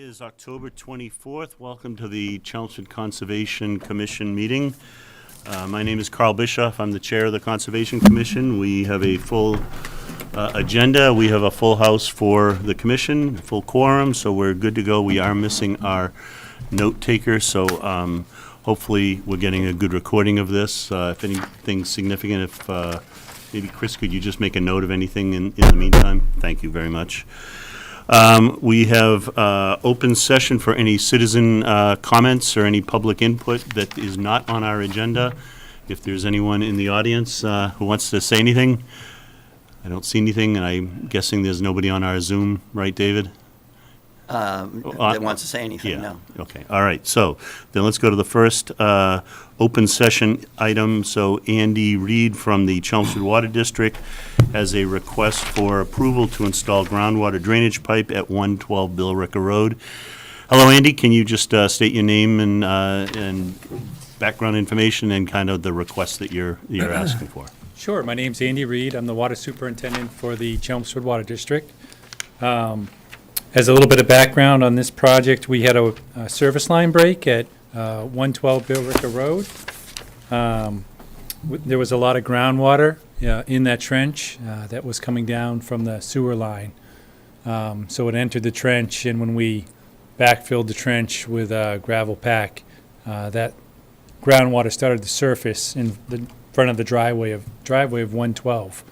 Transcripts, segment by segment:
is October 24th. Welcome to the Chelmsford Conservation Commission meeting. My name is Carl Bischoff. I'm the chair of the Conservation Commission. We have a full agenda. We have a full house for the commission, full quorum, so we're good to go. We are missing our note taker, so hopefully we're getting a good recording of this. If anything significant, maybe Chris, could you just make a note of anything in the meantime? Thank you very much. We have open session for any citizen comments or any public input that is not on our agenda. If there's anyone in the audience who wants to say anything, I don't see anything, and I'm guessing there's nobody on our Zoom, right, David? That wants to say anything, Yeah. no. Okay, all right, so then let's go to the first open session item. So Andy Reed from the Chelmsford Water District has a request for approval to install groundwater drainage pipe at 112 Billerica Road. Hello, Andy, can you just state your name and background information and kind of the request that you're asking for? Sure. My name's Andy Reed. I'm the water superintendent for the Chelmsford Water District. As a little bit of background on this project, we had a service line break at 112 Billerica Road. There was a lot of groundwater in that trench that was coming down from the sewer line. So it entered the trench, and when we backfilled the trench with a gravel pack, that groundwater started to surface in the front of the driveway of 112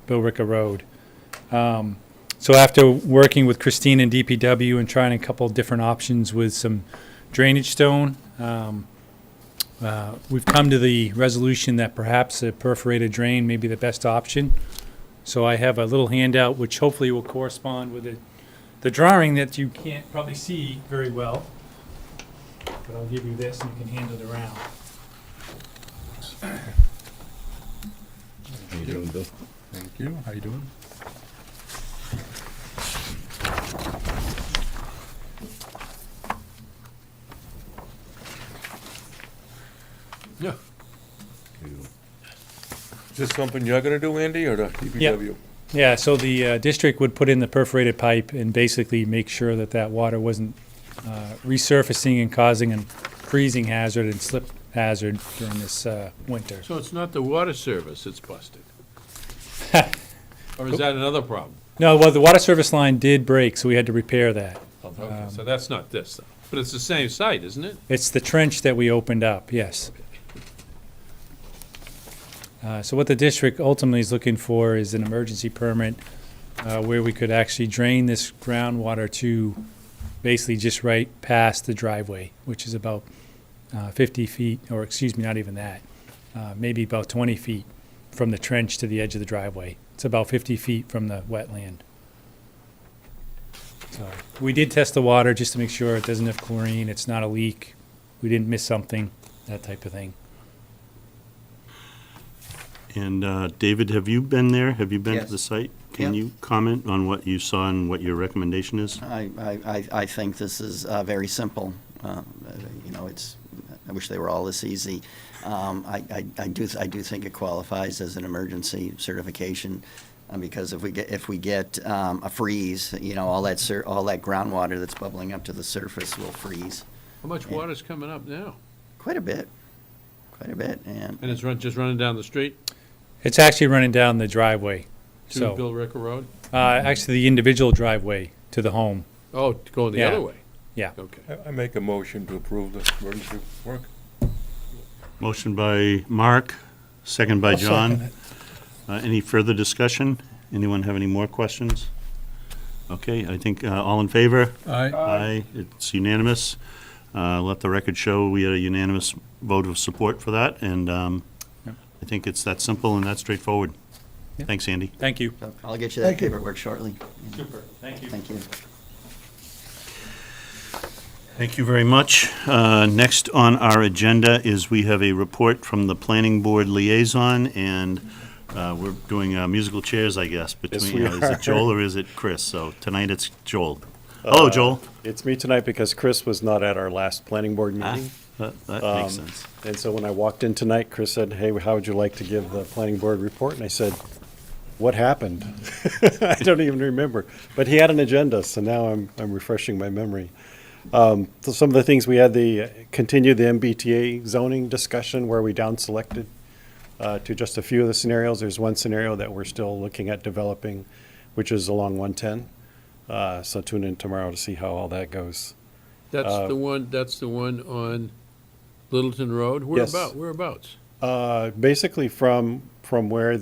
Billerica Road. So after working with Christine and DPW and trying a couple of different options with some drainage stone, we've come to the resolution that perhaps a perforated drain may be the best option. So I have a little handout which hopefully will correspond with the drawing that you can't probably see very well. But I'll give you this and you can hand it around. How you doing, Bill? Thank you. How you doing? Yeah. Is this something you're gonna do, Andy, or the DPW? Yeah, so the district would put in the perforated pipe and basically make sure that that water wasn't resurfacing and causing a freezing hazard and slip hazard during this winter. So it's not the water service that's busted? Or is that another problem? No, well, the water service line did break, so we had to repair that. Okay, so that's not this, though. But it's the same site, isn't it? It's the trench that we opened up, yes. So what the district ultimately is looking for is an emergency permit where we could actually drain this groundwater to basically just right past the driveway, which is about 50 feet, or excuse me, not even that, maybe about 20 feet from the trench to the edge of the driveway. It's about 50 feet from the wetland. So we did test the water just to make sure it doesn't have chlorine, it's not a leak, we didn't miss something, that type of thing. And David, have you been there? Have you been to Yes. the site? Can Yeah. you comment on what you saw and what your recommendation is? I think this is very simple. You know, I wish they were all this easy. I do think it qualifies as an emergency certification, because if we get a freeze, you know, all that groundwater that's bubbling up to the surface will freeze. How much water's coming up now? Quite a bit, And it's just running down the street It's actually running down the driveway. to So, Bill Ricker Road? actually the individual driveway to the home, Oh, going the Yeah. other way? yeah. Okay. I make a motion to approve the emergency work. Motion by Mark, second by John. Any further discussion? Anyone have any more questions? Okay, I think all in favor? Aye, it's unanimous. Let the record show we had a unanimous vote of support for that, and Yep. I think it's that simple and that straightforward. Yep. Thanks, Andy. Thank you. So I'll get you that paperwork shortly. Super, thank you. Thank you. Thank you very much. Next on our agenda is we have a report from the Planning Board Liaison, and we're doing musical chairs, I guess, between, we is it are. Joel or is it Chris? So tonight it's Joel. Hello, Joel. It's me tonight because Chris was not at our last planning board meeting. That makes sense. And so when I walked in tonight, Chris said, "Hey, how would you like to give the planning board report?" And I said, "What happened?" I don't even remember. But he had an agenda, so now I'm refreshing my memory. So some of the things we had, continued the MBTA zoning discussion where we down selected to just a few of the scenarios. There's one scenario that we're still looking at developing, which is along 110. So tune in tomorrow to see how all that goes. That's the one on Littleton Road? Yes. Whereabouts? Basically from where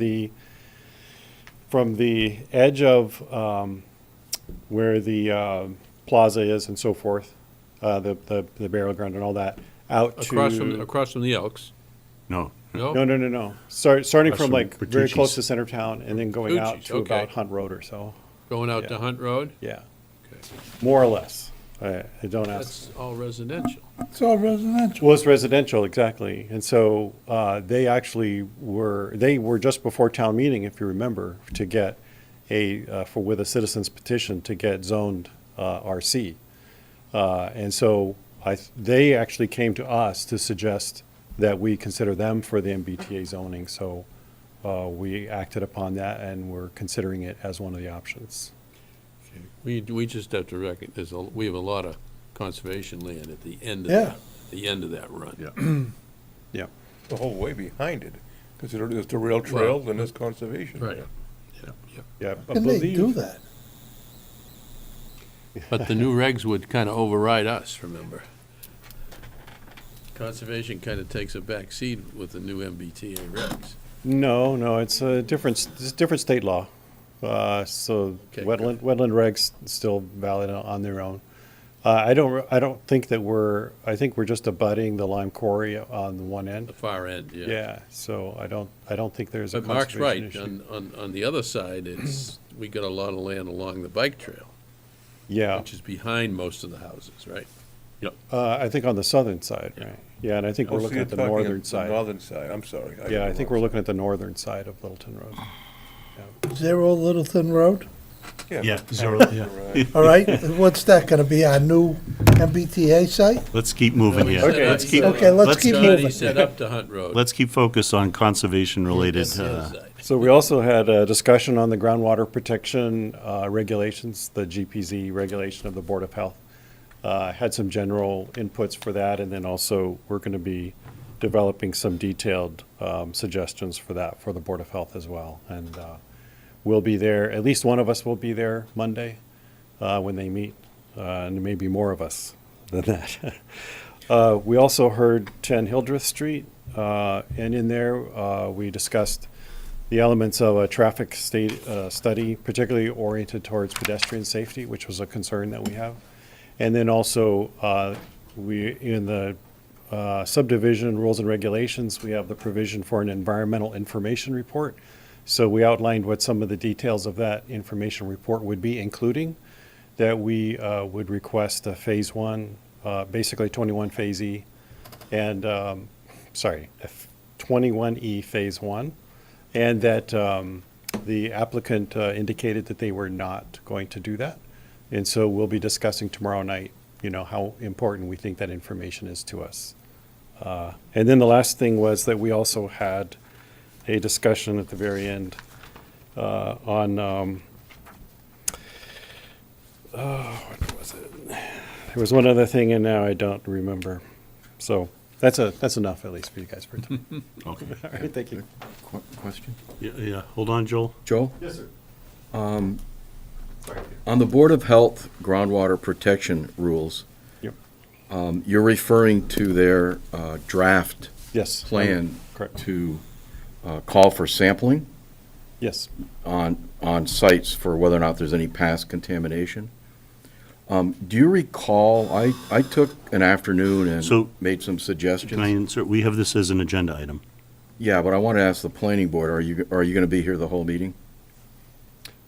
from the edge of where the plaza is and so forth, the burial ground and all that, out to. Across from the Elks? No. No? No. Starting Across from from like very close Bertucci's. to center town and then going out Bertucci's, to okay. about Hunt Road or so. Going out Yeah. to Hunt Road? Yeah, Okay. more or less. I don't ask. That's all residential. It's all residential. Well, it's residential, exactly. And so they actually were just before town meeting, if you remember, to get with a citizen's petition to get zoned RC. And so they actually came to us to suggest that we consider them for the MBTA zoning. So we acted upon that and we're considering it as one of the options. We just have to recognize, we have a lot of conservation land at the end of Yeah. that, the end of that run. Yeah. The whole way behind it, because there's the rail trail, then there's conservation. Right. Yeah. I Can they believe- do that? But the new regs would kind of override us, remember? Conservation kind of takes a back seat with the new MBTA regs. No, it's a different state law. So Okay, wetland regs still valid on their own. I don't think that I think we're just abutting the lime quarry on the one end. The far end, yeah. Yeah, so I don't think there's a But Mark's right, conservation issue. on the other side, we got a lot of land along the bike trail, Yeah, which is behind most of the houses, right? I think on the southern side, Yeah. right? Yeah, and I think we're Oh, so looking you're at the talking northern the side. northern side, I'm sorry. Yeah, I think we're looking at the northern side of Littleton Road. 0 Littleton Road? Yeah, zero, yeah. Right. All right, what's that gonna be, our new MBTA site? Let's keep moving He here. said Okay, up- Let's he keep, said Okay, let's up- keep Scott, moving. He said up to Hunt Road. let's keep focus on conservation-related. That's the other side. So we also had a discussion on the groundwater protection regulations, the GPZ regulation of the Board of Health. Had some general inputs for that, and then also we're going to be developing some detailed suggestions for that for the Board of Health as well. And we'll be there, at least one of us will be there Monday when they meet, and maybe more of us than that. We also heard 10 Hildreth Street, and in there, we discussed the elements of a traffic study, particularly oriented towards pedestrian safety, which was a concern that we have. And then also, in the subdivision rules and regulations, we have the provision for an environmental information report. So we outlined what some of the details of that information report would be, including that we would request a phase one, basically 21 phase E, and, 21E phase one, and that the applicant indicated that they were not going to do that. And so we'll be discussing tomorrow night, how important we think that information is to us. And then the last thing was that we also had a discussion at the very end on, what was it? There was one other thing, and now I don't remember. So that's enough, at least, for you guys for tonight. Okay. All right, thank you. Question? Yeah, hold on, Joel. Joel, Yes, sir. on the Board of Health groundwater protection rules, Yep. you're referring to their draft Yes. plan Correct. to call for sampling Yes. on sites for whether or not there's any past contamination. Do you recall, I took an afternoon So- and made some Can I suggestions. insert, we have this as an agenda item. Yeah, but I want to ask the planning board, are you going to be here the whole meeting?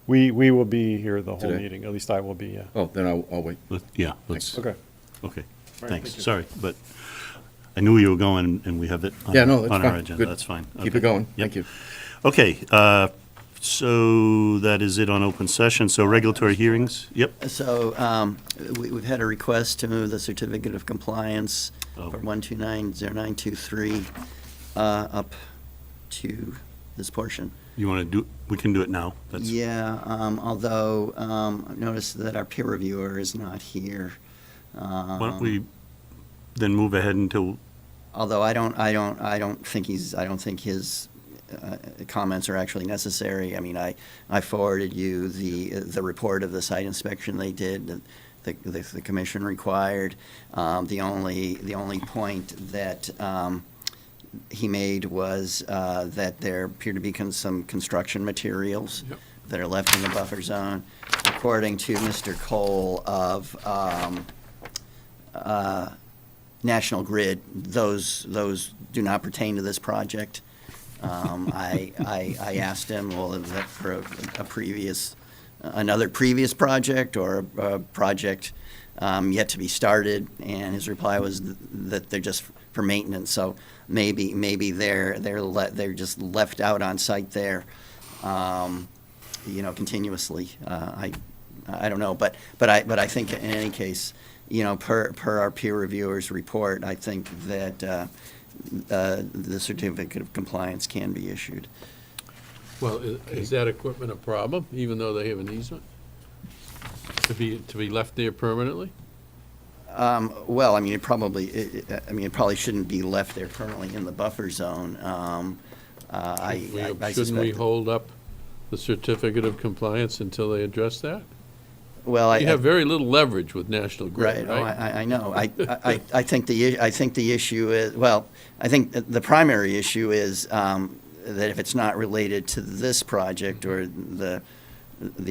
We will be here the whole Today? meeting, at least I will be, yeah. Oh, then I'll wait. Yeah, let's, Okay. okay, right, thanks, thank you. sorry, but I knew you were going, and we have it on Yeah, no, that's on our fine. agenda, Good. that's fine. Keep Okay. it going. Yep. Thank you. Okay, so that is it on open session, so regulatory hearings, yep. So we've had a request to move the certificate of compliance Oh. for 1290923 up to this portion. You want to do, we can do it now, that's, Yeah, although I've noticed that our peer reviewer is not here. Why don't we then move ahead until, Although I don't think his comments are actually necessary. I mean, I forwarded you the report of the site inspection they did, that the commission required. The only point that he made was that there appear to be some construction materials Yep. that are left in the buffer zone. According to Mr. Cole of National Grid, those do not pertain to this project. I asked him, well, is that for another previous project or a project yet to be started? And his reply was that they're just for maintenance. So maybe they're just left out on site there, continuously. I don't know, but I think in any case, per our peer reviewer's report, I think that the certificate of compliance can be issued. Well, is that equipment a problem, even though they have an easement? To be left there permanently? Well, I mean, it probably shouldn't be left there permanently in the buffer zone. I Shouldn't we suspect. hold up the certificate of compliance until they address that? Well, You have very little leverage with National Grid, Right, right? I know. I think the issue is, well, I think the primary issue is that if it's not related to this project or the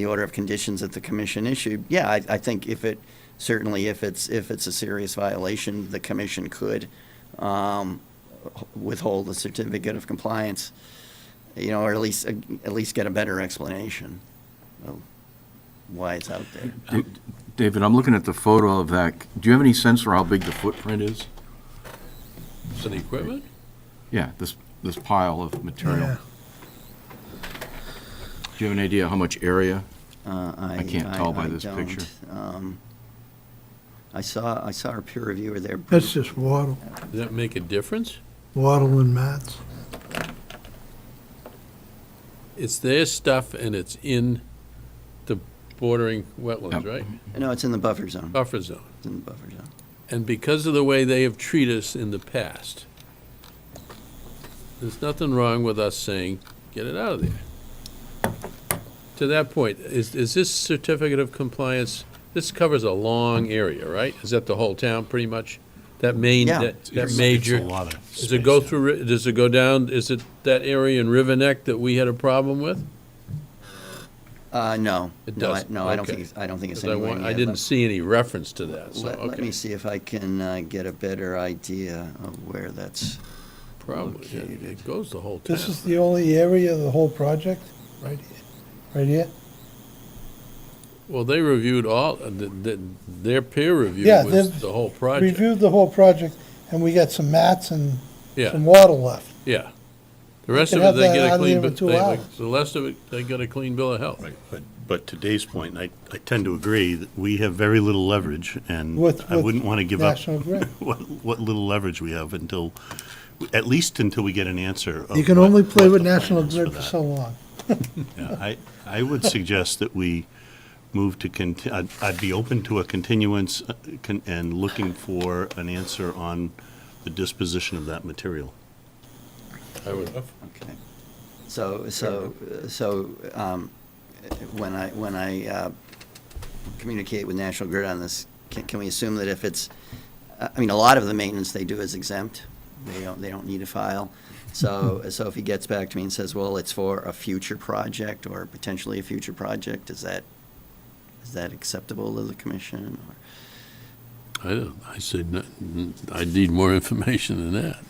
order of conditions that the commission issued, yeah, I think if it's a serious violation, the commission could withhold the certificate of compliance, or at least get a better explanation of why it's out there. David, I'm looking at the photo of that. Do you have any sense for how big the footprint is? For the equipment? Yeah, this pile of material. Yeah. Do you have an idea how much area? I can't tell by I this don't. picture. I saw our peer reviewer there. That's just wattle, Does that make a difference? wattle and mats. It's their stuff and it's in the bordering wetlands, Yep. right? No, it's in the buffer zone. Buffer zone. It's in the buffer zone. And because of the way they have treated us in the past, there's nothing wrong with us saying, get it out of there. To that point, is this certificate of compliance, this covers a long area, right? Is that the whole town, pretty much? That main, Yeah. that major? It's a lot of Does it go space, yeah. through, does it go down, is it that area in River Neck that we had a problem with? No. It No, doesn't? I don't Okay. think it's 'Cause anywhere I near didn't that. see any reference to that, so, Let okay. me see if I can get a better idea of where that's. Probably, yeah, located. it goes the whole town. This is the only area of the whole project, right here, right here? Well, they reviewed all, their peer review Yeah, was they've the whole project. Reviewed the whole project, and we got some mats and Yeah, some wattle left. yeah. The rest can of it, have they that get a out of clean, there in 2 hours. the rest of it, they get a clean bill of health. Right, but to Dave's point, I tend to agree that we have very little leverage, and With- I with wouldn't want to give up National Grid. what little leverage we have at least until we get an answer. of You can what- only play what with the National plan is Grid for that. so long. Yeah, I would suggest that we move to, I'd be open to a continuance and looking for an answer on the disposition of that material. I would, Okay. So, when I communicate with National Grid on this, can we assume that if it's, I mean, a lot of the maintenance they do is exempt. They don't need to file. So if he gets back to me and says, well, it's for a future project or potentially a future project, is that acceptable to the commission? Or- I said, I need more information than that.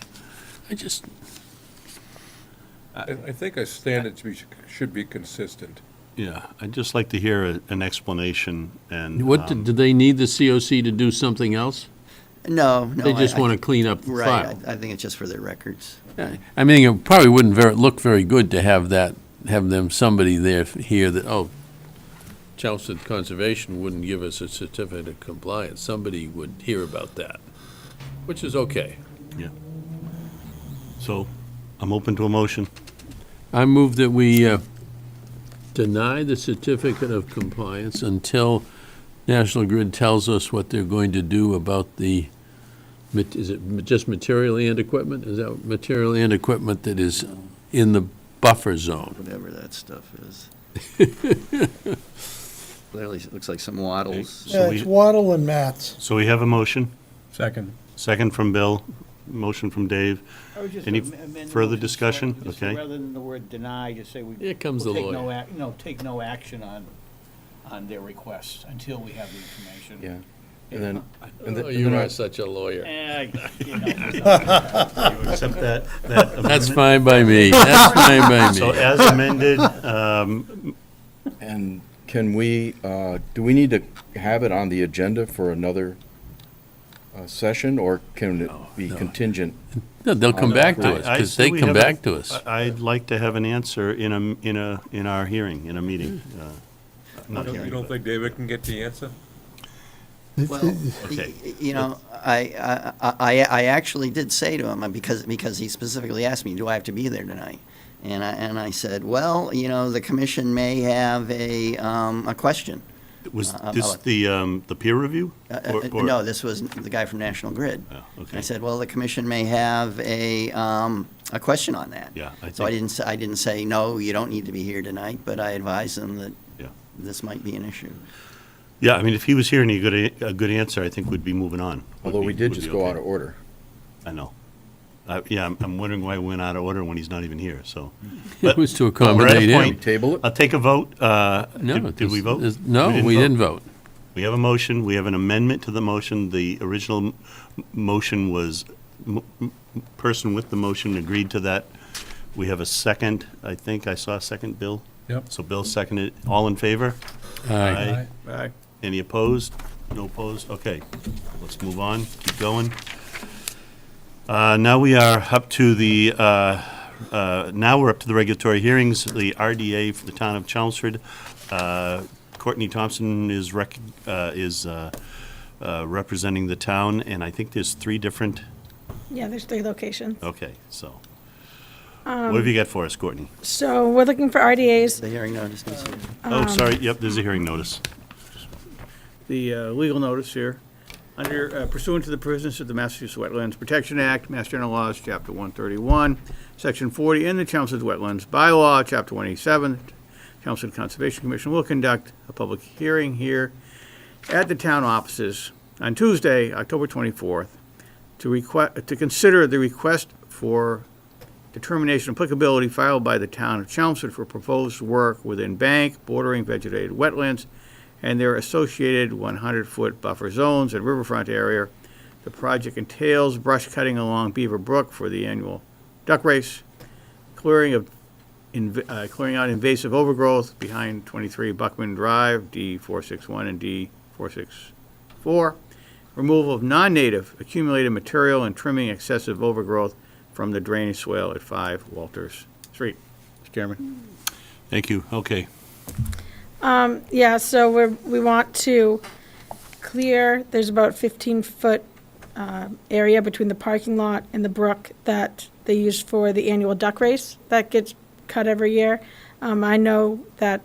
I think a standard should be consistent. Yeah, I'd just like to hear an explanation and. Do they need the COC to do something else? No. They just I- want to clean up the Right, file? I think it's just for their records. I mean, it probably wouldn't look very good to have somebody there here that, oh, Chelmsford Conservation wouldn't give us a certificate of compliance. Somebody would hear about that, which is okay. Yeah. So, I'm open to a motion. I move that we deny the certificate of compliance until National Grid tells us what they're going to do about the, is it just material and equipment? Is that material and equipment that is in the buffer zone? Whatever that stuff is. Clearly, it looks like some wattles. Yeah, it's wattle and mats. So we have a motion, Second. second from Bill, motion from Dave. I would just Any amend the further motion discussion? slightly, just Okay. Rather than the word deny, just say we. Here comes we'll the take no lawyer. take no action on their requests until we have the information. Yeah. And then, Oh, you are such a lawyer. You know, You accept that That's amendment? fine by me. That's fine by So me. as amended, and can we, do we need to have it on the agenda for another session, or can it be contingent? No, they'll come back to us, I because say they we come have a- back to us. I'd like to have an answer in our hearing, in a meeting. Not You hearing, don't but- think David can get the answer? Well, Okay. you know, I actually did say to him, because he specifically asked me, do I have to be there tonight? And I said, well, you know, the commission may have a question. Was this the peer review? Or- No, this was the guy from National Grid. Oh, I okay. said, well, the commission may have a question on that. Yeah, I So I think, didn't say, no, you don't need to be here tonight, but I advised him that yeah. this might be an issue. Yeah, I mean, if he was here and he got a good answer, I think we'd be moving on. Although we did Would just be go okay. out of order. I know. Yeah, I'm wondering why we went out of order when he's not even here, so. It was to We're at a accommodate him. point. Table it? I'll take a vote. No, Did we vote? No, we didn't vote. We have a motion, we have an amendment to the motion. The original motion was, person with the motion agreed to that. We have a second, I think I saw a second, Bill? Yep. So Bill seconded. All in favor? Aye. Aye. Any opposed? No opposed? Okay, let's move on, keep going. Now we are up to the, now we're up to the regulatory hearings, the RDA for the town of Chelmsford. Courtney Thompson is representing the town, and I think there's three different, Yeah, there's 3 locations. okay, so. What have you got for us, Courtney? So we're looking for RDAs. The hearing notice needs to be. Oh, sorry, yep, there's a hearing notice. The legal notice here. Under pursuant to the provisions of the Massachusetts Wetlands Protection Act, Mass General Laws, Chapter 131, Section 40, and the Chelmsford Wetlands Bylaw, Chapter 187, Chelmsford Conservation Commission will conduct a public hearing here at the town offices on Tuesday, October 24th, to consider the request for determination of applicability filed by the town of Chelmsford for proposed work within bank bordering vegetated wetlands and their associated 100-foot buffer zones and riverfront area. The project entails brush cutting along Beaver Brook for the annual duck race, clearing out invasive overgrowth behind 23 Buckman Drive, D461 and D464, removal of non-native accumulated material and trimming excessive overgrowth from the drainage swale at 5 Walters Street. Mr. Chairman. Thank you, okay. Yeah, so we want to clear, there's about 15-foot area between the parking lot and the brook that they use for the annual duck race that gets cut every year. I know that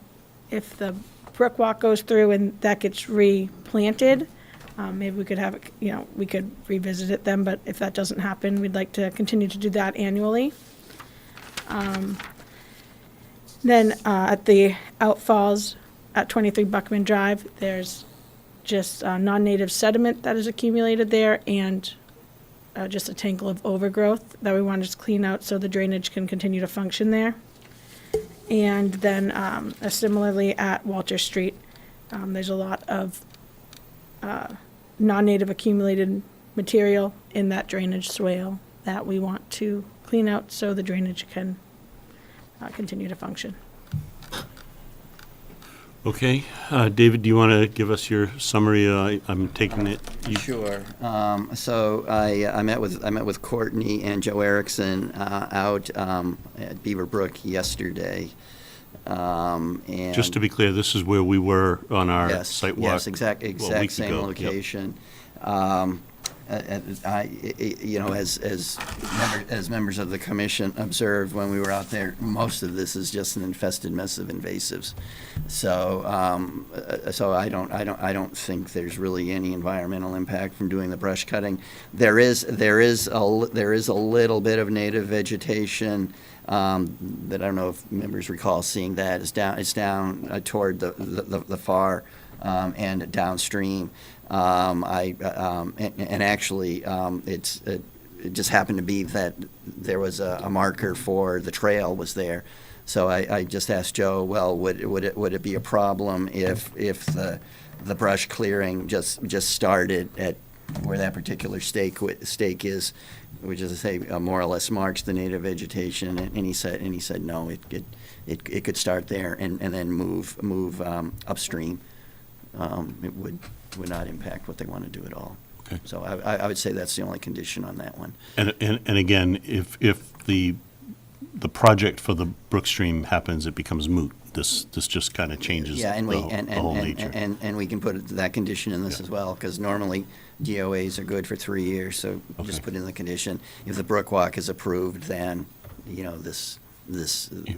if the brook walk goes through and that gets replanted, maybe we could have, we could revisit it then, but if that doesn't happen, we'd like to continue to do that annually. Then at the outfalls at 23 Buckman Drive, there's just non-native sediment that is accumulated there and just a tangle of overgrowth that we want to clean out so the drainage can continue to function there. And then similarly at Walter Street, there's a lot of non-native accumulated material in that drainage swale that we want to clean out so the drainage can continue to function. Okay, David, do you want to give us your summary? I'm taking it. Sure. So I met with Courtney and Joe Erickson out at Beaver Brook yesterday. And Just to be clear, this is where we were on our yes, site walk. yes, exact week same ago. Yep. location. you know, as members of the commission observed when we were out there, most of this is just an infested mess of invasives. So, so I don't think there's really any environmental impact from doing the brush cutting. There is a little bit of native vegetation that I don't know if members recall seeing that. It's down toward the far and downstream. And actually, it just happened to be that there was a marker for the trail was there. So I just asked Joe, well, would it be a problem if the brush clearing just started at where that particular stake is, which is to say more or less marks the native vegetation, and he said no, it could start there and then move upstream. It would not impact what they want to do at all. Okay. So I would say that's the only condition on that one. And again, if the project for the brook stream happens, it becomes moot. This just kind of changes Yeah, and the whole nature. and we can put that condition in this as well, because normally DOAs are good for 3 years, so just Okay. put in the condition. If the brook walk is approved, then, you know, this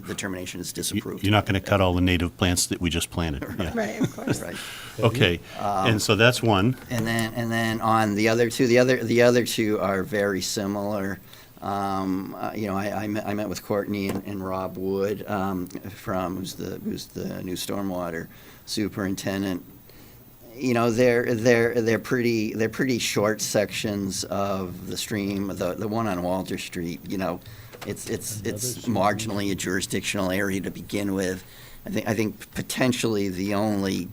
determination is disapproved. You're not going to cut all the native plants that we just planted. Yeah. Right, of course. Right. Okay, and so that's one. And then on the other two, the other two are very similar. You know, I met with Courtney and Rob Wood, who's the new stormwater superintendent. You know, they're pretty short sections of the stream. The one on Walter Street, you know, it's marginally a jurisdictional area to begin with. I think potentially the only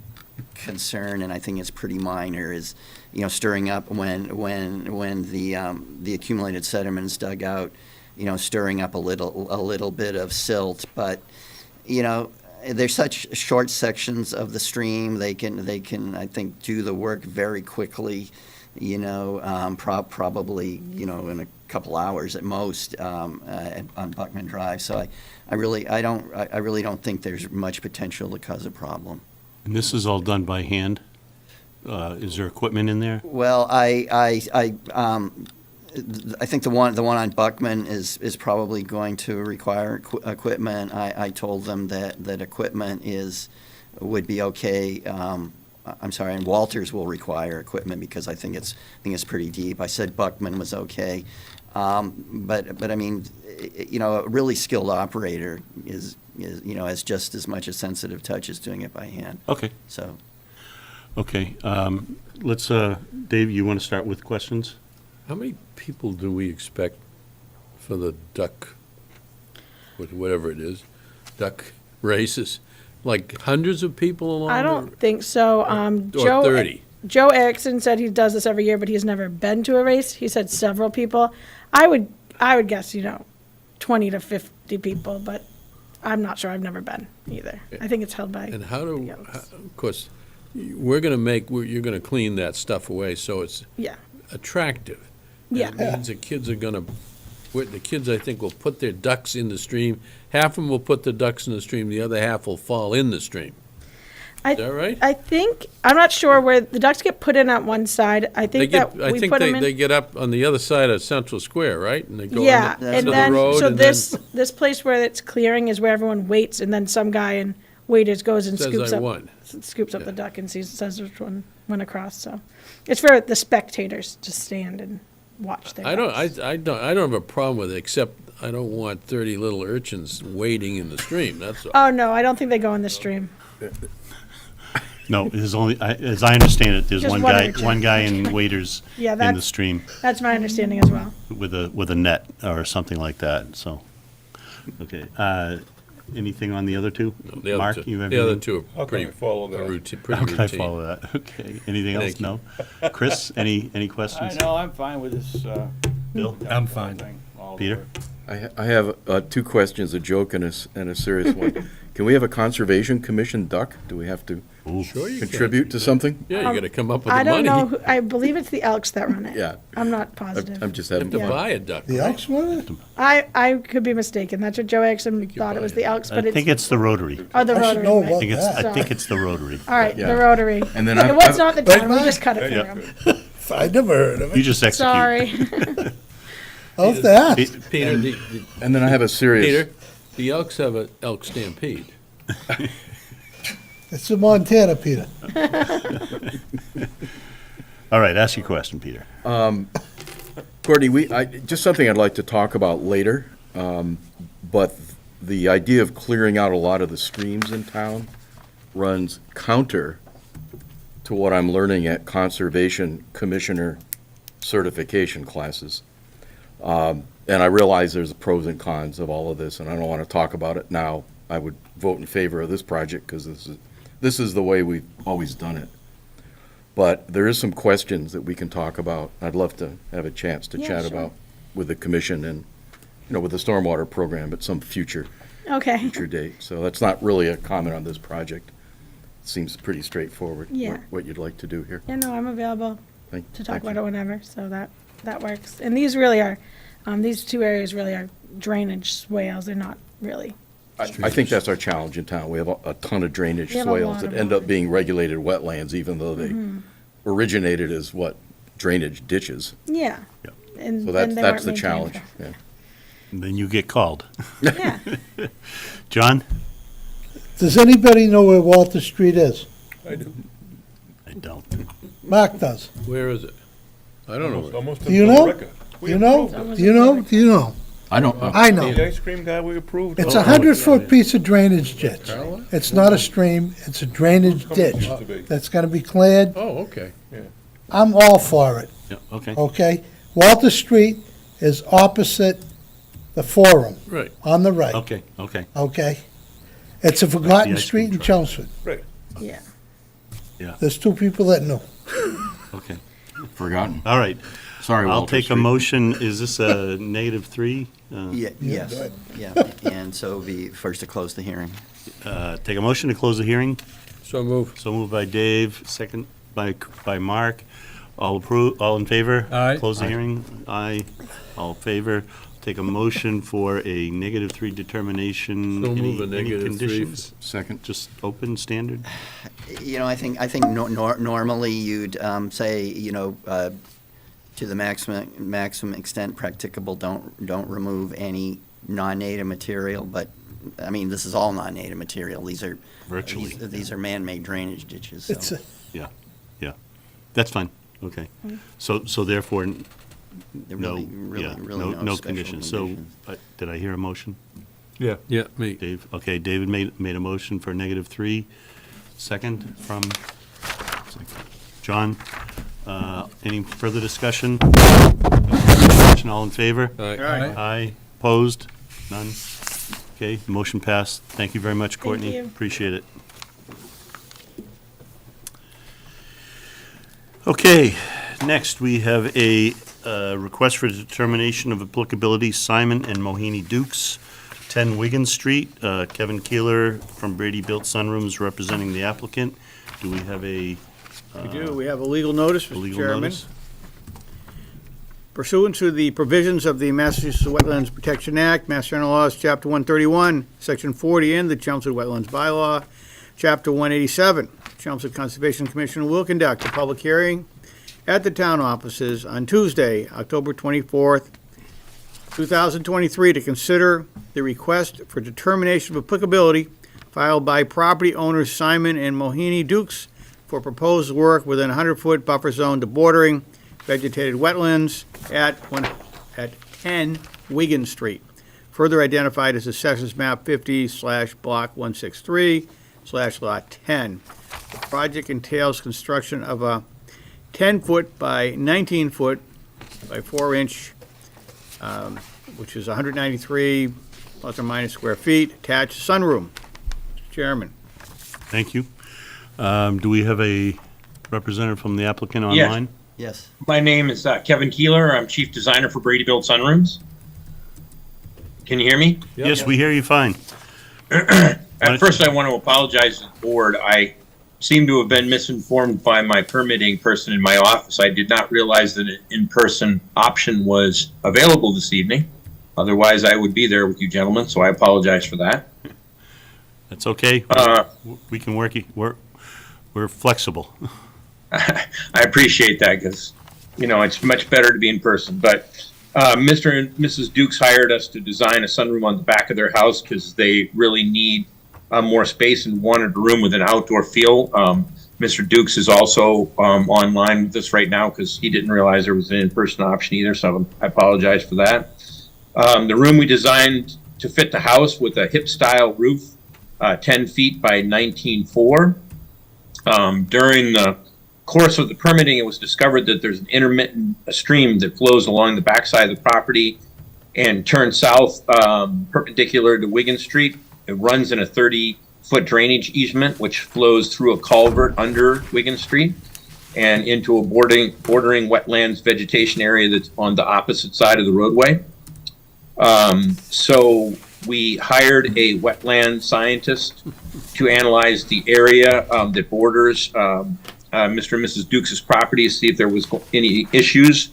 concern, and I think it's pretty minor, is, you know, stirring up when the accumulated sediment is dug out, you know, stirring up a little bit of silt. But, you know, there's such short sections of the stream, they can I think do the work very quickly, you know, probably, you know, in a couple hours at most, on Buckman Drive. So I really don't think there's much potential to cause a problem. And this is all done by hand? Is there equipment in there? Well, I think the one on Buckman is probably going to require equipment. I told them that equipment would be okay. I'm sorry, and Walters will require equipment because I think it's pretty deep. I said Buckman was okay, but I mean, you know, a really skilled operator is you know, has just as much a sensitive touch as doing it by hand. Okay, So. okay. Let's, Dave, you want to start with questions? How many people do we expect for the duck, whatever it is, duck races? Like hundreds of people along? I don't think so. Or 30? Joe Erickson said he does this every year, but he's never been to a race. He said several people. I would guess, you know, 20 to 50 people, but I'm not sure. I've never been either. I think it's held by. And how the do, Elks. of course, you're going to clean that stuff away so it's Yeah. attractive. And Yeah. it means the kids are going to, the kids, I think, will put their ducks in the stream. Half of them will put the ducks in the stream, the other half will fall in the stream. Is that right? I think, I'm not sure where the ducks get put in on one side. I They think get, that I we think put them they in. get up on the other side of Central Square, right? And they go Yeah, into and the then, road. so and then this place where it's clearing is where everyone waits, and then some guy in waiters goes and Says scoops I up, won. scoops up Yeah. the duck and says which one went across, so. It's for the spectators to stand and watch their I don't, ducks. I don't have a problem with it, except I don't want 30 little urchins wading in the stream, that's all. Oh, no, I don't think they go in the stream. No, there's only, as I understand it, there's Just one one guy, urchin. one guy in waders Yeah, in the that's- stream That's my understanding as well. with a net or something like that, so. Okay, anything on the other two? The other Mark, two- you have The other anything? two How are can pretty we follow that? routine, pretty How can I routine. follow that? Okay, anything else? Thank you. No? Chris, any I questions? know, I'm fine with this. Bill? I'm fine. thing all Peter? over. I have two questions, a joke and a serious one. Can we have a Conservation Commission duck? Do we have to Sure you can. contribute to something? Yeah, you gotta come up with I the don't money. know, I believe it's the Elks that run it. Yeah. I'm not I'm positive. just You have having to fun. buy a duck, The right? Elks won it? I could be mistaken. That's what Joe Erickson you thought it was buy the it. Elks, I but think it's, it's the Rotary. oh, the I should Rotary. know right. about I think it's that. the Rotary. All right, Yeah. the Rotary. And then It I've- was not the town, we Right. just cut it for Yeah. them. I never heard of You it. just execute. Sorry. How's that? Peter, And then I have a serious. Peter, the Elks have an elk stampede. It's in Montana, Peter. All right, ask your question, Peter. Courtney, just something I'd like to talk about later, but the idea of clearing out a lot of the streams in town runs counter to what I'm learning at Conservation Commissioner certification classes. And I realize there's pros and cons of all of this, and I don't want to talk about it now. I would vote in favor of this project because this is the way we've always done it. But there is some questions that we can talk about. I'd love to have a chance to Yeah, chat sure. about with the commission and, with the stormwater program at some future Okay. date. So that's not really a comment on this project. It seems pretty straightforward. Yeah. What you'd like to do here. Yeah, no, I'm available to talk Thank about you. it whenever, so that works. And these really are, these two areas really are drainage swales. They're not really. I think that's our challenge in town. We have a ton of drainage We have a swales lot that of end up water. being regulated wetlands, even though they originated as drainage ditches. Yeah. Yep. And So and that's they the weren't maintained challenge. for- Yeah. And then you get called. Yeah. John? Does anybody know where Walter Street is? I do. I don't. Mark does. Where is it? I don't know. Almost Do you in know? Billerica. We Do you know? approved it. Do you know? Do you know? I don't know. I know. The ice cream guy we approved. It's Oh, a 100-foot piece of drainage ditch. Caroline? It's not a stream, it's a drainage How much it ditch used to be. that's gonna be cleared. Oh, okay. I'm all for it, Yeah, okay. okay? Walter Street is opposite the Forum Right. on the right, Okay, okay. okay? It's a forgotten ice street cream in truck. Chelmsford. Yeah. There's two people that know. Okay. Forgotten. All right. Sorry, I'll Walter take a Street. motion. Is this a -3? Yes, yeah, and so it'll be first to close the hearing. Take a motion to close the hearing. So move. So moved by Dave, second by Mark. All in favor? Aye. Close the Aye. hearing? Aye. All in favor? Take a motion for a -3 determination. So move a Any -3. conditions? Second. Just open, standard? I think normally you'd say, to the maximum extent practicable, don't remove any non-native material, but, I mean, this is all non-native material. These are. Virtually, These are man-made drainage ditches, so. It's a, Yeah, yeah. That's fine, okay. So therefore, There no, really, yeah, really no special conditions. So, did I hear a motion? Yeah. Yeah, me. Dave, okay, David made a motion for -3. Second from John. Any further discussion? All in favor? All right. Aye. Aye. Opposed? None? Okay, motion passed. Thank you very much, Courtney. you. Appreciate it. Okay, next we have a request for determination of applicability, Simon and Mohini Dukes, 10 Wigan Street. Kevin Keeler from Brady Built Sunrooms representing the applicant. Do we have a We do, we have a legal notice, Mr. legal Chairman. notice? Pursuant to the provisions of the Massachusetts Wetlands Protection Act, Mass General Laws, Chapter 131, Section 40, and the Chelmsford Wetlands Bylaw, Chapter 187, Chelmsford Conservation Commission will conduct a public hearing at the town offices on Tuesday, October 24th, 2023, to consider the request for determination of applicability filed by property owners Simon and Mohini Dukes for proposed work within a 100-foot buffer zone to bordering vegetated wetlands at 10 Wigan Street, further identified as Assessors Map 50/Block 163/Lot 10. The project entails construction of a 10-foot by 19-foot by 4-inch, which is 193 plus or minus square feet, attached sunroom. Mr. Chairman. Thank you. Do we have a representative from the applicant Yes. online? Yes. My name is Kevin Keeler. I'm Chief Designer for Brady Built Sunrooms. Can you hear me? Yes, we hear you fine. At first, I want to apologize to the board. I seem to have been misinformed by my permitting person in my office. I did not realize that an in-person option was available this evening. Otherwise, I would be there with you gentlemen, so I apologize for that. That's okay. We can work, we're flexible. I appreciate that because it's much better to be in person. But Mr. and Mrs. Dukes hired us to design a sunroom on the back of their house because they really need more space and wanted a room with an outdoor feel. Mr. Dukes is also online with us right now because he didn't realize there was an in-person option either, so I apologize for that. The room we designed to fit the house with a hip-style roof, 10 feet by 19.4. During the course of the permitting, it was discovered that there's an intermittent stream that flows along the backside of the property and turns south perpendicular to Wigan Street. It runs in a 30-foot drainage easement, which flows through a culvert under Wigan Street and into a bordering wetlands vegetation area that's on the opposite side of the roadway. So we hired a wetland scientist to analyze the area that borders Mr. and Mrs. Dukes' property to see if there was any issues.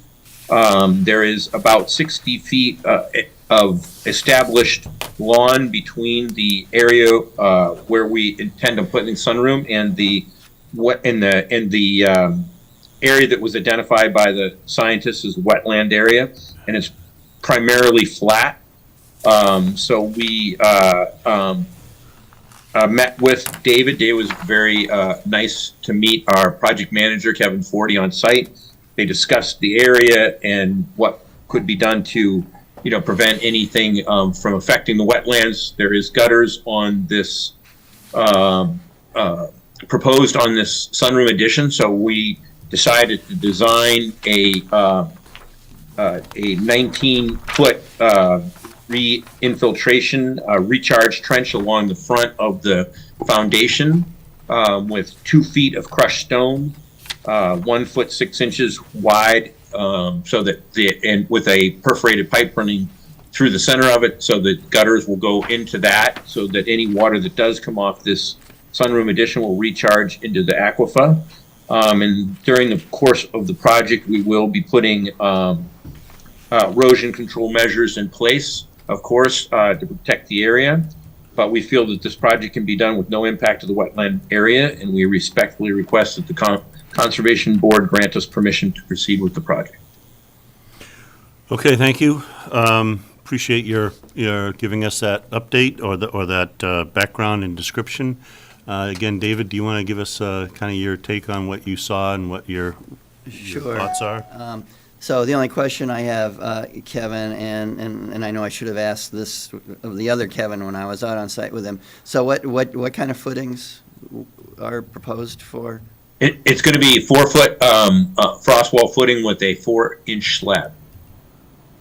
There is about 60 feet of established lawn between the area where we intend on putting the sunroom and the area that was identified by the scientists as wetland area, and it's primarily flat. So we met with David. David was very nice to meet our project manager, Kevin Forty, on site. They discussed the area and what could be done to, prevent anything from affecting the wetlands. There is gutters on this proposed on this sunroom addition, so we decided to design a 19-foot re-infiltration recharge trench along the front of the foundation with 2 feet of crushed stone, 1 foot 6 inches wide, so that and with a perforated pipe running through the center of it, so that gutters will go into that, so that any water that does come off this sunroom addition will recharge into the aquifer. And during the course of the project, we will be putting erosion control measures in place, of course, to protect the area. But we feel that this project can be done with no impact to the wetland area, and we respectfully request that the Conservation Board grant us permission to proceed with the project. Okay, thank you. Appreciate your giving us that update or that background and description. Again, David, do you want to give us kind of your take on what you saw and what your thoughts are? So the only question I have, Kevin, and I know I should have asked this of the other Kevin when I was out on site with him. So what kind of footings are proposed for? It's going to be 4-foot frost wall footing with a 4-inch slab.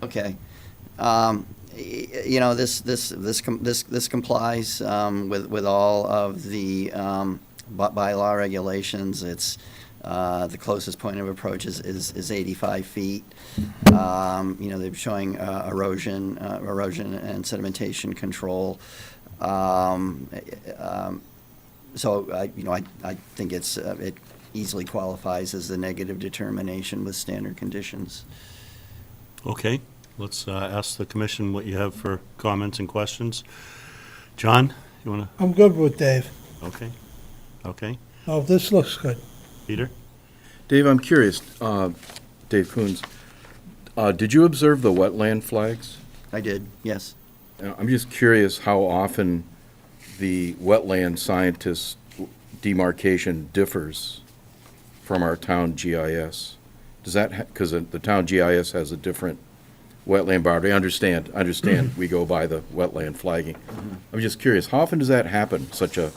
Okay. This complies with all of the bylaw regulations. It's the closest point of approach is 85 feet. They're showing erosion and sedimentation control. So I think it easily qualifies as the negative determination with standard conditions. Okay, let's ask the commission what you have for comments and questions. John, you want I'm good with Dave. to? Okay. Oh, this looks good. Peter? Dave, I'm curious, Dave Coons, did you observe the wetland flags? I did, yes. I'm just curious how often the wetland scientist demarcation differs from our town GIS. Does that, because the town GIS has a different wetland boundary. I understand, we go by the wetland flagging. I'm just curious, how often does that happen, such a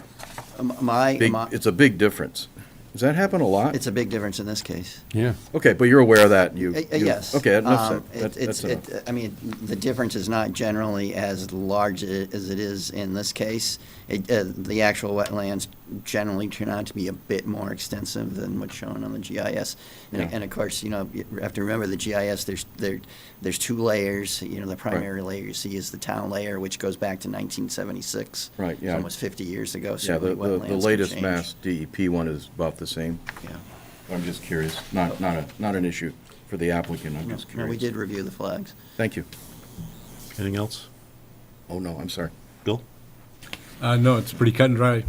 it's a big difference? Does that happen a lot? It's a big difference in this case. Yeah. Okay, but you're aware of that, Yes. Okay, enough said. That's enough. I mean, the difference is not generally as large as it is in this case. The actual wetlands generally turn out to be a bit more extensive than what's shown on the GIS. And of course, you have to remember the GIS, there's 2 layers. The primary layer you see is the town layer, which goes back to 1976. Right, yeah. It's almost 50 years ago. Yeah, the latest Mass DEP one is about the same. Yeah. I'm just curious, not an issue for the applicant, I'm just No, curious. we did review the flags. Thank you. Anything else? Oh, no, I'm sorry. Bill? No, it's pretty cut and dry.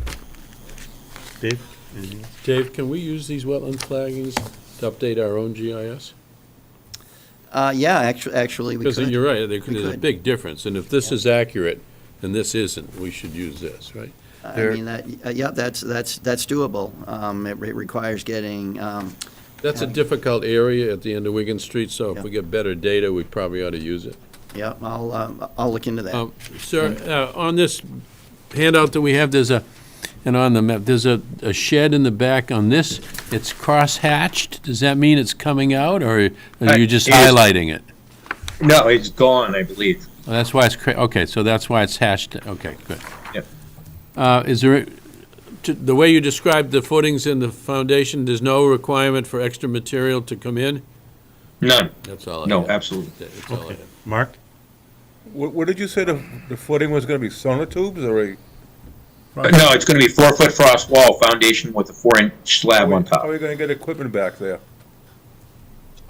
Dave? Anything else? Dave, can we use these wetland flaggings to update our own GIS? Yeah, actually, we Because could. you're right, We there's a could. big difference, and if this is accurate and this isn't, we should use this, right? I There- mean, yeah, that's doable. It requires getting, That's a difficult area at the end of Wigan Street, so if we get better data, we probably ought to use it. yeah, I'll look into that. Sir, on this handout that we have, and on the map, there's a shed in the back on this. It's cross-hatched. Does that mean it's coming out, or are you just It is. highlighting it? No, it's gone, I believe. Well, that's why it's, okay, so that's why it's hatched. Okay, good. Yep. Is there, the way you described the footings in the foundation, there's no requirement for extra material to come in? None. That's all I No, have. absolutely. That's all I have. Mark? What did you say the footing was gonna be, sonotubes or a? No, it's going to be 4-foot frost wall foundation with a 4-inch slab on How top. are we gonna get equipment back there?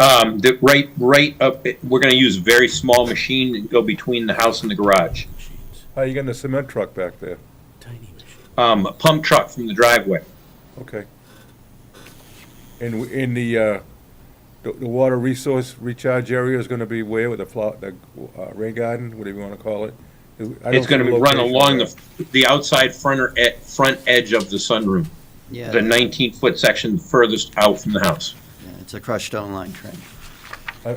Right up, we're going to use a very small machine and go between the house and the garage. How are you getting a cement truck back there? A pump truck from the driveway. Okay. And in the water resource recharge area is gonna be where with the rain garden, whatever you wanna call it? I don't It's going see to the run location along there. the outside front edge of the sunroom. Yeah, The 19-foot section furthest out from the house. yeah, it's a crushed stone line trench.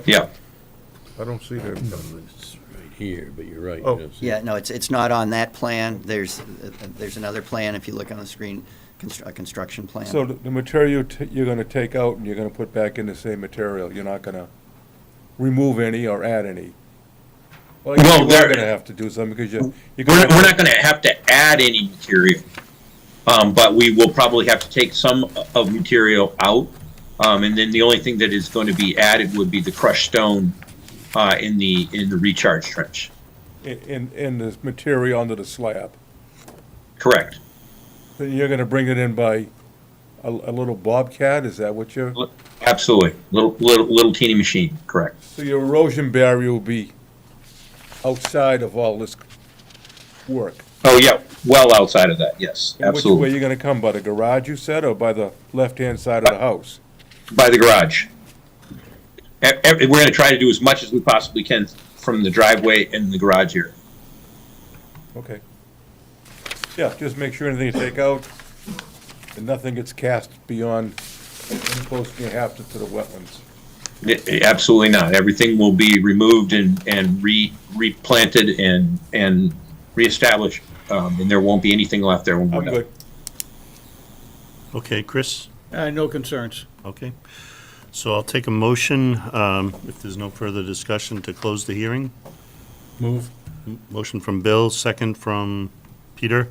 Yeah. I don't see that. It's right here, but you're right. you Oh. don't see Yeah, no, it's not on that plan. There's another plan, if you look on the screen, a construction plan. So the material you're gonna take out and you're gonna put back in the same material, you're not gonna remove any or add any? Well, Well, you there- are gonna have to do something because you're We're gonna. not going to have to add any material, but we will probably have to take some of material out. And then the only thing that is going to be added would be the crushed stone in the recharge trench. In the material under the slab. Correct. Then you're gonna bring it in by a little bobcat, is that what you're? Absolutely. Little teeny machine. Correct. So your erosion barrier will be outside of all this work? Oh, yeah. Well outside of that. Yes. And which way Absolutely. you gonna come, by the garage you said, or by the left-hand side of the house? By the garage. We're going to try to do as much as we possibly can from the driveway and the garage here. Okay. Yeah, just make sure anything you take out, and nothing gets cast beyond, any closer you have to the wetlands. Absolutely not. Everything will be removed and replanted and reestablished, and there won't be anything left there when we're I'm done. good. Okay, Chris? No concerns. Okay. So I'll take a motion, if there's no further discussion, to close the hearing. Move. Motion from Bill, second from Peter.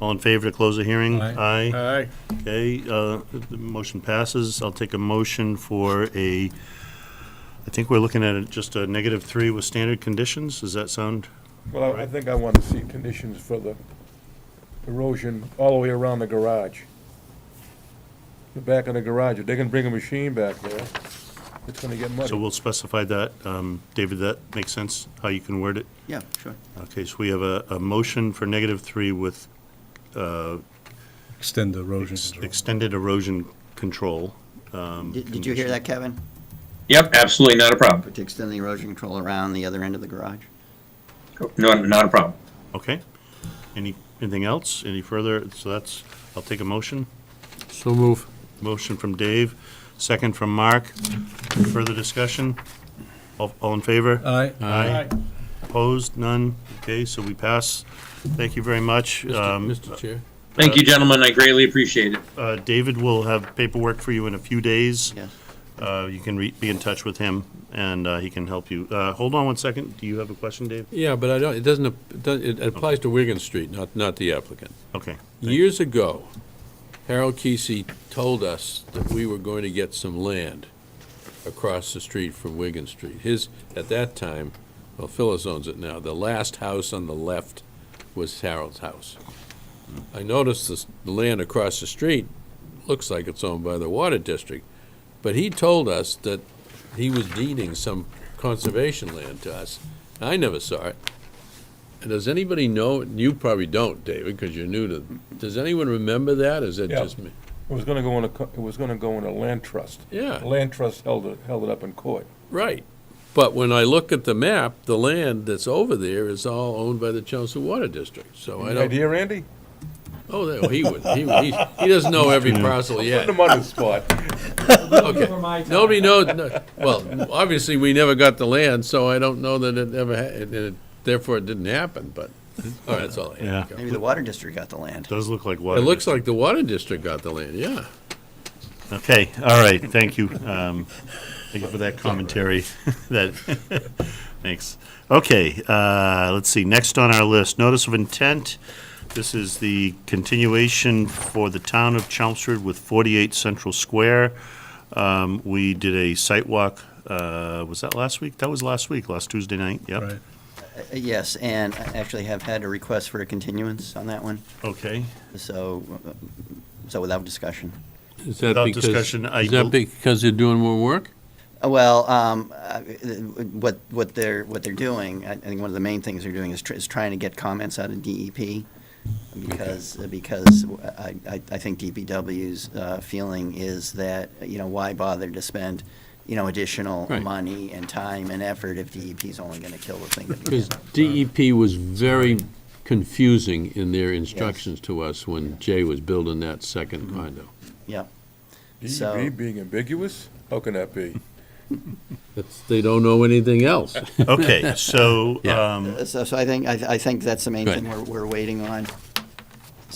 All in favor to close the hearing? Aye. Aye. Okay, the motion passes. I'll take a motion for I think we're looking at just a -3 with standard conditions. Does that sound? Well, I think I want to see conditions for the erosion all the way around the garage. The back of the garage, if they can bring a machine back there, it's gonna get muddy. So we'll specify that. David, that makes sense, how you can word it? Yeah, sure. Okay, so we have a motion for -3 with Extend the erosion control. extended erosion control. Did you hear that, Kevin? Yep, absolutely not a problem. To extend the erosion control around the other end of the garage? No, not a problem. Okay. Anything else? Any further? So I'll take a motion. So move. Motion from Dave, second from Mark. Further discussion? All in favor? Aye. Aye. Opposed? None? Okay, so we pass. Thank you very much. Mr. Chair? Thank you, gentlemen. I greatly appreciate it. David will have paperwork for you in a few days. Yes. You can be in touch with him, and he can help you. Hold on one second. Do you have a question, Dave? Yeah, but I don't, it applies to Wigan Street, not the applicant. Okay. Years ago, Harold Kesey told us that we were going to get some land across the street from Wigan Street. At that time, well, Phyllis owns it now, the last house on the left was Harold's house. I noticed the land across the street looks like it's owned by the Water District, but he told us that he was deeding some conservation land to us. I never saw it. And does anybody know, you probably don't, David, because you're new to, does anyone remember that, or is that Yeah. just me? It was gonna go in a land trust. Yeah. The land trust held it up in court. Right. But when I look at the map, the land that's over there is all owned by the Chelmsford Water District, so I Any don't. idea, Randy? Oh, he would, he doesn't know every parcel yet. Put him on the spot. Okay, nobody knows, well, obviously, we never got the land, so I don't know that it ever, therefore it didn't happen, but, all right, that's all I Yeah. have. Maybe the water district got the land. Does look like water. It looks like the Water District got the land, yeah. Okay, all right, thank you. Thank you for that commentary. That, thanks. Okay, let's see, next on our list, notice of intent. This is the continuation for the town of Chelmsford with 48 Central Square. We did a site walk, was that last week? That was last week, last Tuesday night, yep. Right. Yes, and I actually have had a request for a continuance on that one, Okay, so without discussion. Is that Without because, discussion, I is that bel- because they're doing more work? Well, what they're doing, I think one of the main things they're doing is trying to get comments out of DEP, because I think DPW's feeling is that, why bother to spend, additional Right. money and time and effort if DEP's only gonna kill the thing to Because begin with. DEP was very confusing in their instructions to us when Jay was building that second condo. Yep. DEP So- being ambiguous? How can that be? They don't know anything else. okay, so, Yeah. So I think that's the main Right. thing we're waiting on.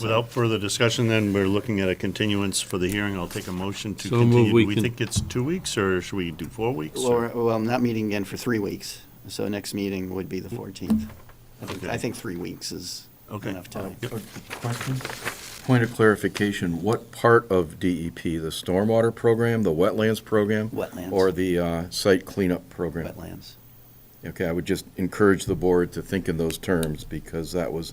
without further discussion, then, we're looking at a continuance for the hearing. I'll take a motion to So move continue. we Do we can- think it's 2 weeks, or should we do 4 weeks? or- Well, I'm not meeting again for 3 weeks, so next meeting would be the 14th. I think 3 weeks is Okay. enough time. Question? Point of clarification, what part of DEP, the stormwater program, the wetlands program? Wetlands. Or the site cleanup program? Wetlands. Okay, I would just encourage the board to think in those terms, because that was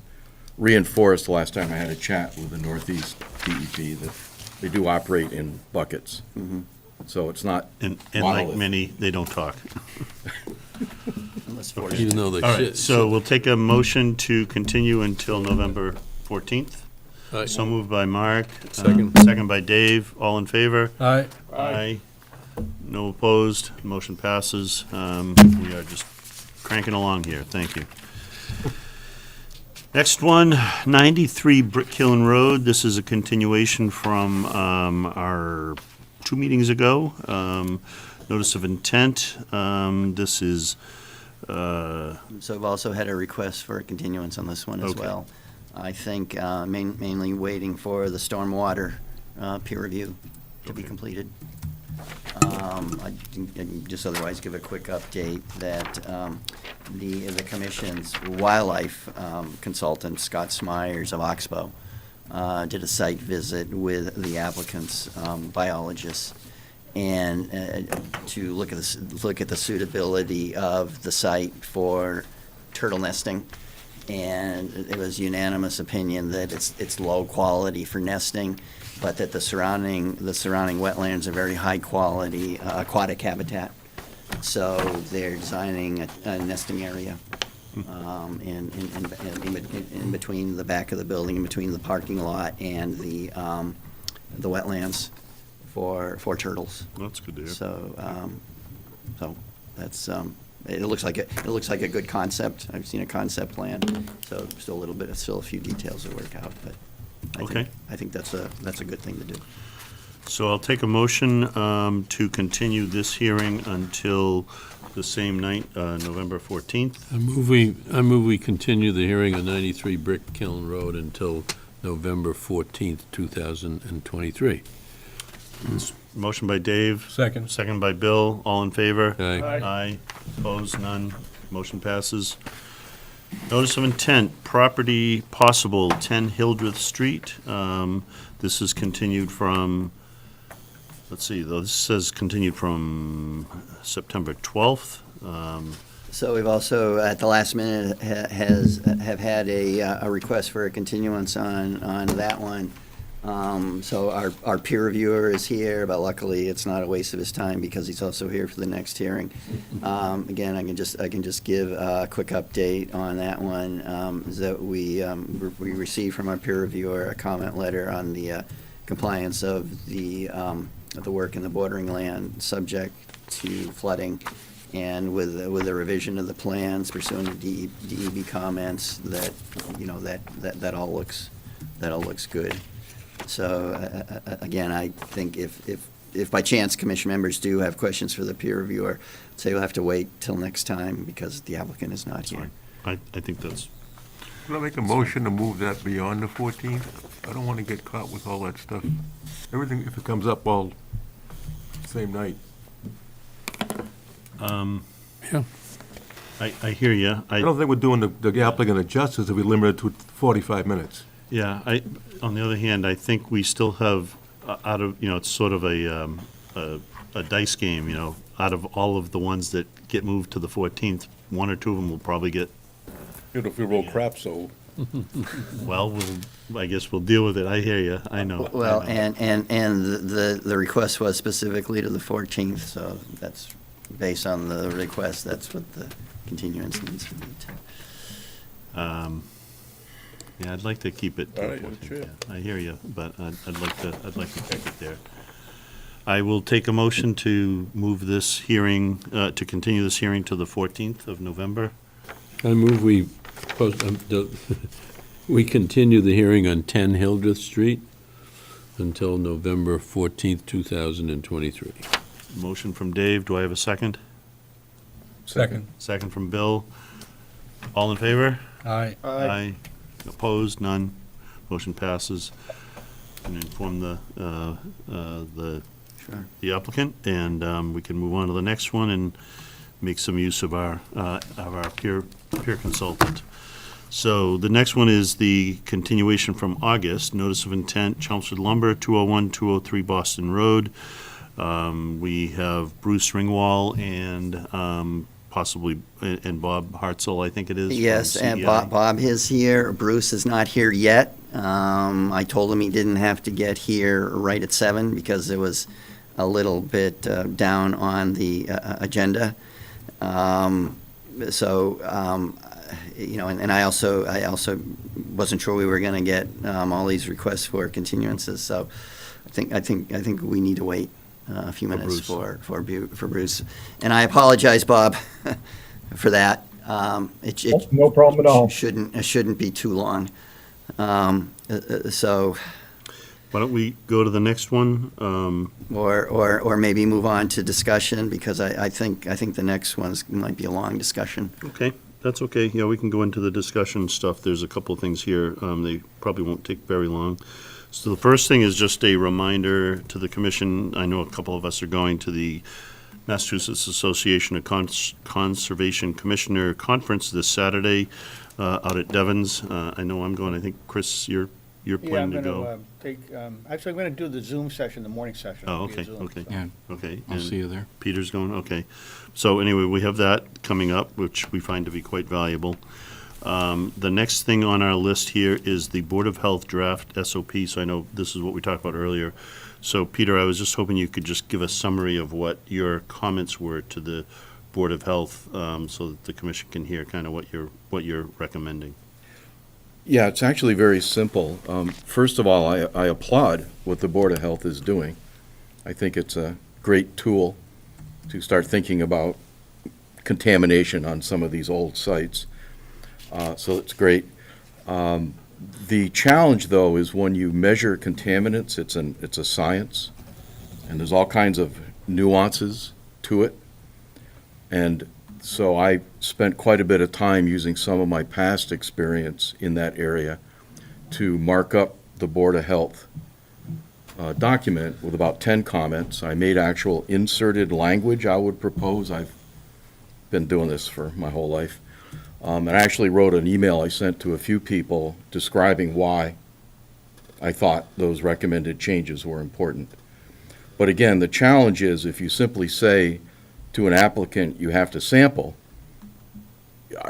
reinforced last time I had a chat with the Northeast DEP, that they do operate in buckets. So it's not And like monolith. many, they don't talk. Unless forced. Even though they All right, should. so we'll take a motion to continue until November 14th. So moved by Mark. Second. Second by Dave. All in favor? Aye. Aye. No opposed. Motion passes. We are just cranking along here. Thank you. Next one, 93 Brick Hill Road. This is a continuation from our 2 meetings ago. Notice of intent. This is, So I've also had a request for a continuance on this one as Okay. well. I think mainly waiting for the stormwater peer review to be Okay. completed. I can just otherwise give a quick update that the commission's wildlife consultant, Scott Smyers of Oxbow, did a site visit with the applicant's biologists, and to look at the suitability of the site for turtle nesting. And it was unanimous opinion that it's low quality for nesting, but that the surrounding wetlands are very high quality aquatic habitat. So they're designing a nesting area in between the back of the building, in between the parking lot and the wetlands for turtles. that's good to hear. So that's, it looks like a good concept. I've seen a concept plan, so still a few details to work out, but Okay. I think that's a good thing to do. So I'll take a motion to continue this hearing until the same night, November 14th. I move we continue the hearing on 93 Brick Kiln Road until November 14th, 2023. Motion by Dave. Second. Second by Bill. All in favor? Aye. Aye. Opposed? None. Motion passes. Notice of intent, property possible, 10 Hildreth Street. This is continued from, let's see, though, this says continued from September 12th. So we've also, at the last minute, have had a request for a continuance on that one. So our peer reviewer is here, but luckily it's not a waste of his time because he's also here for the next hearing. Again, I can just give a quick update on that one, is that we received from our peer reviewer a comment letter on the compliance of the work in the bordering land subject to flooding. And with a revision of the plans pursuant to DEB comments, that, you know, that all looks good. So, again, I think if by chance commission members do have questions for the peer reviewer, say we'll have to wait till next time because the applicant is not here. I think that's, Can I make a motion to move that beyond the 14th? I don't want to get caught with all that stuff. Everything, if it comes up all same night. Yeah. I hear you. I don't think we're doing the applicant a justice if we limit it to 45 minutes. Yeah, on the other hand, I think we still have, out of, you know, it's sort of a dice game, you know, out of all of the ones that get moved to the 14th, one or two of them will probably get, If we roll crap, so. well, I guess we'll deal with it. I hear you. I know. Well, I know. and the request was specifically to the 14th, so that's, based on the request, that's what the continuance needs to be to. Yeah, I'd like to keep it to All the right, 14th. sure. Yeah, I hear you, but I'd like to keep it there. I will take a motion to move this hearing, to continue this hearing to the 14th of November. I move we continue the hearing on 10 Hildreth Street until November 14th, 2023. Motion from Dave. Do I have a second? Second. Second from Bill. All in favor? Aye. Aye. Opposed? None. Motion passes. And inform Sure. the applicant, and we can move on to the next one and make some use of our peer consultant. So the next one is the continuation from August, notice of intent, Chelmsford Lumber, 201, 203 Boston Road. We have Bruce Ringwall and possibly, and Bob Hartzell, I think it is. from Yes, and CEI. Bob is here. Bruce is not here yet. I told him he didn't have to get here right at 7 because it was a little bit down on the agenda. You know, and I also wasn't sure we were going to get all these requests for continuances. So I think we need to wait a few minutes Bruce. for Bruce. And I apologize, Bob, for that. It No problem at all. shouldn't be too long. So, Why don't we go to the next one? or maybe move on to discussion, because I think the next one might be a long discussion. Okay, that's okay. Yeah, we can go into the discussion stuff. There's a couple of things here. They probably won't take very long. So the first thing is just a reminder to the commission. I know a couple of us are going to the Massachusetts Association of Conservation Commissioner Conference this Saturday out at Devon's. I know I'm going. I think, Chris, you're planning to go. Actually, I'm going to do the Zoom session, the morning session. Oh, via okay, Zoom, okay. so. Yeah, Okay. I'll and see you there. Peter's going, okay. So anyway, we have that coming up, which we find to be quite valuable. The next thing on our list here is the Board of Health draft SOP, so I know this is what we talked about earlier. So Peter, I was just hoping you could just give a summary of what your comments were to the Board of Health, so that the commission can hear kind of what you're recommending. Yeah, it's actually very simple. First of all, I applaud what the Board of Health is doing. I think it's a great tool to start thinking about contamination on some of these old sites. So it's great. The challenge, though, is when you measure contaminants, it's a science, and there's all kinds of nuances to it. And so I spent quite a bit of time using some of my past experience in that area to mark up the Board of Health document with about 10 comments. I made actual inserted language I would propose. I've been doing this for my whole life. And I actually wrote an email I sent to a few people describing why I thought those recommended changes were important. But again, the challenge is if you simply say to an applicant you have to sample,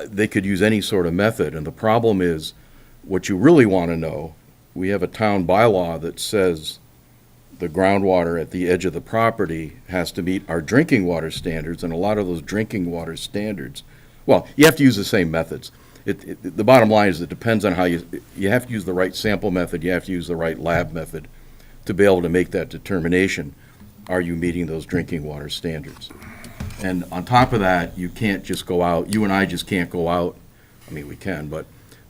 they could use any sort of method. And the problem is, what you really want to know, we have a town bylaw that says the groundwater at the edge of the property has to meet our drinking water standards, and a lot of those drinking water standards, well, you have to use the same methods. The bottom line is it depends on how you have to use the right sample method, you have to use the right lab method to be able to make that determination. Are you meeting those drinking water standards? And on top of that, you can't just go out, you and I just can't go out, I mean, we can, but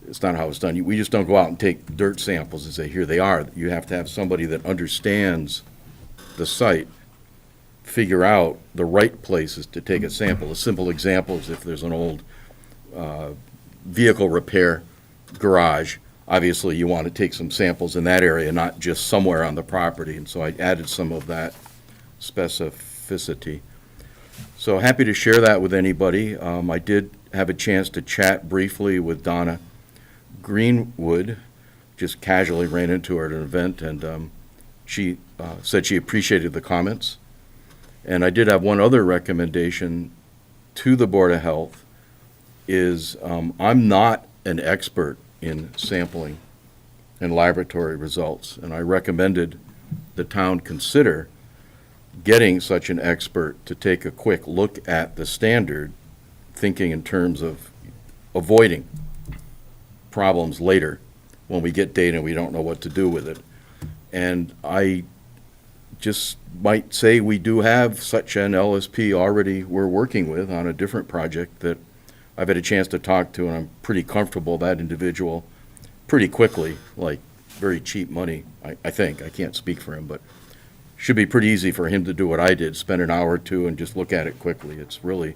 it's not how it's done. We just don't go out and take dirt samples and say, here they are. You have to have somebody that understands the site, figure out the right places to take a sample. A simple example is if there's an old vehicle repair garage, obviously you want to take some samples in that area, not just somewhere on the property. And so I added some of that specificity. So happy to share that with anybody. I did have a chance to chat briefly with Donna Greenwood, just casually ran into her at an event, and she said she appreciated the comments. And I did have one other recommendation to the Board of Health is I'm not an expert in sampling and laboratory results, and I recommended the town consider getting such an expert to take a quick look at the standard, thinking in terms of avoiding problems later when we get data and we don't know what to do with it. And I just might say we do have such an LSP already we're working with on a different project that I've had a chance to talk to, and I'm pretty comfortable that individual pretty quickly, like very cheap money, I think. I can't speak for him, but should be pretty easy for him to do what I did, spend an hour or two and just look at it quickly. It's really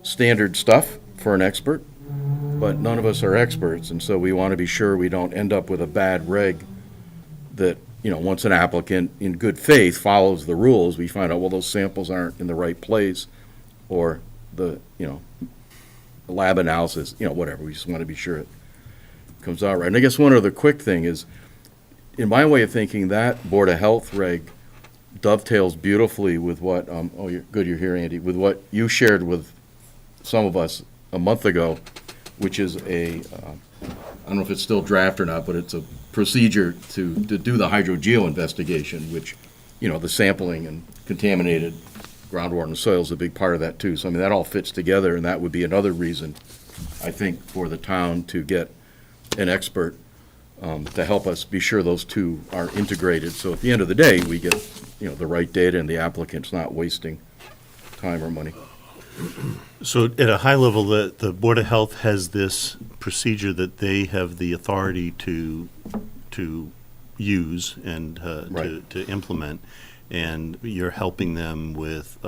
standard stuff for an expert, but none of us are experts, and so we want to be sure we don't end up with a bad reg that, you know, once an applicant in good faith follows the rules, we find out, well, those samples aren't in the right place, or the, you know, lab analysis, you know, whatever. We just want to be sure it comes out right. And I guess one other quick thing is, in my way of thinking, that Board of Health reg dovetails beautifully with what, oh, you're here, Andy, with what you shared with some of us a month ago, which is I don't know if it's still draft or not, but it's a procedure to do the hydrogeo investigation, which, you know, the sampling and contaminated groundwater and soil is a big part of that too. So I mean, that all fits together, and that would be another reason, I think, for the town to get an expert to help us be sure those two are integrated. So at the end of the day, we get, you know, the right data and the applicant's not wasting time or money. So at a high level, the Board of Health has this procedure that they have the authority to use and Right. to implement, and you're helping them with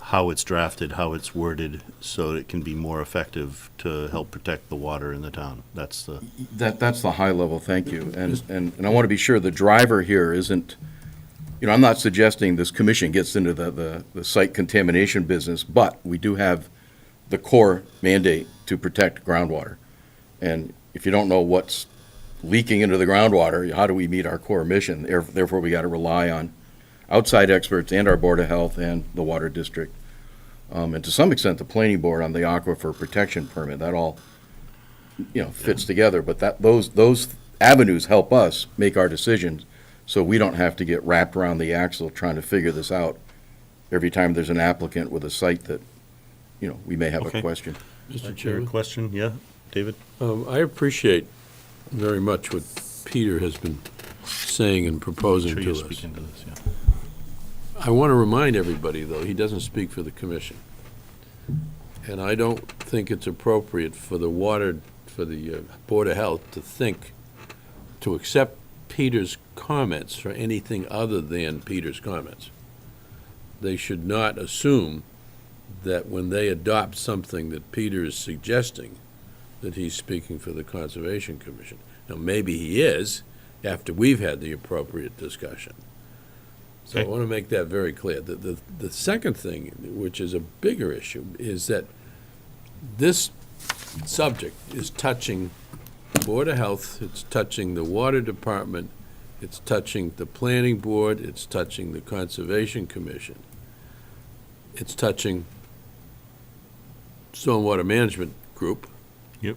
how it's drafted, how it's worded, so it can be more effective to help protect the water in the town. That's the... That's the high level, thank you. And I want to be sure the driver here isn't, you know, I'm not suggesting this commission gets into the site contamination business, but we do have the core mandate to protect groundwater. And if you don't know what's leaking into the groundwater, how do we meet our core mission? Therefore, we got to rely on outside experts and our Board of Health and the Water District. And to some extent, the planning board on the aquifer protection permit, that all, you know, fits together. But those avenues help us make our decisions, so we don't have to get wrapped around the axle trying to figure this out every time there's an applicant with a site that, you know, we may have Okay. a question. Mr. Your Chairman? question, yeah, David? I appreciate very much what Peter has been saying and proposing Sure to you us. speak into this, yeah. I want to remind everybody, though, he doesn't speak for the commission. And I don't think it's appropriate for the Board of Health to accept Peter's comments for anything other than Peter's comments. They should not assume that when they adopt something that Peter is suggesting, that he's speaking for the Conservation Commission. Now, maybe he is, after we've had the appropriate discussion. So I Okay. want to make that very clear. The second thing, which is a bigger issue, is that this subject is touching Board of Health, it's touching the Water Department, it's touching the Planning Board, it's touching the Conservation Commission, it's touching Stormwater Management Group. Yep.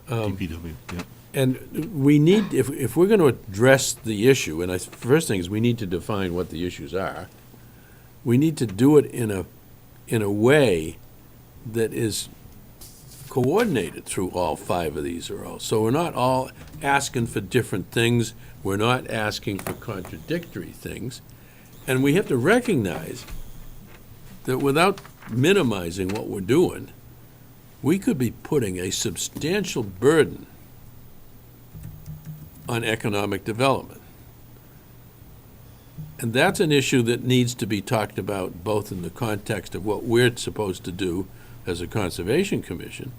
DPW, yep. And we need, if we're going to address the issue, and first thing is we need to define what the issues are, we need to do it in a way that is coordinated through all five of these roles. So we're not all asking for different things, we're not asking for contradictory things, and we have to recognize that without minimizing what we're doing, we could be putting a substantial burden on economic development. And that's an issue that needs to be talked about both in the context of what we're supposed to do as a Conservation Commission,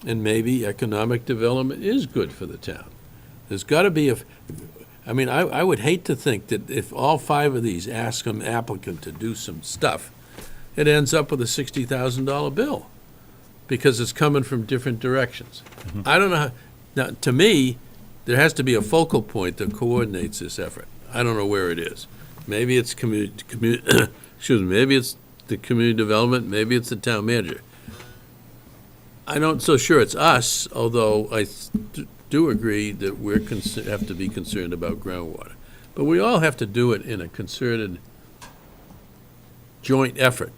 and maybe economic development is good for the town. There's got to be I would hate to think that if all 5 of these ask an applicant to do some stuff, it ends up with a $60,000 bill, because it's coming from different directions. I don't know how, now, to me, there has to be a focal point that coordinates this effort. I don't know where it is. Maybe it's maybe it's the community development, maybe it's the town manager. I'm not so sure it's us, although I do agree that we have to be concerned about groundwater. But we all have to do it in a concerted joint effort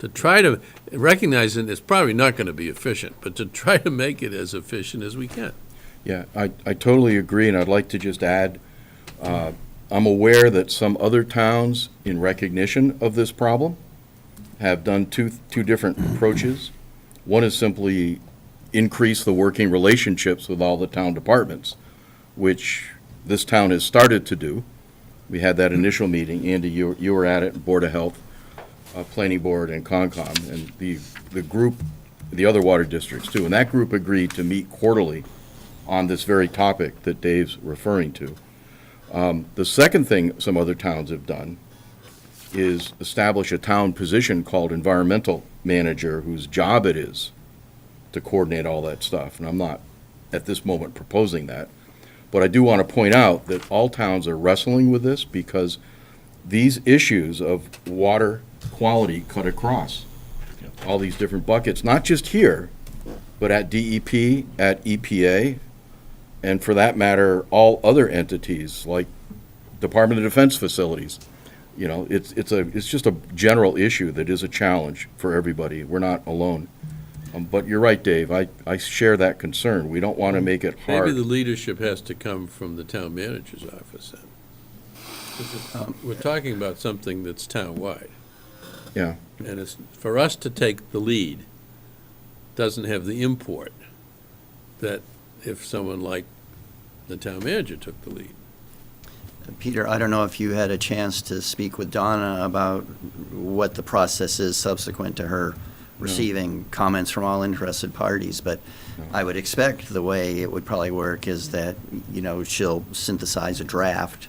to try to, recognizing it's probably not going to be efficient, but to try to make it as efficient as we can. Yeah, I totally agree, and I'd like to just add, I'm aware that some other towns, in recognition of this problem, have done two different approaches. One is simply increase the working relationships with all the town departments, which this town has started to do. We had that initial meeting. Andy, you were at it, Board of Health, Planning Board, and Concom, and the group, the other water districts too, and that group agreed to meet quarterly on this very topic that Dave's referring to. The second thing some other towns have done is establish a town position called environmental manager, whose job it is to coordinate all that stuff. And I'm not, at this moment, proposing that. But I do want to point out that all towns are wrestling with this, because these issues of water quality cut across all these different buckets, not just here, but at DEP, at EPA, and for that matter, all other entities like Department of Defense facilities. You know, it's just a general issue that is a challenge for everybody. We're not alone. But you're right, Dave. I share that concern. We don't want to make it hard. Maybe the leadership has to come from the town manager's office then. 'Cause we're talking about something that's town-wide. Yeah. And it's, for us to take the lead doesn't have the import that if someone like the town manager took the lead. Peter, I don't know if you had a chance to speak with Donna about what the process is subsequent to her receiving comments from all interested parties, but I would expect the way it would probably work is that, she'll synthesize a draft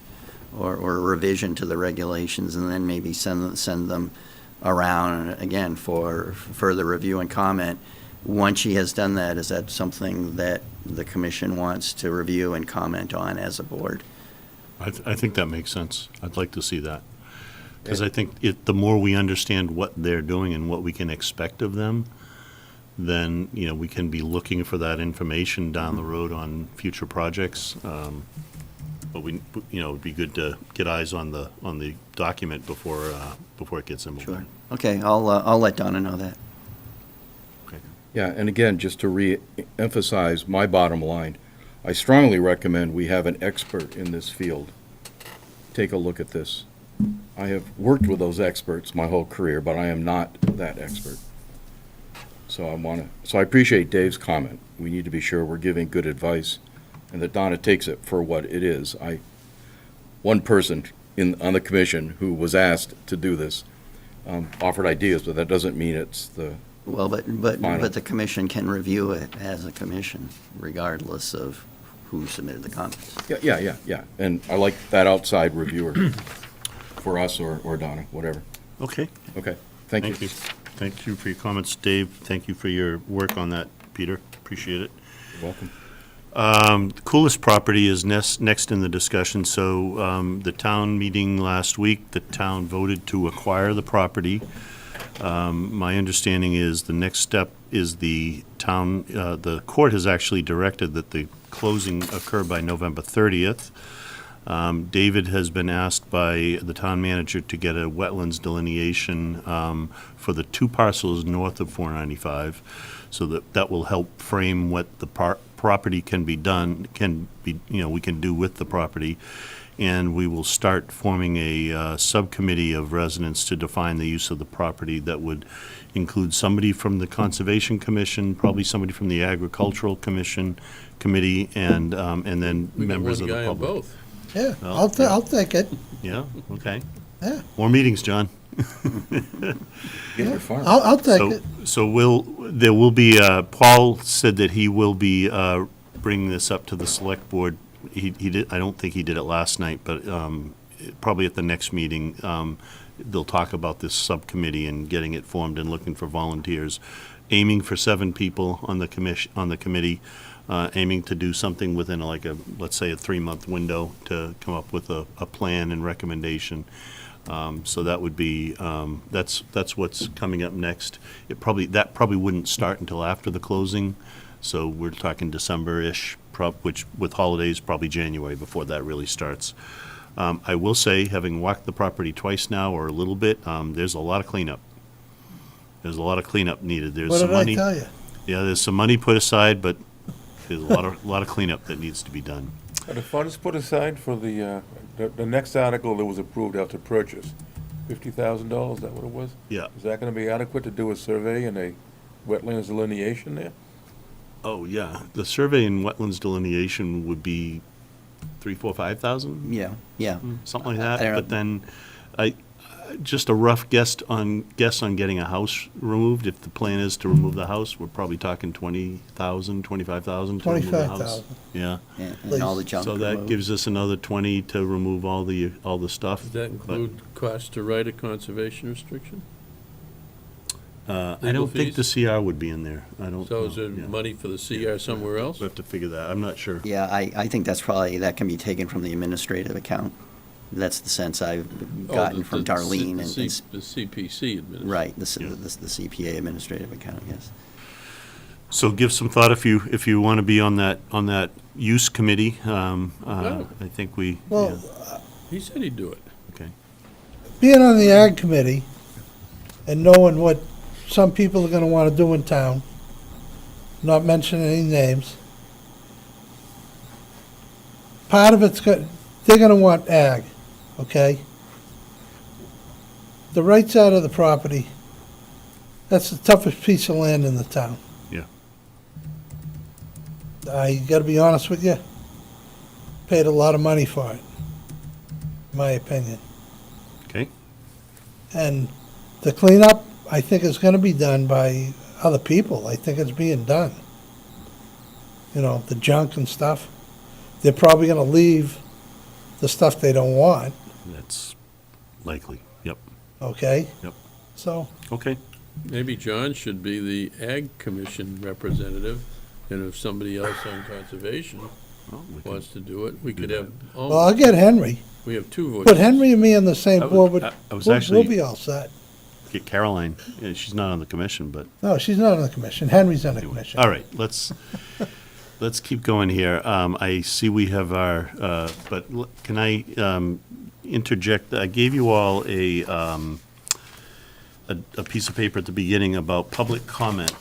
or a revision to the regulations, and then maybe send them around again for further review and comment. Once she has done that, is that something that the commission wants to review and comment on as a board? I think that makes sense. I'd like to see that. Because I think the more we understand what they're doing and what we can expect of them, then, we can be looking for that information down the road on future projects. But it'd be good to get eyes on the document before it gets implemented. Sure. Okay, I'll let Donna know that. Okay. Yeah, and again, just to re-emphasize my bottom line, I strongly recommend we have an expert in this field take a look at this. I have worked with those experts my whole career, but I am not that expert. So I appreciate Dave's comment. We need to be sure we're giving good advice and that Donna takes it for what it is. One person on the commission who was asked to do this offered ideas, but that doesn't mean it's the Well, but final. the commission can review it as a commission, regardless of who submitted the comments. Yeah. And I like that outside reviewer for us or Donna, whatever. Okay. Okay, thank you. Thank you for your comments, Dave. Thank you for your work on that, Peter. Appreciate it. You're welcome. The coolest property is next in the discussion. So the town meeting last week, the town voted to acquire the property. My understanding is the next step is the court has actually directed that the closing occur by November 30th. David has been asked by the town manager to get a wetlands delineation for the 2 parcels north of 495, so that will help frame what the property we can do with the property. and we will start forming a subcommittee of residents to define the use of the property that would include somebody from the Conservation Commission, probably somebody from the Agricultural Committee, and then We got members one of the guy on public. both. Yeah, Well, I'll take it. Yeah, okay. Yeah. More meetings, John. Get your farm. I'll take So, it. there will be, Paul said that he will be bringing this up to the select board. He did, I don't think he did it last night, but probably at the next meeting, they'll talk about this subcommittee and getting it formed and looking for volunteers, aiming for 7 people on the committee, aiming to do something within let's say a 3-month window to come up with a plan and recommendation. So that would be, that's what's coming up next. That probably wouldn't start until after the closing, so we're talking December-ish, which with holidays, probably January before that really starts. I will say, having walked the property twice now, or a little bit, there's a lot of cleanup. There's a lot of cleanup needed. There's What some did I money. tell you? Yeah, there's some money put aside, but there's a lot of cleanup that needs to be done. Are the funds put aside for the next article that was approved after purchase? $50,000, is that what it was? Yeah. Is that gonna be adequate to do a survey and a wetlands delineation there? Oh, yeah. The survey and wetlands delineation would be 3, 4, 5,000? Yeah, yeah. Something like that, I don't- but then, just a rough guess on getting a house removed, if the plan is to remove the house, we're probably talking 20,000, 25,000 to remove the house. 25,000. Yeah, And all the junk so that removed. gives us another 20 to remove all the stuff. Does that include cost to write a conservation restriction? I legal don't think the fees? CR would be in there, I don't. So is know. there Yeah. money for the CR somewhere else? We'll have to figure that, I'm not sure. Yeah, I think that can be taken from the administrative account. That's the sense I've Oh, gotten the- from the C- Darlene the and, C- The CPC administration. right, the Yeah. CPA administrative account, yes. So give some thought if you want to be on that use committee. I think we, Well, He said he'd do it. okay. being on the ag committee and knowing what some people are gonna wanna do in town, not mentioning any names, part of they're gonna want ag, okay? The right side of the property, that's the toughest piece of land in the town. Yeah. I gotta be honest with you, paid a lot of money for it, in my opinion. Okay. And the cleanup, I think is gonna be done by other people. I think it's being done. You know, the junk and stuff. They're probably gonna leave the stuff they don't want, That's likely, yep, okay? Yep. So, okay. Maybe John should be the Ag Commission representative, and if somebody else on conservation Well, we can- wants to do it, we could have, well, I'll get Henry. we have 2 voices. Put Henry and me on the same I was- board, but I was we'll actually- be all set. Get Caroline, yeah, she's not on the commission, but, No, she's not on the commission. Henry's on the commission. all right, let's keep going here. I see we have can I interject? I gave you all a piece of paper at the beginning about public comment.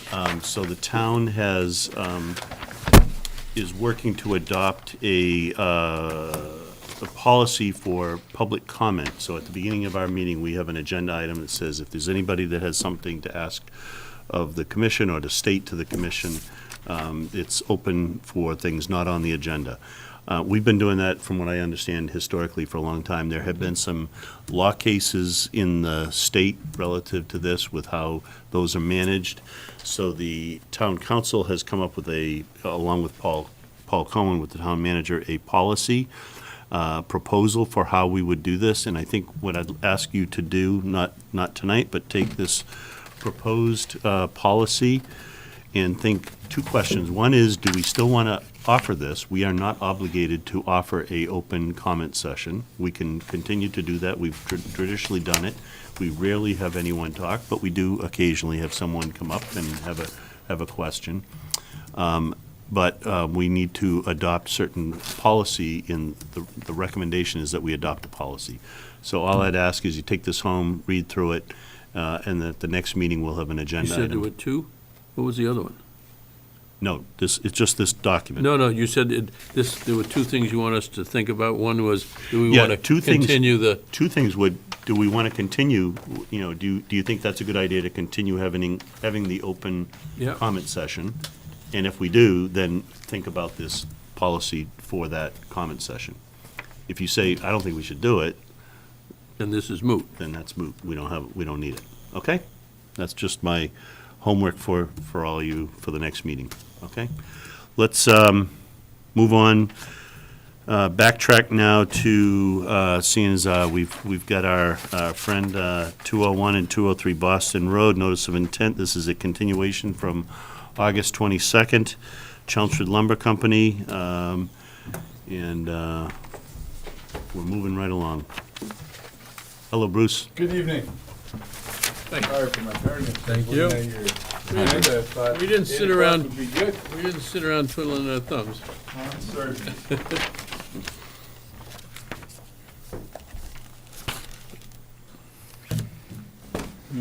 So the town is working to adopt a policy for public comment. So at the beginning of our meeting, we have an agenda item that says if there's anybody that has something to ask of the commission or to state to the commission, it's open for things not on the agenda. We've been doing that, from what I understand, historically for a long time. There have been some law cases in the state relative to this with how those are managed. So the town council has come up with along with Paul Cohen, with the town manager, a policy proposal for how we would do this. And I think what I'd ask you to do, not tonight, but take this proposed policy and think 2 questions. One is, do we still want to offer this? We are not obligated to offer a open comment session. We can continue to do that. We've traditionally done it. We rarely have anyone talk, but we do occasionally have someone come up and have a question. But we need to adopt certain policy. In the recommendation is that we adopt a policy. So all I'd ask is you take this home, read through it, and at the next meeting we'll have an You agenda said there item. were 2? What was the other one? No, it's just this document. No, you said there were two things you want us to think about. One was, do we Yeah, want to two things. continue the, Two things do we want to continue, do you think that's a good idea to continue having the open Yeah. comment session? And if we do, then think about this policy for that comment session. If you say, I don't think we should do it, and this is moot. then that's moot. We don't need it. Okay? That's just my homework for all of you for the next meeting. Okay? Let's move on. Backtrack now to, seeing as we've got our friend 201 and 203 Boston Road, notice of intent. This is a continuation from August 22nd, Chelmsford Lumber Company, and we're moving right along. Hello, Bruce. Good evening. Sorry for my tardiness. Thank you. We didn't sit around, Would be good. we didn't sit around twiddling our thumbs. I'm certain.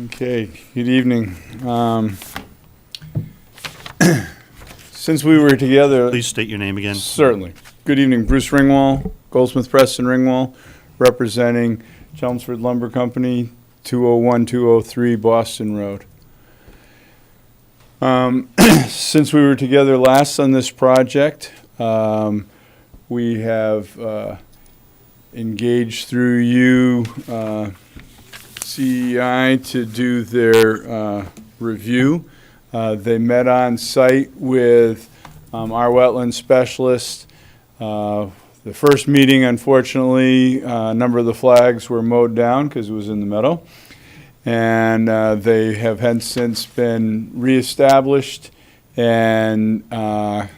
Okay, good evening. Since we were together. Please state your name again. Certainly. Good evening, Bruce Ringwall, Goldsmith Preston Ringwall, representing Chelmsford Lumber Company, 201, 203 Boston Road. Since we were together last on this project, we have engaged through you, CEI, to do their review. They met on site with our wetland specialist. The first meeting, unfortunately, a number of the flags were mowed down because it was in the meadow. And they have since been reestablished and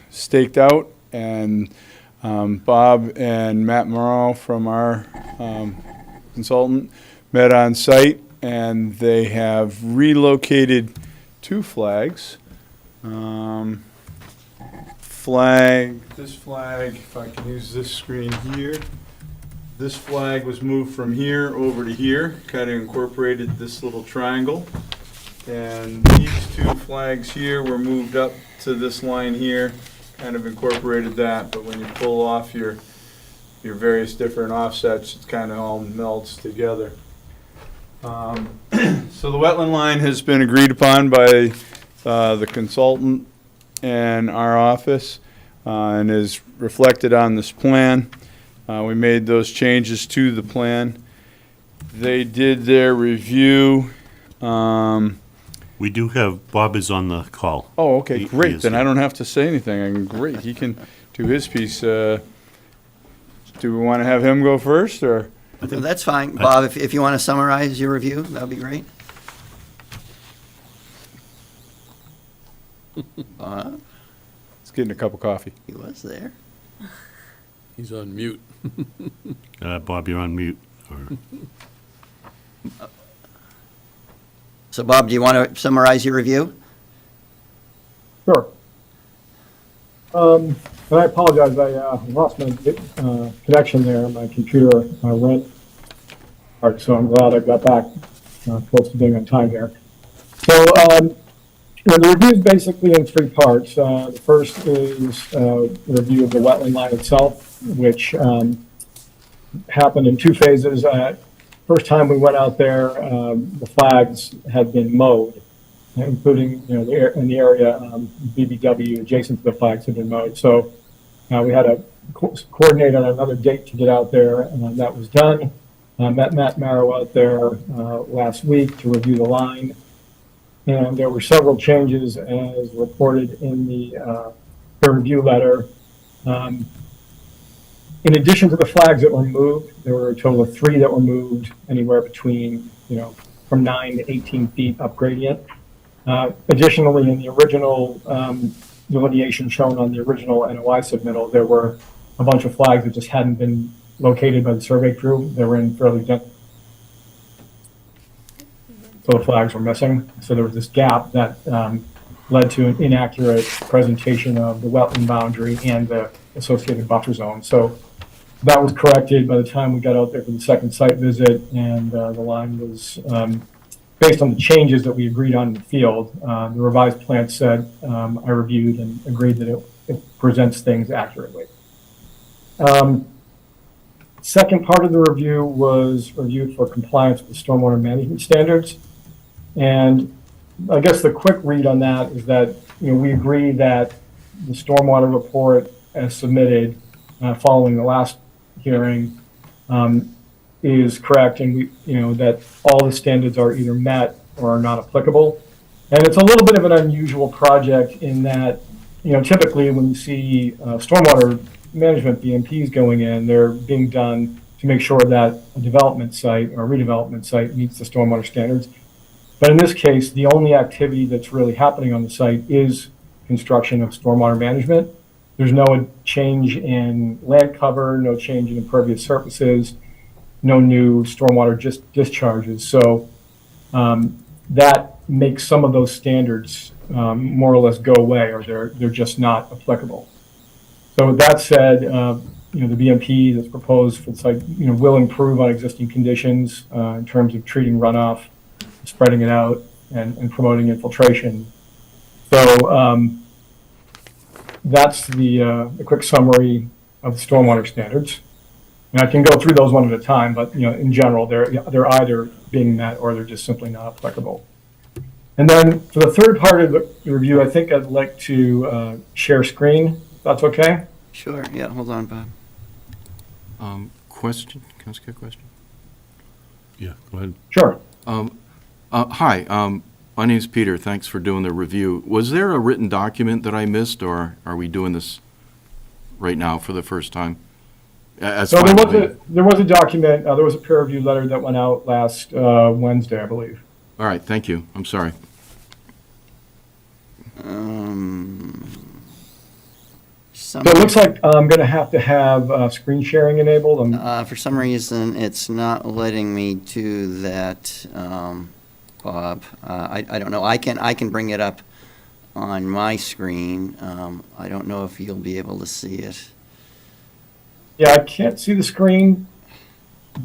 staked out. And Bob and Matt Morrow from our consultant met on site, and they have relocated two flags. This flag, if I can use this screen here, this flag was moved from here over to here, kind of incorporated this little triangle. And these two flags here were moved up to this line here, kind of incorporated that, but when you pull off your various different offsets, it kind of all melds together. So the wetland line has been agreed upon by the consultant and our office, and is reflected on this plan. We made those changes to the plan. They did their review. We do have, Bob is on the call. Oh, okay, He great, is then I here. don't have to say anything. Great, he can do his piece. Do we want to have him go first, or? That's fine. Bob, if you want to summarize your review, that would be great. Bob, Let's get in a cup of coffee. he was there. He's on mute. Bob, you're on mute. Or- So Bob, do you want to summarize your review? Sure. And I apologize, I lost my connection there. My computer went. So I'm glad I got back close to being on time here. So the review is basically in three parts. The first is a review of the wetland line itself, which happened in two phases. First time we went out there, the flags had been mowed, including, in the area, BBW adjacent to the flags had been mowed. So we had to coordinate on another date to get out there, and that was done. Met Matt Marrow out there last week to review the line, and there were several changes as reported in the peer review letter. In addition to the flags that were moved, there were a total of 3 that were moved, anywhere between, from 9 to 18 feet up gradient. Additionally, in the original delineation shown on the original NOI submittal, there were a bunch of flags that just hadn't been located by the survey crew. They were in fairly dense. So the flags were missing. So there was this gap that led to an inaccurate presentation of the wetland boundary and the associated buffer zone. So that was corrected by the time we got out there for the second site visit, and the line was based on the changes that we agreed on in the field, the revised plan said, I reviewed and agreed that it presents things accurately. Second part of the review was reviewed for compliance with the stormwater management standards. And I guess the quick read on that is that, we agree that the stormwater report as submitted following the last hearing is correct, and that all the standards are either met or are not applicable. And it's a little bit of an unusual project in that, typically when you see stormwater management BMPs going in, they're being done to make sure that a development site or redevelopment site meets the stormwater standards. But in this case, the only activity that's really happening on the site is construction of stormwater management. There's no change in land cover, no change in impervious surfaces, no new stormwater discharges. So that makes some of those standards more or less go away, or they're just not applicable. So with that said, the BMP that's proposed for the site, will improve on existing conditions in terms of treating runoff, spreading it out, and promoting infiltration. So that's the quick summary of the stormwater standards. And I can go through those one at a time, but in general, they're either being met or they're just simply not applicable. And then for the third part of the review, I think I'd like to share screen. That's okay? Sure, yeah, hold on, Bob. Question? Can I ask you a question? Yeah, go ahead. Sure. Hi, my name's Peter. Thanks for doing the review. Was there a written document that I missed, or are we doing this right now for the first time? So there was a document, there was a peer review letter that went out last Wednesday, I believe. All right, thank you. I'm sorry. So it looks like I'm going to have screen sharing enabled. For some reason, it's not letting me do that, Bob. I don't know. I can bring it up on my screen. I don't know if you'll be able to see it. Yeah, I can't see the screen,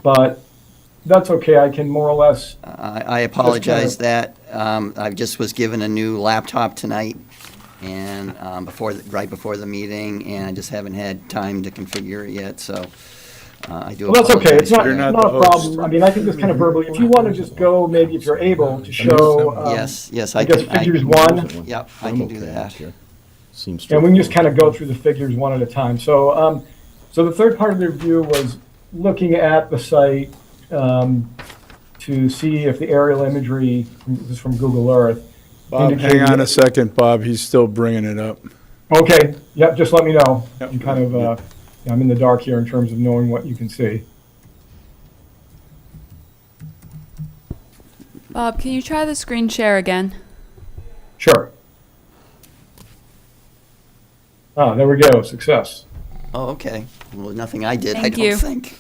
but that's okay. I can more or less. I apologize that I just was given a new laptop tonight, and right before the meeting, and I just haven't had time to configure it yet. So I do. Well, that's okay. It's not a problem. I mean, I can just kind of verbally. If you want to just go, maybe if you're able to show. Yes. I guess figures one. Yep, I can do that. Seems. And we can just kind of go through the figures one at a time. So. So the third part of the review was looking at the site to see if the aerial imagery, this is from Google Earth. Bob, hang on a second, Bob. He's still bringing it up. Okay. Yep. Just let me know. Yep. You kind of, I'm in the dark here in terms of knowing what you can see. Bob, can you try the screen share again? Sure. Ah, there we go. Success. Oh, okay. Well, nothing I did, Thank I don't you. think.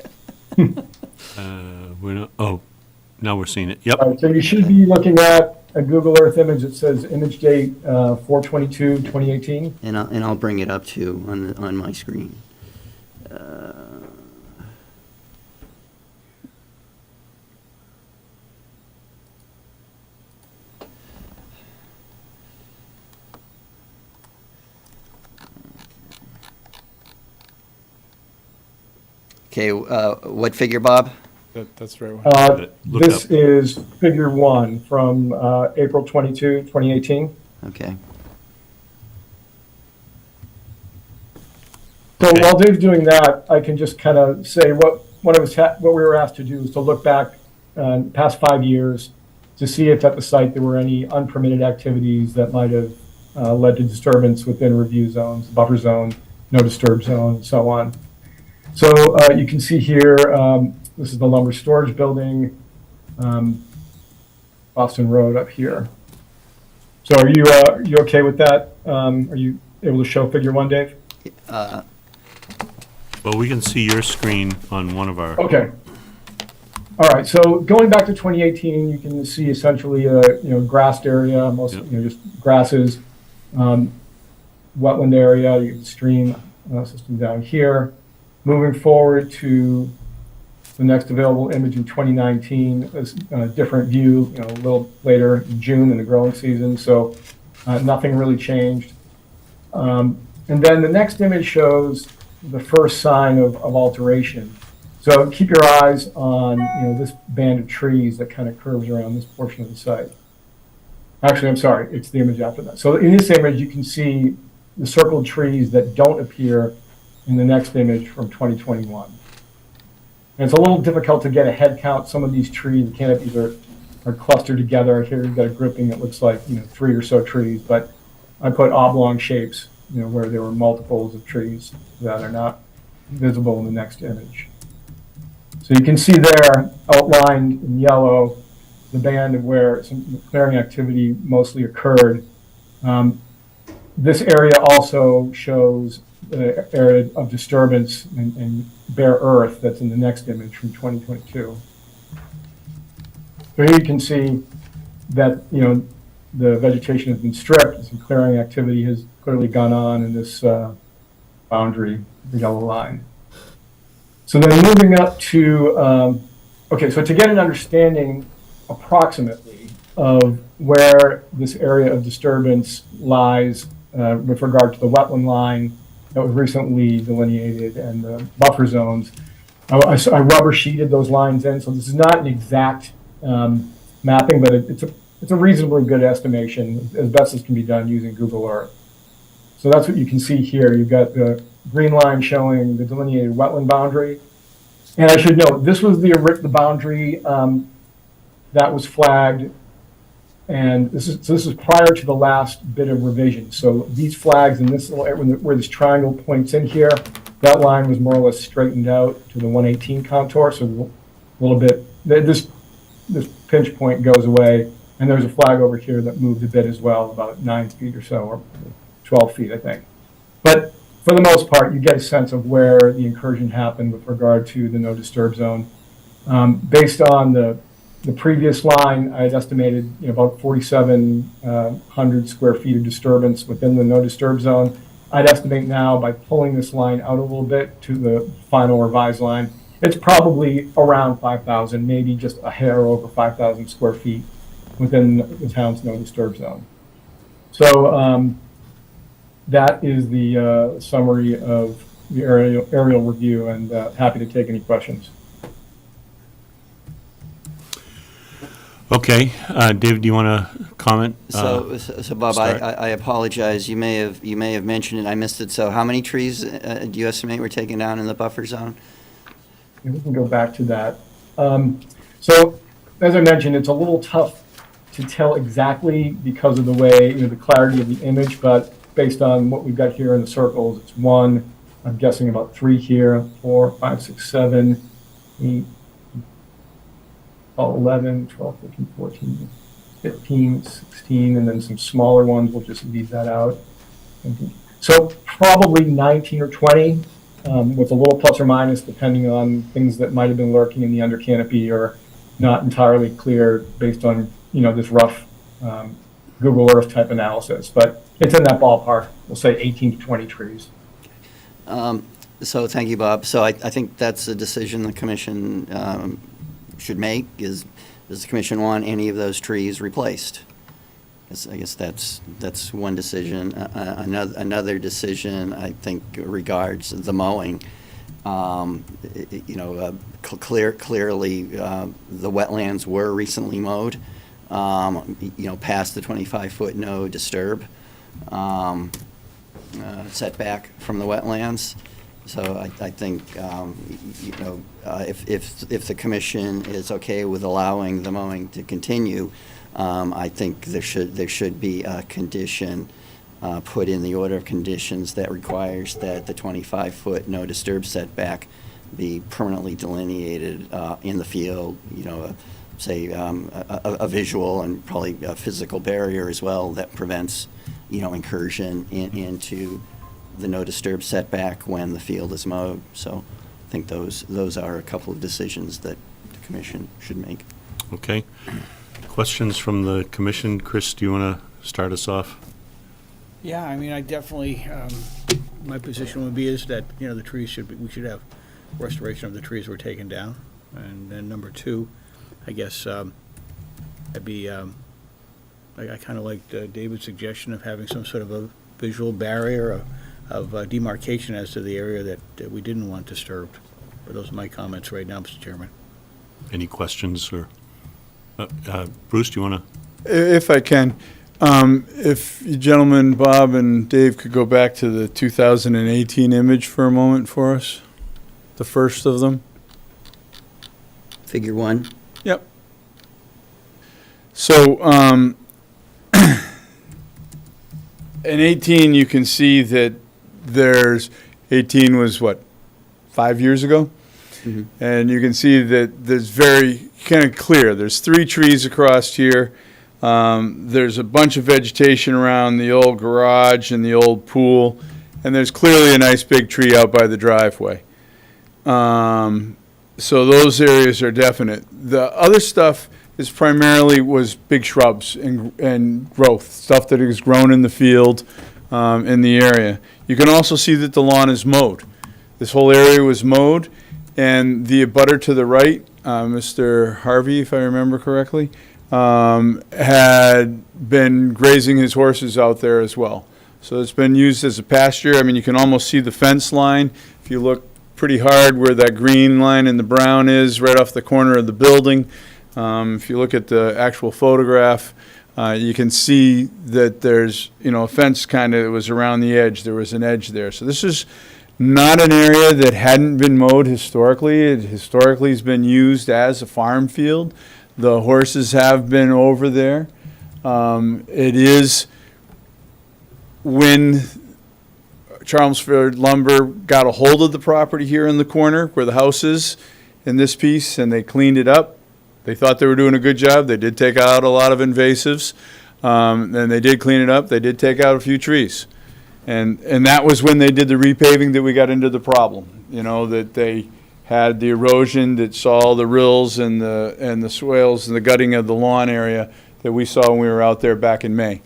We're not, oh, now we're seeing it. Yep. All right, so you should be looking at a Google Earth image that says image date 4/22/2018. And I'll bring it up too on my screen. Okay, what figure, Bob? That's right. Look This up. is figure one from April 22, 2018. Okay. So Okay. while Dave's doing that, I can just kind of say what we were asked to do is to look back past 5 years to see if at the site there were any unpermitted activities that might have led to disturbance within review zones, buffer zone, no disturb zone, and so on. So you can see here, this is the lumber storage building, Boston Road up here. So are you okay with that? Are you able to show figure one, Dave? Well, we can see your screen on one of our. Okay. All right. So going back to 2018, you can see essentially a grassed area, most Yep. just grasses, wetland area. You can stream system down here. Moving forward to The next available image in 2019 is a different view, a little later in June in the growing season, so nothing really changed. And then the next image shows the first sign of alteration. So keep your eyes on this band of trees that kind of curves around this portion of the site. Actually, I'm sorry, it's the image after that. So in this image, you can see the circled trees that don't appear in the next image from 2021. And it's a little difficult to get a head count. Some of these trees, the canopies are clustered together. Here you've got a grouping that looks like 3 or so trees, but I put oblong shapes, where there were multiples of trees that are not visible in the next image. So you can see there, outlined in yellow, the band of where some clearing activity mostly occurred. This area also shows the area of disturbance and bare earth that's in the next image from 2022. So here you can see that the vegetation has been stripped. Some clearing activity has clearly gone on in this boundary, the yellow line. So then moving up to, okay, so to get an understanding approximately of where this area of disturbance lies with regard to the wetland line that was recently delineated and the buffer zones, I rubber sheeted those lines in. So this is not an exact mapping, but it's a reasonably good estimation as best as can be done using Google Earth. So that's what you can see here. You've got the green line showing the delineated wetland boundary. And I should note, this was the boundary that was flagged, and this is prior to the last bit of revision. So these flags in this little area, where this triangle points in here, that line was more or less straightened out to the 118 contour. So a little bit, this pinch point goes away, and there's a flag over here that moved a bit as well, about 9 feet or so, or 12 feet, I think. But for the most part, you get a sense of where the incursion happened with regard to the no disturb zone. Based on the previous line, I had estimated about 4,700 square feet of disturbance within the no disturb zone. I'd estimate now, by pulling this line out a little bit to the final revised line, it's probably around 5,000, maybe just a hair over 5,000 square feet within the town's no disturb zone. So that is the summary of the aerial review, and happy to take any questions. Okay, David, do you want to comment? So Bob, start. I apologize. You may have mentioned it. I missed it. So how many trees do you estimate were taken down in the buffer zone? We can go back to that. So as I mentioned, it's a little tough to tell exactly because of the way, the clarity of the image, but based on what we've got here in the circles, it's 1, I'm guessing about 3 here, 4, 5, 6, 7, 8, 11, 12, 13, 14, 15, 16, and then some smaller ones. We'll just leave that out. So probably 19 or 20, with a little plus or minus depending on things that might have been lurking in the under canopy or not entirely clear based on this rough Google Earth type analysis. But it's in that ballpark. We'll say 18 to 20 trees. So thank you, Bob. So I think that's a decision the commission should make. Does the commission want any of those trees replaced? I guess that's one decision. Another decision, I think, regards the mowing. Clearly, the wetlands were recently mowed. Past the 25-foot no disturb setback from the wetlands. So I think if the commission is okay with allowing the mowing to continue, I think there should be a condition put in the order of conditions that requires that the 25-foot no disturb setback be permanently delineated in the field. Say a visual and probably a physical barrier as well that prevents incursion into the no disturb setback when the field is mowed. So I think those are a couple of decisions that the commission should make. Okay. Questions from the commission? Chris, do you want to start us off? Yeah, I mean, I definitely, my position would be is that, the trees we should have restoration of the trees that were taken down. And then number two, I guess, I'd be, I kind of liked David's suggestion of having some sort of a visual barrier of demarcation as to the area that we didn't want disturbed. But those are my comments right now, Mr. Chairman. Any questions or, Bruce, do you want to? If I can, if you gentlemen, Bob and Dave, could go back to the 2018 image for a moment for us, the first of them. Figure 1. Yep. So, in 18, you can see that 18 was what, 5 years ago? Mhm. And you can see that there's very kind of clear. There's 3 trees across here. There's a bunch of vegetation around the old garage and the old pool. And there's clearly a nice big tree out by the driveway. So those areas are definite. The other stuff is primarily was big shrubs and growth, stuff that is grown in the field in the area. You can also see that the lawn is mowed. This whole area was mowed, and the abutter to the right, Mr. Harvey, if I remember correctly, had been grazing his horses out there as well. So it's been used as a pasture. I mean, you can almost see the fence line. If you look pretty hard where that green line and the brown is, right off the corner of the building. If you look at the actual photograph, you can see that there's, a fence kind of was around the edge. There was an edge there. So this is not an area that hadn't been mowed historically. It historically has been used as a farm field. The horses have been over there. It is when Chelmsford Lumber got a hold of the property here in the corner where the house is in this piece, and they cleaned it up. They thought they were doing a good job. They did take out a lot of invasives, and they did clean it up. They did take out a few trees. And that was when they did the repaving that we got into the problem, that they had the erosion that saw the rills and the swales and the gutting of the lawn area that we saw when we were out there back in May.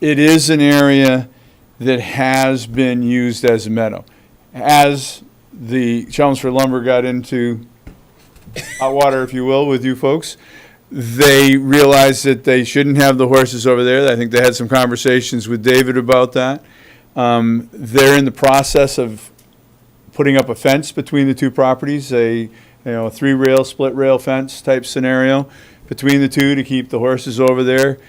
It is an area that has been used as a meadow. As the Chelmsford Lumber got into hot water, if you will, with you folks, they realized that they shouldn't have the horses over there. I think they had some conversations with David about that. They're in the process of putting up a fence between the two properties, a 3-rail, split-rail fence type scenario between the two to keep the horses over there,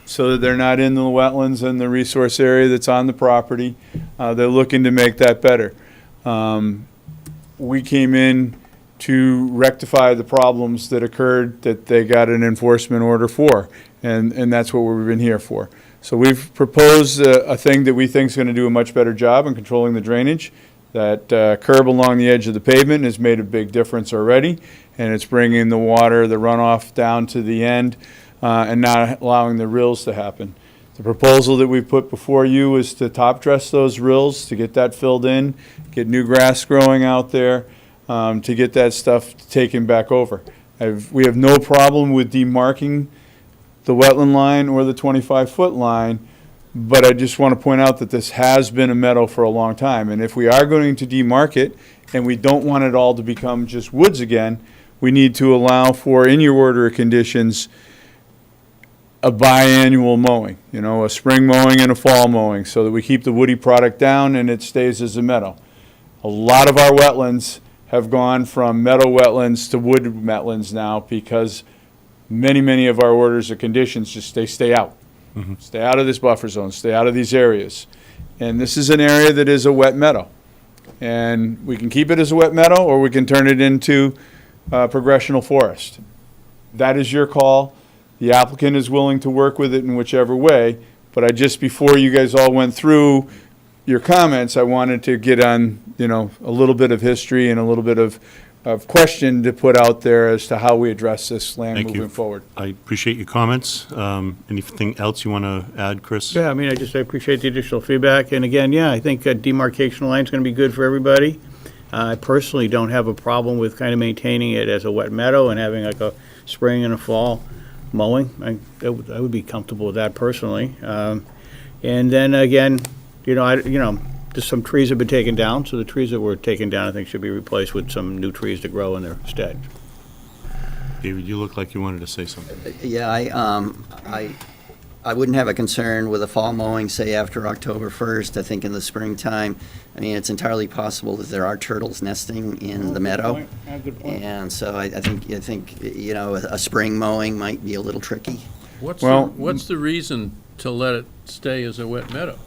so that they're not in the wetlands and the resource area that's on the property. They're looking to make that better. We came in to rectify the problems that occurred that they got an enforcement order for, and that's what we've been here for. So we've proposed a thing that we think is going to do a much better job in controlling the drainage. That curb along the edge of the pavement has made a big difference already, and it's bringing the water, the runoff down to the end, and not allowing the rills to happen. The proposal that we put before you is to top dress those rills, to get that filled in, get new grass growing out there, to get that stuff taken back over. We have no problem with demarking the wetland line or the 25-foot line, but I just want to point out that this has been a meadow for a long time. And if we are going to demark it, and we don't want it all to become just woods again, we need to allow for, in your order of conditions, a biannual mowing, a spring mowing and a fall mowing, so that we keep the woody product down and it stays as a meadow. A lot of our wetlands have gone from meadow wetlands to wood wetlands now because many of our orders of conditions just stay out. Mm-hmm. Stay out of this buffer zone, stay out of these areas. And this is an area that is a wet meadow. And we can keep it as a wet meadow, or we can turn it into progressional forest. That is your call. The applicant is willing to work with it in whichever way, but before you guys all went through your comments, I wanted to get on, a little bit of history and a little bit of question to put out there as to how we address this land moving forward. I appreciate your comments. Anything else you want to add, Chris? Yeah, I appreciate the additional feedback. And again, I think a demarcation line is going to be good for everybody. I personally don't have a problem with kind of maintaining it as a wet meadow and having like a spring and a fall mowing. I would be comfortable with that personally. And then again, the just some trees have been taken down, so the trees that were taken down, I think, should be replaced with some new trees to grow in their stead. David, you look like you wanted to say something. Yeah, I wouldn't have a concern with a fall mowing, say, after October 1st. I think in the springtime, I mean, it's entirely possible that there are turtles nesting in the meadow. And so I think, you know, a spring mowing might be a little tricky. What's the reason to let it stay as a wet meadow,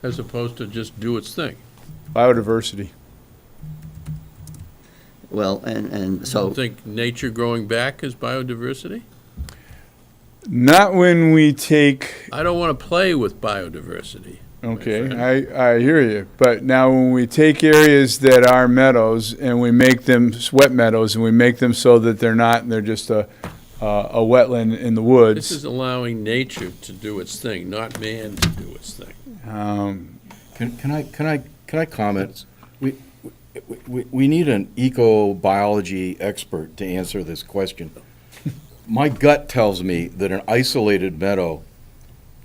as opposed to just do its thing? Biodiversity. Well, and so. You think nature growing back is biodiversity? Not when we take, I don't want to play with biodiversity. okay, I hear you. But now when we take areas that are meadows and we make them wet meadows and we make them so that they're not, and they're just a wetland in the woods. This is allowing nature to do its thing, not man to do its thing. Can I comment? We need an ecobiology expert to answer this question. My gut tells me that an isolated meadow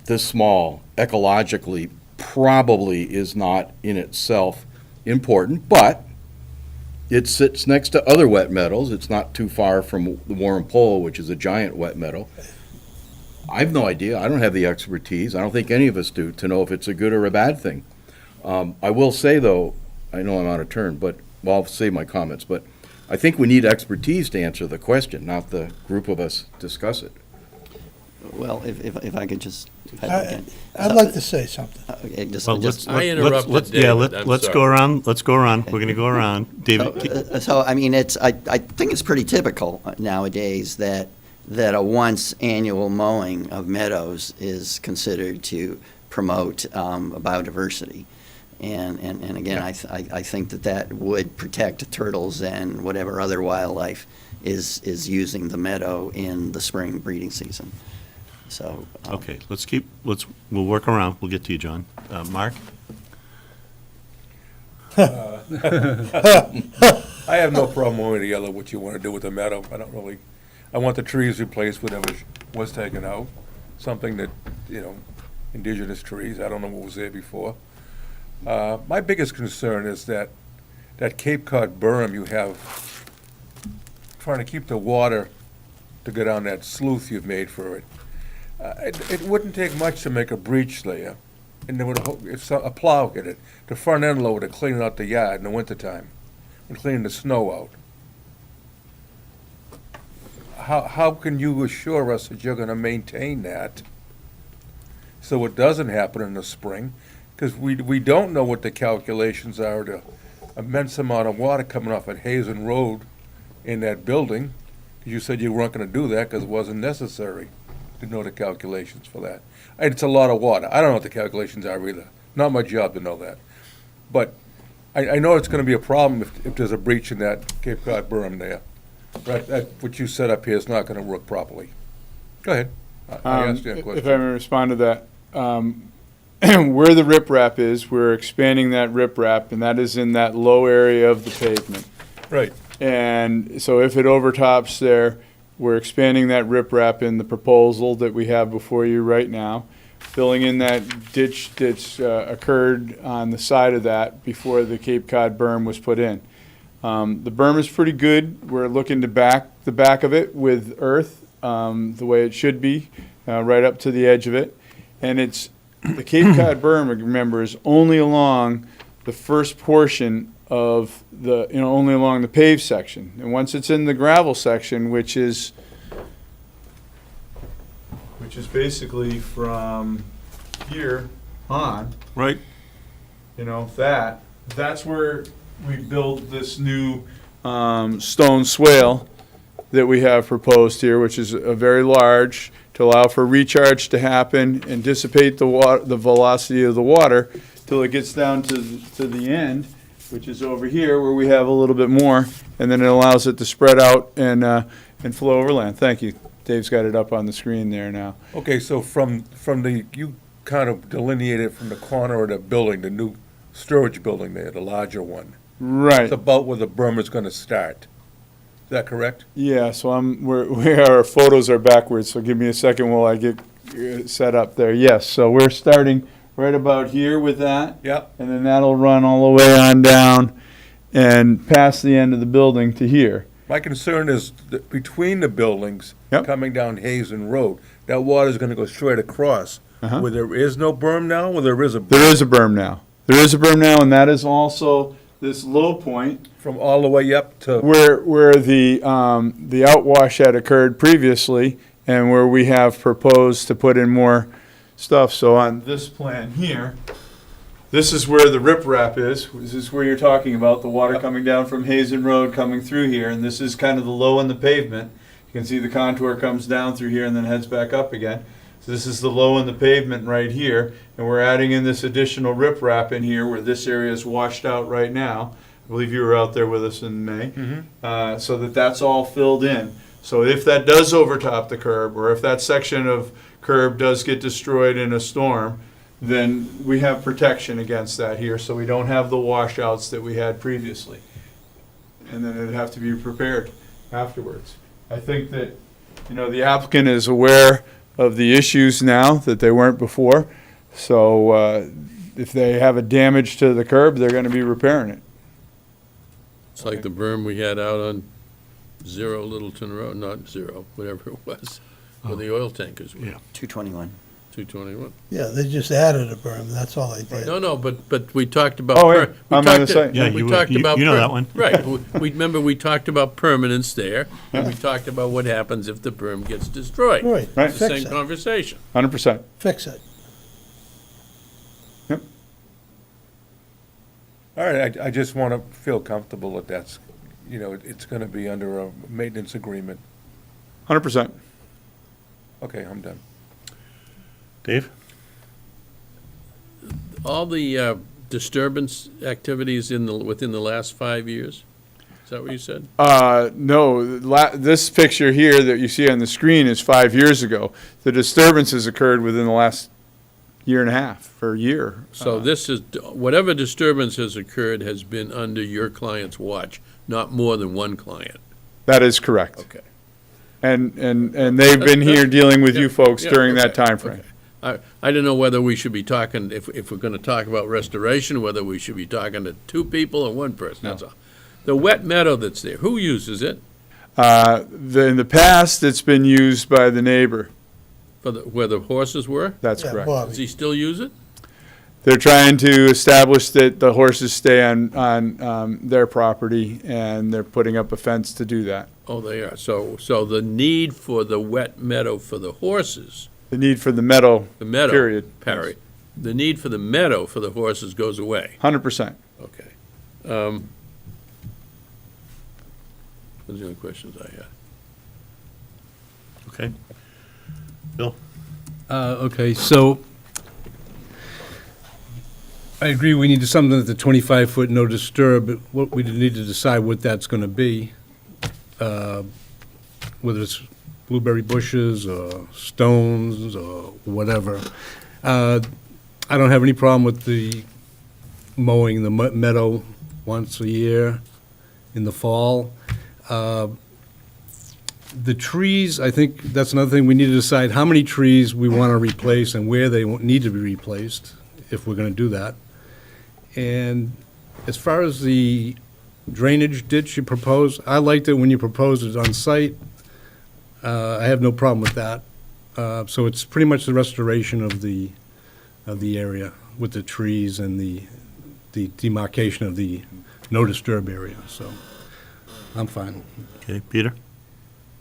this small ecologically probably is not in itself important, but it sits next to other wet meadows. It's not too far from the Warren Pole, which is a giant wet meadow. I have no idea. I don't have the expertise. I don't think any of us do to know if it's a good or a bad thing. I will say, though, I know I'm out of turn, but well, I'll save my comments, but I think we need expertise to answer the question, not the group of us discuss it. Well, if I could just. I'd like to say something. Okay, Well, I interrupted yeah, David, I'm let's sorry. go around, let's go around. We're going to go around. David, So, I mean, I think it's pretty typical nowadays that a once annual mowing of meadows is considered to promote biodiversity. And again, I think that would protect turtles and whatever other wildlife is using the meadow in the spring breeding season. So. okay, we'll work around. We'll get to you, John. Mark? I have no problem one way or the other what you want to do with the meadow. I want the trees replaced, whatever was taken out. Something that, indigenous trees, I don't know what was there before. My biggest concern is that Cape Cod berm you have, trying to keep the water to go down that sluice you've made for it. It wouldn't take much to make a breach there, and if a plow hit it, the front end loader cleaning out the yard in the wintertime, and cleaning the snow out. How can you assure us that you're gonna maintain that so it doesn't happen in the spring? Because we don't know what the calculations are, the immense amount of water coming off at Hazen Road in that building. You said you weren't gonna do that because it wasn't necessary to know the calculations for that. And it's a lot of water. I don't know what the calculations are either. Not my job to know that. But I know it's gonna be a problem if there's a breach in that Cape Cod berm there. That what you set up here is not gonna work properly. Go ahead. I asked you a question. If I may respond to that, where the riprap is, we're expanding that riprap, and that is in that low area of the pavement. Right. And so if it overtops there, we're expanding that riprap in the proposal that we have before you right now, filling in that ditch that's occurred on the side of that before the Cape Cod berm was put in. The berm is pretty good. We're looking to back the back of it with earth, the way it should be, right up to the edge of it. And it's, the Cape Cod berm, remember, is only along the first portion of the, only along the paved section. And once it's in the gravel section, which is basically from here on, Right. that's where we build this new stone swale that we have proposed here, which is a very large, to allow for recharge to happen and dissipate the velocity of the water till it gets down to the end, which is over here where we have a little bit more, and then it allows it to spread out and flow overland. Thank you. Dave's got it up on the screen there now. Okay, so from the, you kind of delineated from the corner of the building, the new storage building there, the larger one. Right. It's about where the berm is gonna start. Is that correct? Yeah, so our photos are backwards, so give me a second while I get set up there. Yes, so we're starting right about here with that. Yep. And then that'll run all the way on down and past the end of the building to here. My concern is that between the buildings, Yep. coming down Hazen Road, that water's gonna go straight across. Uh-huh. Where there is no berm now, or there is a berm? There is a berm now. There is a berm now, and that is also this low point From all the way up to, where the outwash had occurred previously, and where we have proposed to put in more stuff. So on this plan here, this is where the riprap is. This is where you're talking about, the water coming down from Hazen Road coming through here, and this is kind of the low in the pavement. You can see the contour comes down through here and then heads back up again. So this is the low in the pavement right here, and we're adding in this additional riprap in here where this area is washed out right now. I believe you were out there with us in May. So that's all filled in. So if that does overtop the curb, or if that section of curb does get destroyed in a storm, then we have protection against that here, so we don't have the washouts that we had previously. And then it'd have to be prepared afterwards. I think that, the applicant is aware of the issues now that they weren't before. So if they have a damage to the curb, they're gonna be repairing it. It's like the berm we had out on Zero Littleton Road, not Zero, whatever it was, where the oil tankers were. Yeah. 221. 221. Yeah, they just added a berm, that's all they did. No, but we talked about. Oh, yeah, we I'm on the talked- site. Yeah, we you- talked you- about you know per- that one. Right. Remember, we talked about permanence there, and we talked about what happens if the berm gets destroyed. Right, Right. It's the fix same it, conversation. 100%. fix it. all right, I just wanna feel comfortable that that's, it's gonna be under a maintenance agreement. 100%. Okay, I'm done. Dave? All the disturbance activities within the last 5 years? Is that what you said? No, this picture here that you see on the screen is 5 years ago. The disturbances occurred within the last year and a half, or year. So this is, whatever disturbance has occurred has been under your client's watch, not more than one client. That is correct. Okay. And they've been here dealing with you folks Yeah, during that okay, timeframe. okay. I didn't know whether we should be talking, if we're gonna talk about restoration, whether we should be talking to two people or one person, that's all. The wet meadow that's there, who uses it? In the past, it's been used by the neighbor. Where the horses were? That's Yeah, correct. Bobby. Does he still use it? They're trying to establish that the horses stay on their property, and they're putting up a fence to do that. Oh, they are. So the need for the wet meadow for the horses, The need for the meadow, the meadow. period. Parry. The need for the meadow for the horses goes away. 100%. Okay. Those are the only questions I had. Okay. Bill? Okay, so I agree, we need something at the 25-foot no disturb, but what we need to decide what that's going to be, whether it's blueberry bushes or stones or whatever. I don't have any problem with the mowing the meadow once a year in the fall. The trees, I think that's another thing, we need to decide how many trees we want to replace and where they need to be replaced, if we're going to do that. And as far as the drainage ditch you propose, I liked it when you proposed it on site. I have no problem with that. So it's pretty much the restoration of the area with the trees and the demarcation of the no disturb area, so I'm fine. Okay, Peter?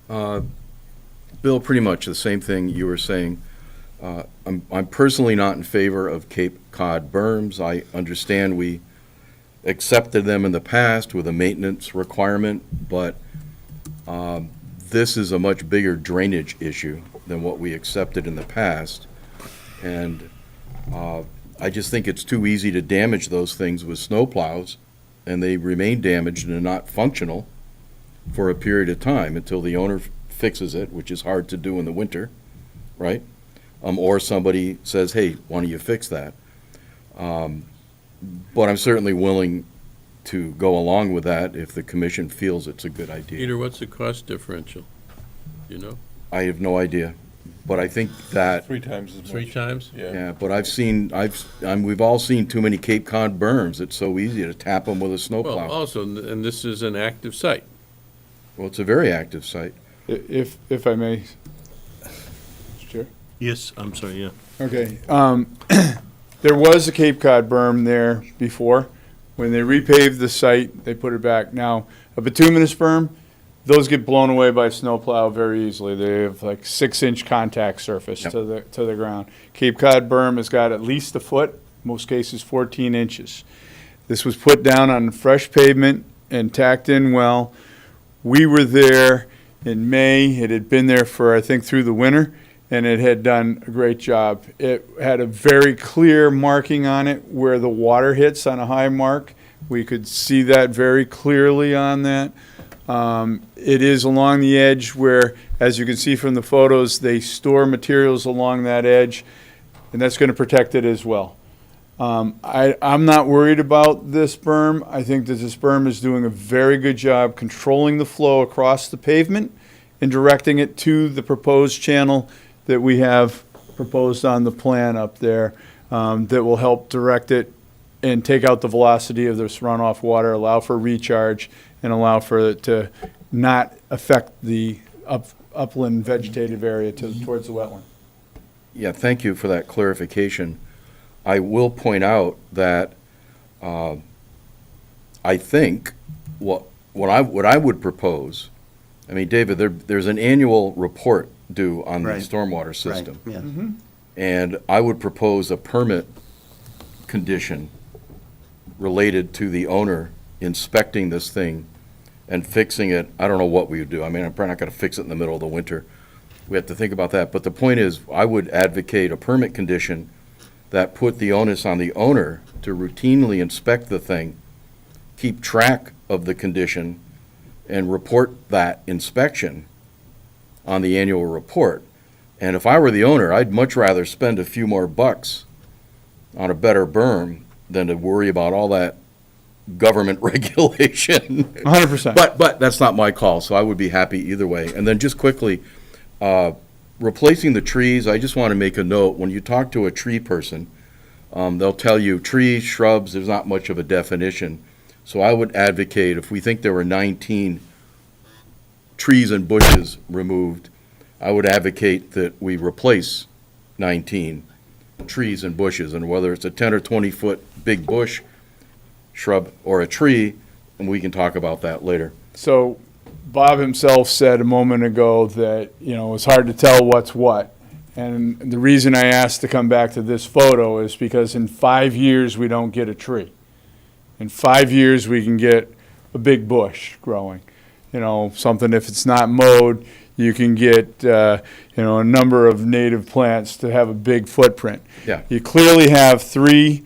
Bill, pretty much the same thing you were saying. I'm personally not in favor of Cape Cod berms. I understand we accepted them in the past with a maintenance requirement, but this is a much bigger drainage issue than what we accepted in the past. And I just think it's too easy to damage those things with snowplows, and they remain damaged and not functional for a period of time until the owner fixes it, which is hard to do in the winter, right? Or somebody says, hey, why don't you fix that? But I'm certainly willing to go along with that if the commission feels it's a good idea. Peter, what's the cost differential? You know? I have no idea. but I think that, 3 times as much. 3 times? Yeah. yeah, but we've all seen too many Cape Cod berms. It's so easy to tap them with a Well, snowplow. also, and this is an active site. Well, it's a very active site. If I may, Mr. Chair? Yes, I'm sorry, yeah. Okay, there was a Cape Cod berm there before. When they repaved the site, they put it back. Now, a bituminous berm, those get blown away by snowplow very easily. They have like 6-inch contact surface Yep. to the ground. Cape Cod berm has got at least a foot, most cases 14 inches. This was put down on fresh pavement and tacked in well. We were there in May. It had been there for, I think, through the winter, and it had done a great job. It had a very clear marking on it where the water hits on a high mark. We could see that very clearly on that. It is along the edge where, as you can see from the photos, they store materials along that edge, and that's going to protect it as well. I'm not worried about this berm. I think that this berm is doing a very good job controlling the flow across the pavement and directing it to the proposed channel that we have proposed on the plan up there, that will help direct it and take out the velocity of this runoff water, allow for recharge, and allow for it to not affect the upland vegetative area towards the wetland. Yeah, thank you for that clarification. I will point out that I think what I would propose, I mean, David, there's an annual report due on the Right. stormwater system. Right, yeah. And I would propose a permit condition related to the owner inspecting this thing and fixing it. I don't know what we would do. I mean, I'm probably not going to fix it in the middle of the winter. We have to think about that. But the point is, I would advocate a permit condition that put the onus on the owner to routinely inspect the thing, keep track of the condition, and report that inspection on the annual report. And if I were the owner, I'd much rather spend a few more bucks on a better berm than to worry about all that government regulation. 100%. But that's not my call, so I would be happy either way. And then just quickly, replacing the trees, I just want to make a note, when you talk to a tree person, they'll tell you trees, shrubs, there's not much of a definition. So I would advocate, if we think there were 19 trees and bushes removed, I would advocate that we replace 19 trees and bushes, and whether it's a 10 or 20-foot big bush, shrub, or a tree, and we can talk about that later. So Bob himself said a moment ago that, it's hard to tell what's what. And the reason I asked to come back to this photo is because in 5 years, we don't get a tree. In 5 years, we can get a big bush growing. Something, if it's not mowed, you can get, a number of native plants to have a big footprint. Yeah. You clearly have 3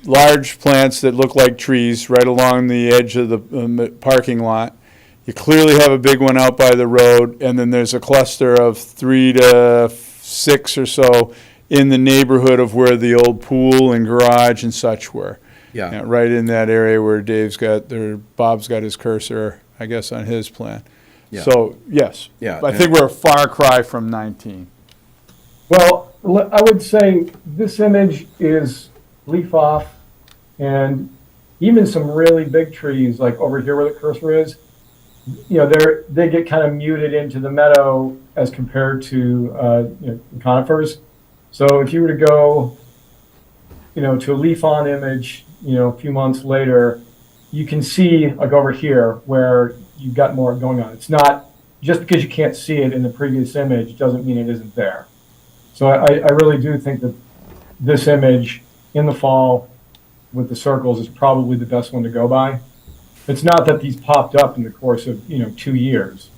large plants that look like trees right along the edge of the parking lot. You clearly have a big one out by the road, and then there's a cluster of 3 to 6 or so in the neighborhood of where the old pool and garage and such were. Yeah. Right in that area where Bob's got his cursor, I guess, on his plan. Yeah. So, yes. Yeah, I think we're a far cry from 19. Well, I would say this image is leaf off, and even some really big trees, like over here where the cursor is, they get kind of muted into the meadow as compared to conifers. So if you were to go, to a leaf-on image, a few months later, you can see, like over here, where you've got more going on. It's not, just because you can't see it in the previous image doesn't mean it isn't there. So I really do think that this image in the fall with the circles is probably the best one to go by. It's not that these popped up in the course of 2 years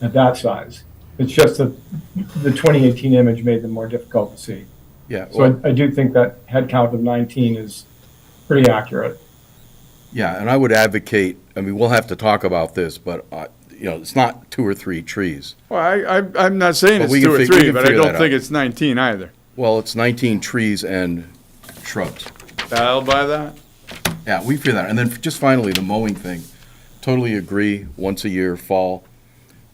at that size. It's just that the 2018 image made them more difficult to see. Yeah. So I do think that head count of 19 is pretty accurate. Yeah, and I would advocate, I mean, we'll have to talk about this, but, it's not 2 or 3 trees. Well, I'm not saying But it's we 2 can or fig- we 3, can but I figure don't that think out. it's 19 either. Well, it's 19 trees and shrubs. I'll buy that. Yeah, we figure that. And then just finally, the mowing thing. Totally agree, once a year, fall.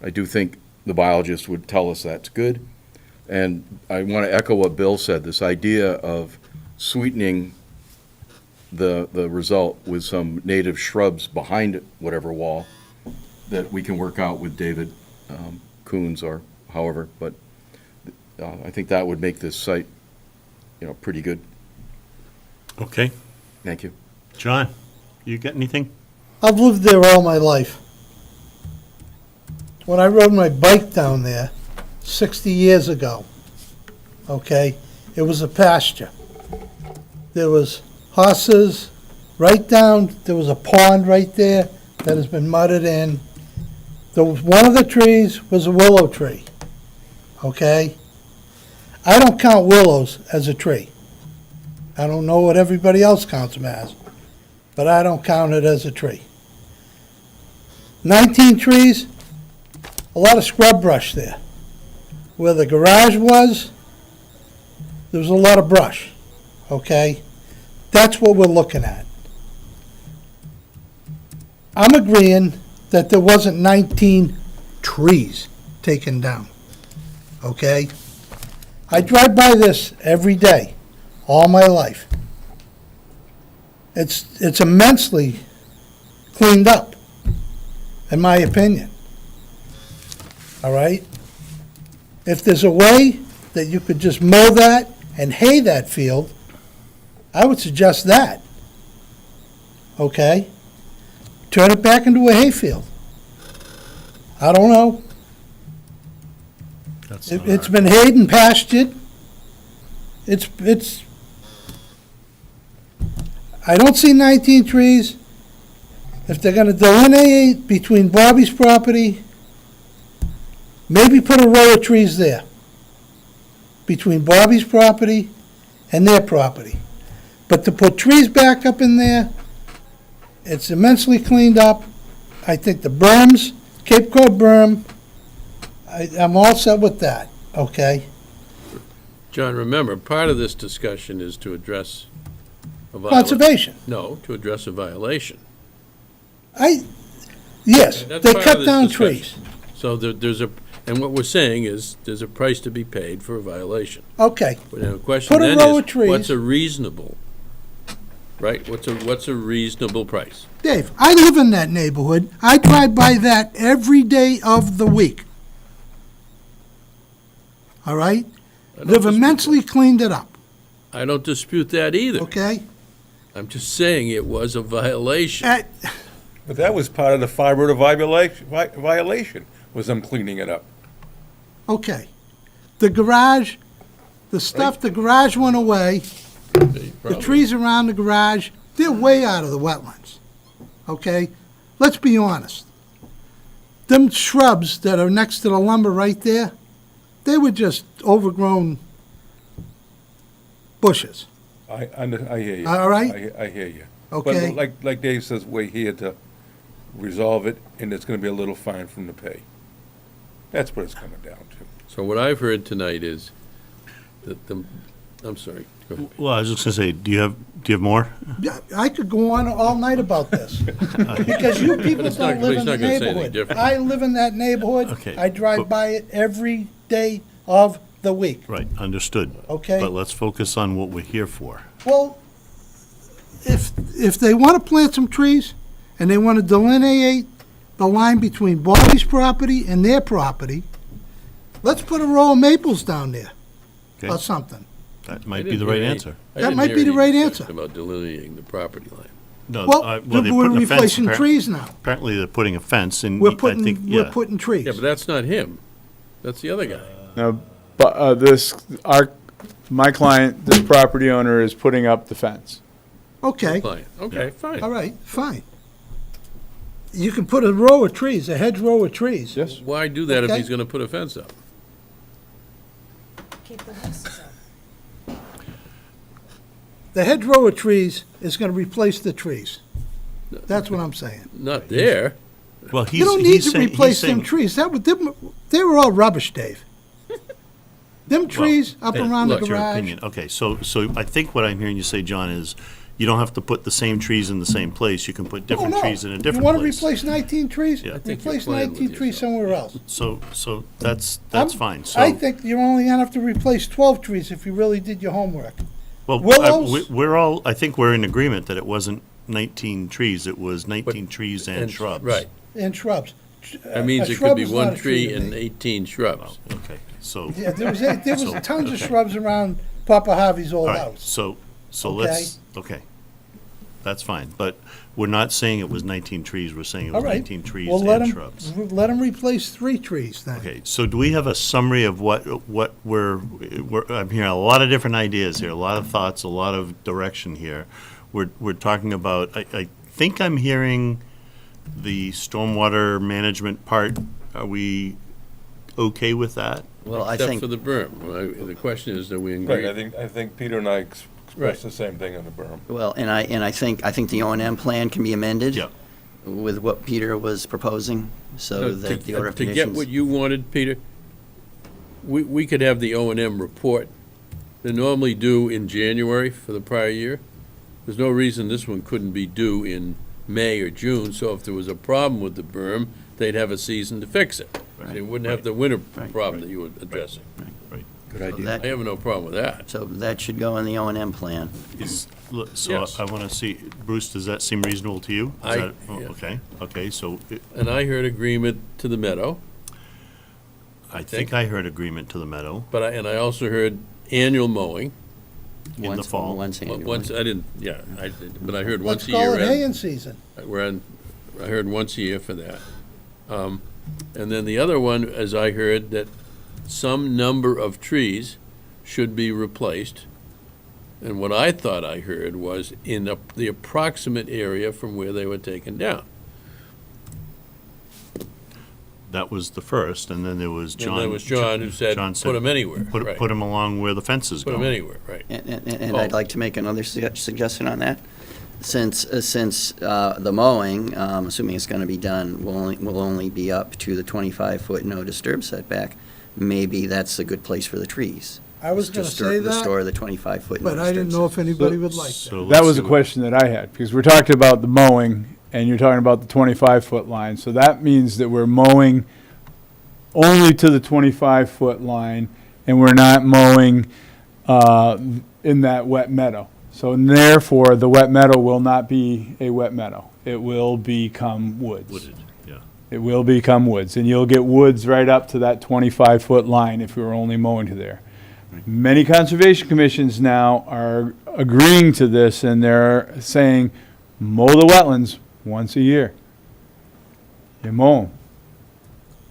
I do think the biologist would tell us that's good. And I want to echo what Bill said, this idea of sweetening the result with some native shrubs behind whatever wall that we can work out with David Coons or however, but I think that would make this site, pretty good. Okay. Thank you. John, you got anything? I've lived there all my life. When I rode my bike down there 60 years ago, okay, it was a pasture. There was horses right down, there was a pond right there that has been mudded in. One of the trees was a willow tree, okay? I don't count willows as a tree. I don't know what everybody else counts them as, but I don't count it as a tree. 19 trees, a lot of scrub brush there. Where the garage was, there was a lot of brush, okay? That's what we're looking at. I'm agreeing that there wasn't 19 trees taken down, okay? I drive by this every day, all my life. It's immensely cleaned up, in my opinion. All right? If there's a way that you could just mow that and hay that field, I would suggest that. Okay? Turn it back into a hayfield. I don't know. It's been hayed and pastured. I don't see 19 trees. If they're gonna delineate between Bobby's property, maybe put a row of trees there between Bobby's property and their property. But to put trees back up in there, it's immensely cleaned up. I think the berms, Cape Cod berm, I'm all set with that, okay? John, remember, part of this discussion is to address a violation. Conservation. No, to address a violation. Yes, That's they part of cut this down discussion. trees. So and what we're saying is, there's a price to be paid for a violation. Okay, But the question Put a then row is, of trees. what's a reasonable, right? What's a reasonable price? Dave, I live in that neighborhood. I drive by that every day of the week. All right? I don't They've dispute immensely cleaned it up, I don't dispute that either. okay? I'm just saying it was a violation. But that was part of the fiber violation, was them cleaning it up. Okay. The garage, the garage went away. The trees around the garage, they're way out of the wetlands, okay? Let's be honest. Them shrubs that are next to the lumber right there, they were just overgrown bushes. I hear you. All right? I hear you. Okay. But like Dave says, we're here to resolve it, and it's gonna be a little fine from the pay. That's what it's coming down to. So what I've heard tonight is that I'm sorry, go ahead. Well, I was just gonna say, do you have more? Yeah, I could go on all night about this, because you people it's not- don't live he's in not the gonna say anything neighborhood. different. I live in that neighborhood. Okay, I drive but- by it every day of the week, Right, understood. okay? But let's focus on what we're here for. Well, if they want to plant some trees, and they want to delineate the line between Bobby's property and their property, let's put a row of maples down there, Okay, or something. that I might be didn't the right hear any- answer. I That didn't might hear be the any right discussion answer. about delineating the property line. No, Well, they're we're putting a fence. replacing trees now. Apparently, they're putting a fence, and We're I think, putting, yeah. we're putting trees. Yeah, but that's not him. That's the other guy. Now, my client, this property owner is putting up the fence. Okay, Client. Okay, fine. all right, fine. You can put a row of trees, a hedge row of trees. Yes? Why do that if Okay. he's gonna put a fence up? The hedge row of trees is gonna replace the trees. That's what I'm saying. Not there. Well, he's, You don't need he's to saying, he's replace them saying, trees. They were all rubbish, Dave. Them trees up hey, around the look, your garage. opinion. Okay, so I think what I'm hearing you say, John, is you don't have to put the same trees in the same place. You can put different no. trees in a different You want to place. replace 19 trees? Yeah. I think you're Replace playing with 19 trees yourself. somewhere else. So that's I'm- fine. So I think you're only gonna have to replace 12 trees if you really did your homework. well, willows- we're all, I think we're in agreement that it wasn't 19 trees. It was 19 trees and shrubs. Right. And shrubs. That means A it could shrub be is one not a tree tree to and me. 18 shrubs. Okay, so. Yeah, there was So, tons of okay. shrubs around Papa Harvey's old All right, house. so Okay. let's, okay. That's fine, but we're not saying it was 19 trees, we're saying it All was right. 19 trees Well, let and 'em- shrubs. Let them replace 3 trees then. Okay, so do we have a summary of what I'm hearing a lot of different ideas here, a lot of thoughts, a lot of direction here. We're talking about, I think I'm hearing the stormwater management part. Are we okay with that? Well, I Except think, for the berm. The question is, are we in Right, agreement? I think Peter and I Right. expressed the same thing on the berm. well, and I think the O&M plan can be amended. Yeah. With what Peter was proposing, so that the order of To get conditions. what you wanted, Peter, we could have the O and M report. They're normally due in January for the prior year. There's no reason this one couldn't be due in May or June, so if there was a problem with the berm, they'd have a season to fix it. They wouldn't have the winter Right. problem that you were addressing. Good So idea. that- I have no problem with that. So that should go in the O&M plan. So Yes. I want to see, Bruce, does that seem reasonable to you? Is I- that- oh, yeah. Okay, so And I heard agreement to the meadow, I think I heard agreement to the meadow but I also heard annual mowing. in the Once- fall. Once annually. Once, I didn't, yeah, but I heard once Let's a call year. it and- haying season. I heard once a year for that. And then the other one, as I heard, that some number of trees should be replaced. And what I thought I heard was in the approximate area from where they were taken down. That was the first, and then there was And John. there was John who said, John put them anywhere. Right. Put them along where the fences go. Put them anywhere, right. And Oh. I'd like to make another suggestion on that. Since the mowing, assuming it's going to be done, will only be up to the 25-foot no disturb setback, maybe that's a good place for the trees. I was going to say that, Restore the 25-foot no but disturb. I didn't know if anybody would like that. So That let's was see a what- question that I had, because we're talking about the mowing, and you're talking about the 25-foot line. So that means that we're mowing only to the 25-foot line, and we're not mowing in that wet meadow. So therefore, the wet meadow will not be a wet meadow. It will become woods. Wooded, yeah. It will become woods, and you'll get woods right up to that 25-foot line if we were only mowing to there. Many conservation commissions now are agreeing to this, and they're saying, mow the wetlands once a year. You mow 'em,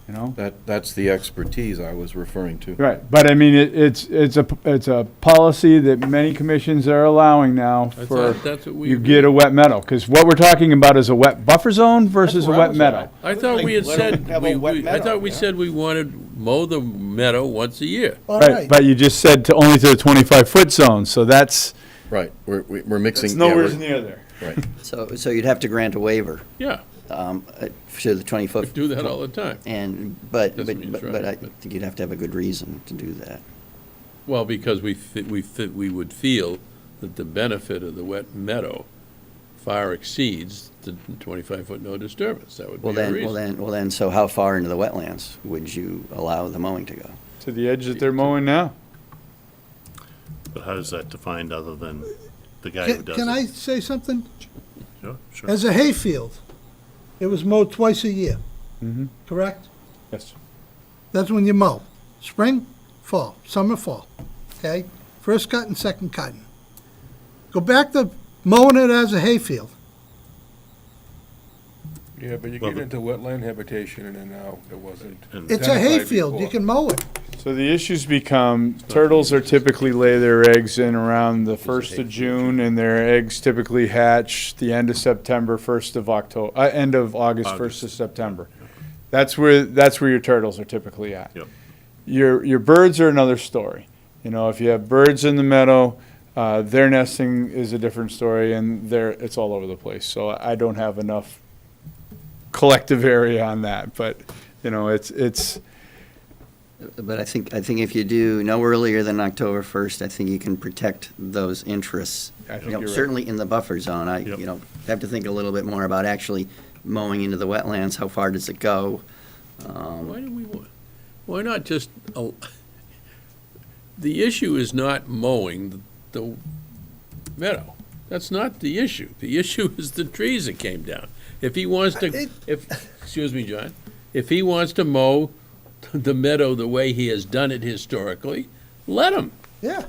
you know? That's the expertise I was referring to. Right, but I mean, it's a policy that many commissions are allowing now I for, thought that's what we. you get a wet meadow, because what we're talking about is a wet buffer zone versus a where I wet was meadow. at. I thought we had Let 'em said, have a wet I meadow, thought we yeah. said we wanted mow the meadow once a year. All Right, right, but you just said to only to the 25-foot zone, so that's, Right, we're mixing. that's yeah, nowhere we're- near there. Right. So you'd have to grant a waiver Yeah, to the 20-foot. we do that all the time. But Doesn't mean it's I right, but- think you'd have to have a good reason to do that. Well, because we would feel that the benefit of the wet meadow far exceeds the 25-foot no disturbance. That would be Well, a then, reason. so how far into the wetlands would you allow the mowing to go? To the edge that they're mowing now. But how is that defined other than the guy who does it? can I say something? Sure. As a hayfield, it was mowed twice a year, Mhm. correct? Yes. That's when you mow. Spring, fall, summer, fall, okay? First cut and second cutting. Go back to mowing it as a hayfield. Yeah, but you Well, get into wetland habitation, and then now it wasn't. And- It's a identified hayfield, you before. can mow it. So the issues become, turtles are typically lay their eggs in around the 1st of June, and their eggs typically hatch the end of September, 1st of October, end of August, 1st of September. That's where your turtles are typically at. Yep. Your birds are another story. You know, if you have birds in the meadow, their nesting is a different story, and it's all over the place. So I don't have enough collective area on that, but, you know, it's But I think if you do no earlier than October 1st, I think you can protect those interests. I think You know, you're right. certainly in the buffer zone. Yep. Have to think a little bit more about actually mowing into the wetlands. How far does it go? Why do we want, why not just, the issue is not mowing the meadow. That's not the issue. The issue is the trees that came down. If he wants to, excuse me, John, if he wants to mow the meadow the way he has done it historically, let him. Yeah.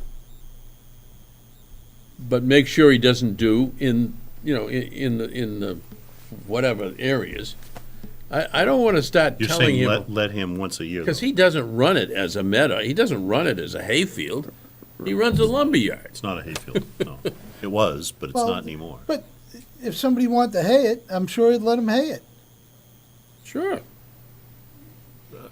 But make sure he doesn't do in the whatever areas. I don't want to start You're telling saying him, let him once a year. because though. he doesn't run it as a meadow, he doesn't run it as a hayfield, he runs a lumberyard. It's not a hayfield, no. It was, but it's Well, not anymore. But if somebody wanted to hay it, I'm sure he'd let them hay it. Sure.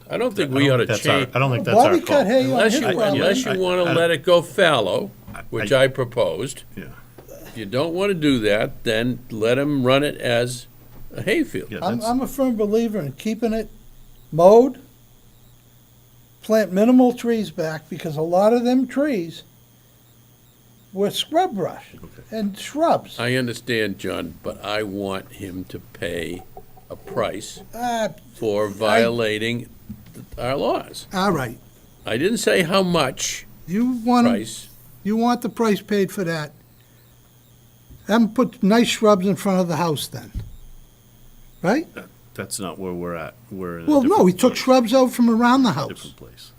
I don't think we ought to change, I don't think that's our Bobby cut call. hay on unless his you, property. unless you want to I- let it go fallow, which I proposed. Yeah. If you don't want to do that, then let him run it as a hayfield. Yeah, I'm, that's- I'm a firm believer in keeping it mowed, plant minimal trees back, because a lot of them trees were scrub brush and shrubs. I understand, John, but I want him to pay a price for violating our laws. All right, I didn't say how much you want, price. you want the price paid for that. Have 'em put nice shrubs in front of the house then, right? That's not where we're at. We're in a Well, no, he different took place. shrubs out from around the house. Different place,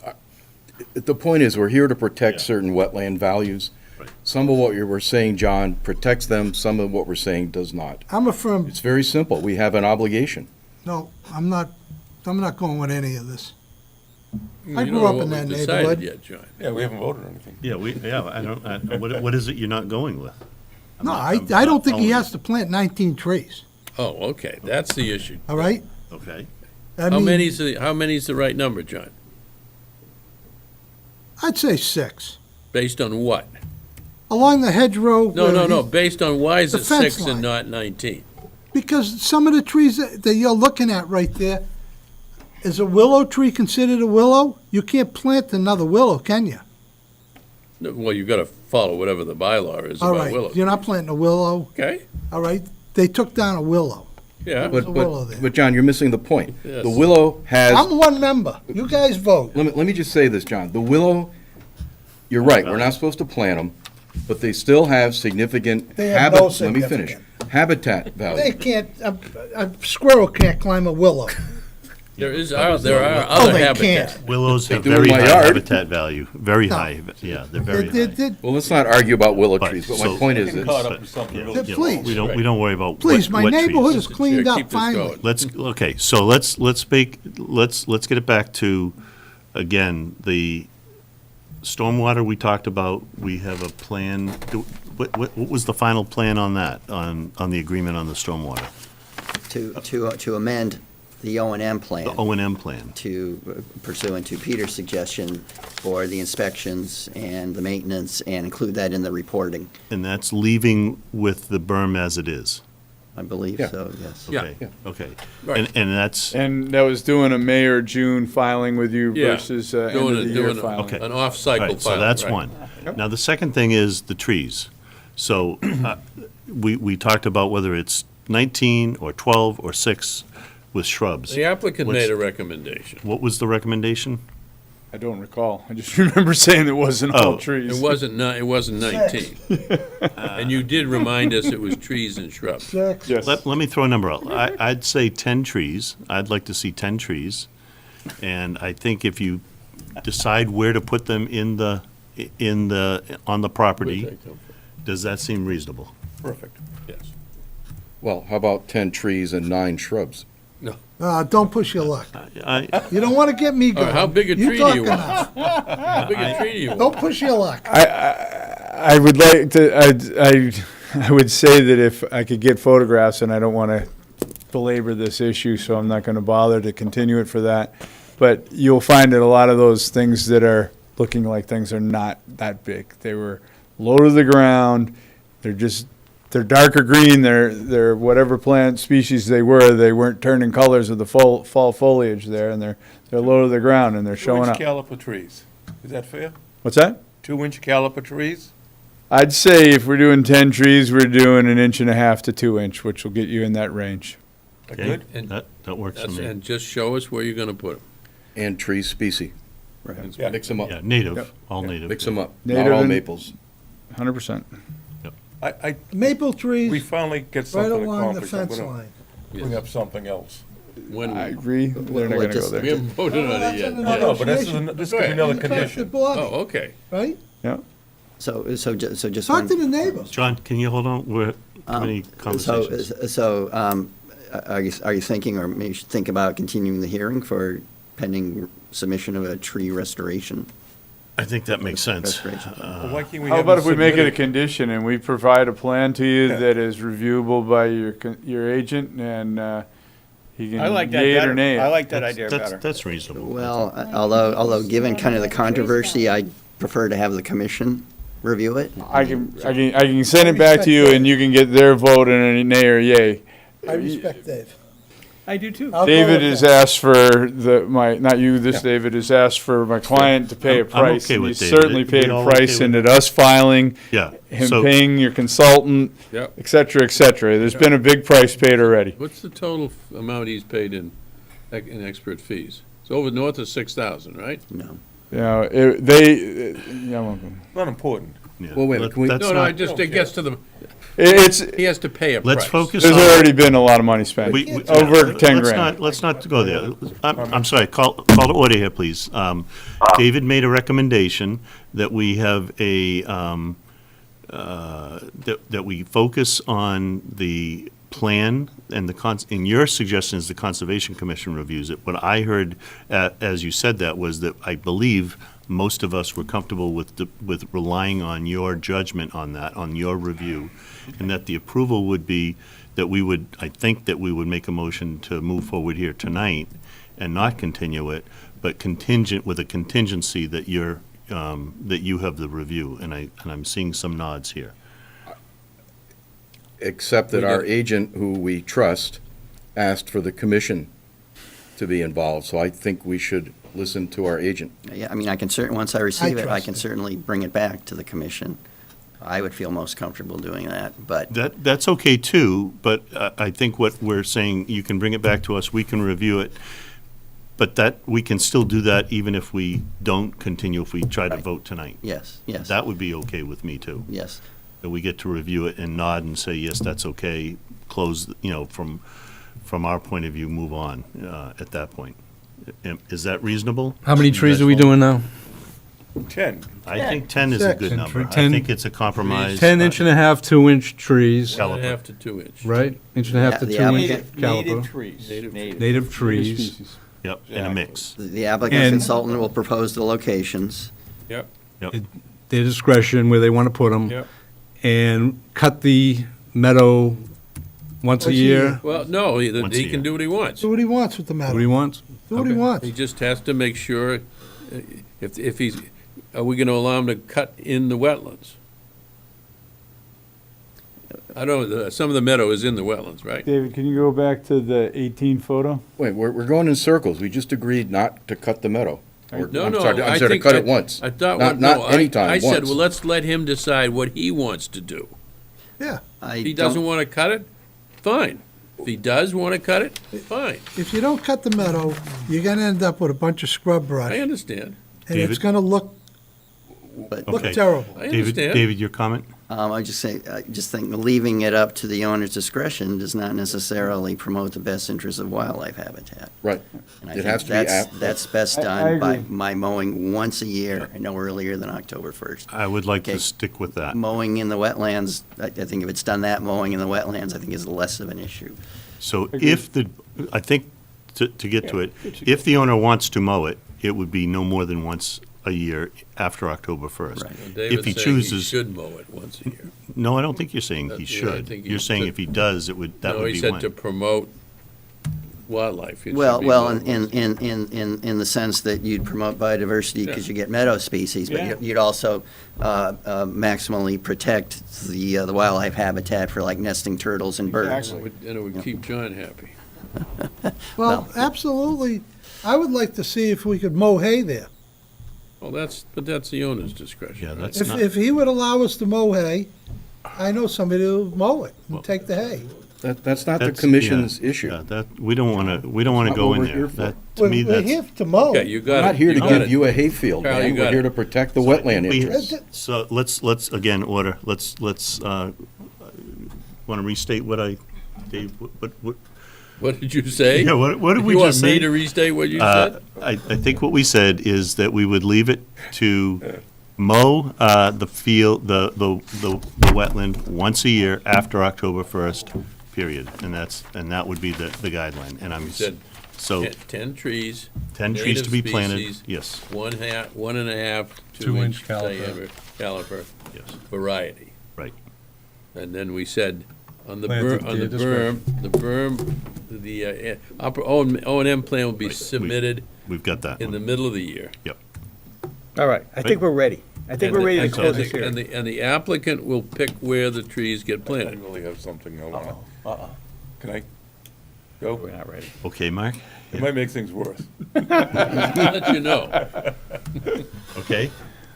yeah. The point is, we're here to protect Yeah. certain wetland values. Right. Some of what you were saying, John, protects them, some of what we're saying does not. I'm a firm, It's very simple. We have an obligation. no, I'm not going with any of this. You I don't grew know up what in that we've decided neighborhood. yet, John. Yeah, we haven't voted on anything. Yeah, what is it you're not going with? No, not- I I'm don't not think he following has to plant 19 trees, Oh, okay, that's the issue. all right? Okay. I How mean, many's the right number, John? I'd say 6. Based on what? Along the hedgerow. No, where no, no, he- based on why is The it fence 6 line. and not 19? Because some of the trees that you're looking at right there, is a willow tree considered a willow? You can't plant another willow, can you? No, well, you've got to follow whatever the bylaw is All about right, willows. you're not planting a willow, Okay, all right? They took down a willow. yeah. There's But, a willow there. but John, you're missing the point. Yes. The willow has, I'm one member. You guys vote. let me just say this, John. The willow, you're right, we're not supposed to plant them, but they still have significant They have no let me finish. Habitat They value. can't, a squirrel can't climb a willow. There are Oh, other they habitats. can't. Willows They have do in very my high yard. habitat value, very No. high, yeah, they're very It- high. it- Well, let's not argue about willow But, trees, but so- my point is, Getting it's- caught up in something Yeah, really. yeah, Please. We don't worry about Please, my wet neighborhood trees. is cleaned Chair, up keep this finally. going. Okay, so let's get it back to, again, the stormwater we talked about, we have a plan. What was the final plan on that, on the agreement on the stormwater? To amend the O&M plan. The O and M plan. To pursuant to Peter's suggestion for the inspections and the maintenance and include that in the reporting. And that's leaving with the berm as it is? I believe Yeah. so, yes. Yeah. Okay, okay. Right. And that's, And that was doing a May or June filing with you Yeah, versus end doing of a- the year doing a- filing. Okay. An all off-cycle right, so filing, that's right. one. Now, the second thing is the trees. So we talked about whether it's 19 or 12 or 6 with shrubs. The applicant What's- made a recommendation. What was the recommendation? I don't recall. I just remember saying it wasn't all Oh. trees. It wasn't 19. And you did remind us it was trees and shrubs. 6. Yes. Let me throw a number out. I'd say 10 trees. I'd like to see 10 trees. And I think if you decide where to put them on the Where'd property, that come from? does that seem reasonable? Perfect, yes. well, how about 10 trees and 9 shrubs? Don't push your luck. I, You don't want to get me All going. right, how big a tree do you talk want? enough. How big a tree do you want? Don't push your luck. I would like to, I would say that if I could get photographs, and I don't want to belabor this issue, so I'm not going to bother to continue it for that, but you'll find that a lot of those things that are looking like things are not that big. They were low to the ground, they're just they're darker green, they're whatever plant species they weren't turning colors of the fall foliage there, and they're low to the ground, and they're showing Two-inch up. caliper trees. Is that fair? What's that? 2-inch caliper trees? I'd say if we're doing 10 trees, we're doing 1.5 to 2 inch, which will get you in that range. That Okay, good? that works for me. And just show us where you're gonna put them. And tree species. Right. Yeah. Mix them up. Yeah, native, Yep. all native. Mix them up. Native Not all and- maples. 100%. Maple We trees finally get right something along the accomplished. I'm fence gonna line. bring up something else. When I we, agree. They're not Well, going to go just- there. we haven't voted on it yet. No, no, but this could be another condition. Oh, okay. Right? So just Talk one. to the neighbors. John, can you hold on? We're, many conversations. Are you thinking, or maybe you should think about continuing the hearing for pending submission of a tree restoration? I think that makes sense. Restoration. Well, why can't we How have about them if we make it a submitted? condition and we provide a plan to you Yeah. that is reviewable by your agent and he can I like that yay it or better. nay it? I like that idea That's, better. that's reasonable. Well, although given kind of the controversy, I prefer to have the commission review it. I can send it back to you and you can get their vote and a nay or yay. I respect Dave. I do too. I'll go David with has that. asked for not you, David has asked for my client to pay a I'm price. okay and with he's David. certainly We paid a all price okay with- into us filing, Yeah. him So, paying your consultant, Yep. et cetera, et cetera. There's been a big price paid already. What's the total amount he's paid in expert fees? It's over north of 6,000, right? No. You know, Not important. yeah, Well, wait, let- can we- that's No, no, not- it gets to the, it's, he has to pay a price. Let's focus there's on. already been a lot of money spent, over 10 let's grand. not- Let's not go there. I'm sorry, call to order here, please. David made a recommendation that we have that we focus on the plan and and your suggestion is the Conservation Commission reviews it. What I heard, as you said that, was that I believe most of us were comfortable with relying on your judgment on that, on your review, and that the approval would be that I think that we would make a motion to move forward here tonight and not continue it, but with a contingency that that you have the review, and I'm seeing some nods here. Except that our agent, who we trust, asked for the commission to be involved, so I think we should listen to our agent. Yeah, I mean, once I receive it, I trust can it. certainly bring it back to the commission. I would feel most comfortable doing that, but That's okay too, but I think what we're saying, you can bring it back to us, we can review it, but we can still do that even if we don't continue, if we try to Right. vote tonight. yes, yes, That would be okay with me too. yes. That we get to review it and nod and say, yes, that's okay, close, from our point of view, move on at that point. Is that reasonable? How many trees are we doing now? 10. I think 10 is a good 10 number. I 10 think it's a compromise. 10-inch-and-a-half, 2-inch trees, Caliper. 1.5 to 2 inch. right? Inch-and-a-half to The 2-inch applicant- caliper. trees. Native trees. Yep, in a mix. The applicant And- consultant will propose the locations. Yep. Their discretion where they want to put them. Yep. And cut the meadow once a year. Well, no, he Once a can year. do what he wants. Do what he wants with the What he meadow. wants. Do what he Okay. wants. He just has to make sure, if he's, are we gonna allow him to cut in the wetlands? I don't know, some of the meadow is in the wetlands, right? David, can you go back to the 18 photo? Wait, we're going in circles. We just agreed not to cut the meadow. Or, No, I'm no, sorry, I I'm sorry, to think cut it once. I thought, Not no, anytime, I said, once. well, let's let him decide what he wants to do. Yeah. I If he don't- doesn't wanna cut it, fine. If he does wanna cut it, fine. If you don't cut the meadow, you're gonna end up with a bunch of scrub brush, I and understand, it's David? gonna look Okay. terrible. I David, understand. David, your comment? I just think leaving it up to the owner's discretion does not necessarily promote the best interest of wildlife habitat. Right. And I It think has to be that's best I done by agree. mowing once a year, no earlier than October 1st. I would like to Okay. stick with that. Mowing in the wetlands, I think if it's done that, mowing in the wetlands, I think is less of an issue. So I think, to get to it, if the owner wants to mow it, it would be no more than once a year after October 1st. Right. Well, If David's he saying chooses. should mow it once a year. No, I don't think you're saying he Yeah, I should. think You're he saying should. if he does, that No, would he be said to when. promote wildlife. It should Well, be well, wildlife. in the sense that you'd promote biodiversity because you get meadow species, but Yeah. you'd also maximally protect the wildlife habitat for like nesting turtles and birds. And it would keep John happy. Well, absolutely. I would like to see if we could mow hay there. Well, but that's the owner's discretion. Yeah, right? that's If, not, if he would allow us to mow hay, I know somebody who'll mow it and take the hay. That's not the that's- commission's yeah, issue. yeah, that, we don't want to not go what in we're there. here for. That, to me, We're that's. here to mow. Okay, you We're got it. not here to got give it. you a hayfield, Carl, you man. We're got here it. to protect the wetland We- interests. So let's, again, order, let's, want to restate what Dave, what, What did you say? Yeah, what did we You want just me say? to restate what you said? I think what we said is that we would leave it to mow the field, the wetland once a year after October 1st, period. And that would be the guideline. And You said so 10 trees. 10 trees to be native planted, species, yes, 1.5, 2 2-inch inch caliper. caliper yes, variety. right. And then we said, on the Planted berm, on to the your berm, the O and M plan will be Right. submitted We've got that in the one. middle of the year. Yep. All right, I think we're ready. I think we're ready to close this And hearing. the applicant will pick where the trees get I planted. really have something I want. Uh-oh. Can I go? We're not ready. Okay, Mark? It might make things worse. I'll let you know. Okay?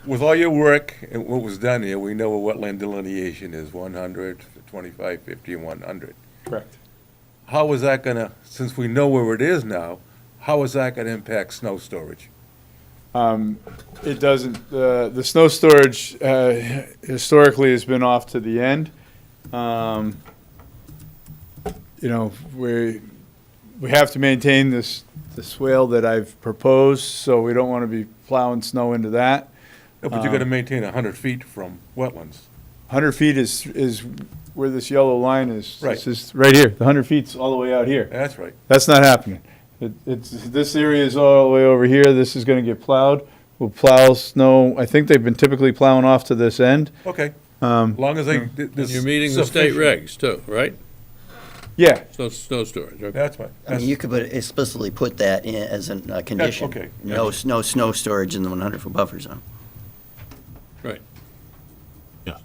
With all your work and what was done here, we know what wetland delineation is, 100, 25, 50, and 100. Correct. How is that gonna, since we know where it is now, how is that gonna impact snow storage? It doesn't, the snow storage historically has been off to the end. You know, we have to maintain the swale that I've proposed, so we don't want to be plowing snow into that. No, but you're gonna maintain 100 feet from wetlands. 100 feet is where this yellow line is. Right. This is right here. The 100 feet's all the way out here. That's right. That's not happening. This area is all the way over here. This is gonna get plowed. We'll plow snow. I think they've been typically plowing off to this end. Okay, as long as they. And you're meeting the state regs too, right? Yeah, Snow storage, okay. That's right. I mean, you could explicitly put that in as a condition. okay. No snow storage in the 100-foot buffer zone. Right. Yeah.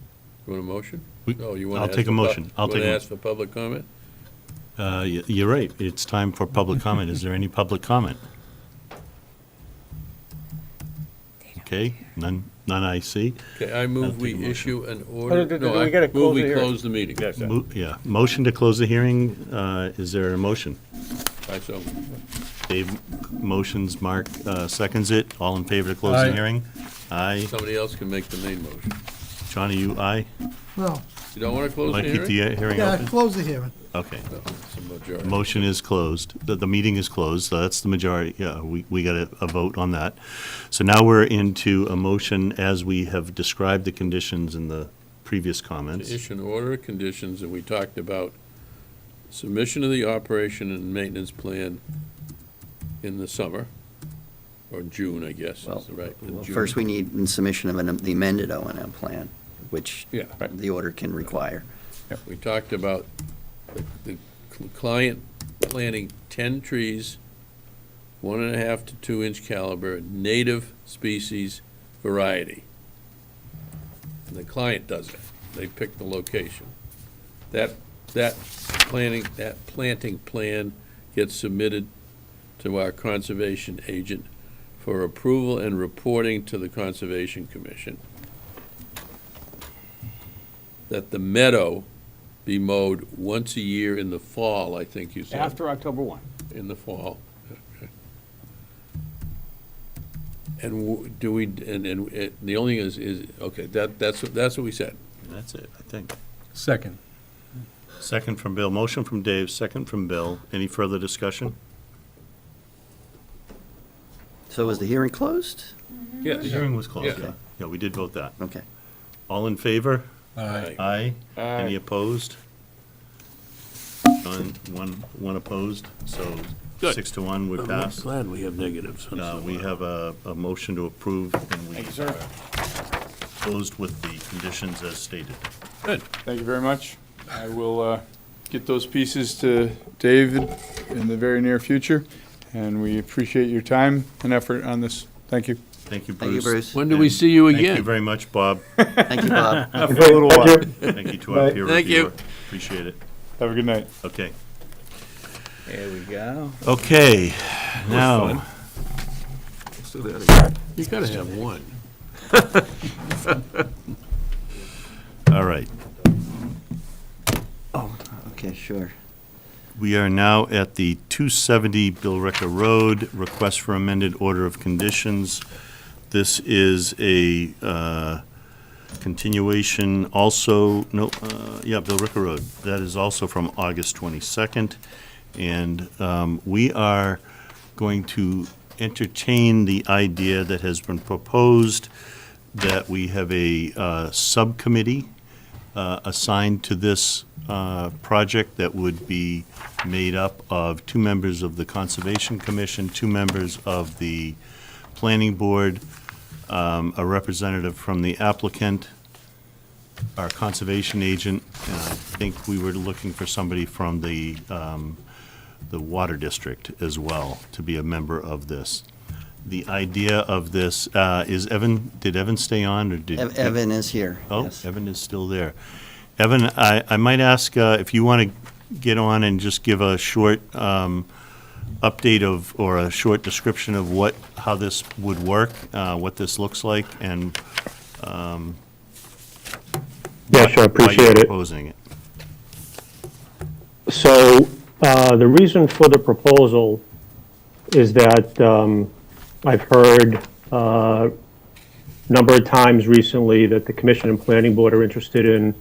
You want a motion? We- Oh, you want I'll to take a motion. I'll Want take to a- ask for public comment? You're right. It's time for public comment. Is there any public comment? Okay, none I see. Okay, I I'll move take we a motion. issue an Oh, order. No, we gotta move close we the hearing. close the meeting. Yes, sir. Yeah, motion to close the hearing. Is there a motion? I so. Dave motions, Mark seconds it. All in favor to close the Aye. hearing? Aye. Somebody else can make the main motion. Johnny, you aye? No, You don't want to close Want the to keep hearing? the hearing yeah, open? close the hearing. Okay. No, it's a majority. Motion is closed. The meeting is closed, so that's the majority. Yeah, we got a vote on that. So now we're into a motion as we have described the conditions in the previous comments. To issue an order of conditions, and we talked about submission of the operation and maintenance plan in the summer, or June, I guess, Well, is the right. Well, June. first, we need submission of the amended O&M plan, which Yeah. the order can require. We talked about the client planting 10 trees, 1.5 to 2-inch caliber, native species variety. And the client does it. They pick the location. That planting plan gets submitted to our conservation agent for approval and reporting to the Conservation Commission. That the meadow be mowed once a year in the fall, I think you said. After October 1. In the fall. Okay. And do we, and the only thing is, okay, that's what we said. That's it, I think. Second. Second from Bill. Motion from Dave, second from Bill. Any further discussion? So is the hearing closed? Yes. The hearing was closed, Yeah. yeah. Yeah, we did vote that. Okay. All in favor? Aye. Aye. Aye. Any opposed? None, one opposed, so Good. 6-1 would pass. Glad we have negatives. We have a motion to approve, and we Thank you, sir. closed with the conditions as stated. Good. thank you very much. I will get those pieces to David in the very near future, and we appreciate your time and effort on this. Thank you. Thank you, Thank you, Bruce. Bruce. When do we see you Thank you again? very much, Bob. Thank you, Bob. For a little while. Thank you to our Bye. peer Thank reviewer. you. Appreciate it. Have a good night. Okay. There we go. Okay, now, You gotta have one. all right. Okay, sure. We are now at the 270 Billerica Road, request for amended order of conditions. This is a continuation also, Billerica Road. That is also from August 22nd. And we are going to entertain the idea that has been proposed that we have a subcommittee assigned to this project that would be made up of 2 members of the Conservation Commission, 2 members of the Planning Board, a representative from the applicant, our conservation agent, and I think we were looking for somebody from the Water District as well to be a member of this. The idea of this is did Evan stay on, or did? Evan is here. Oh, yes. Evan is still there. Evan, I might ask if you want to get on and just give a short update of, or a short description of how this would work, what this looks like, and Yeah, sure, why appreciate you're it. proposing it. So, the reason for the proposal is that I've heard a number of times recently that the Commission and Planning Board are interested in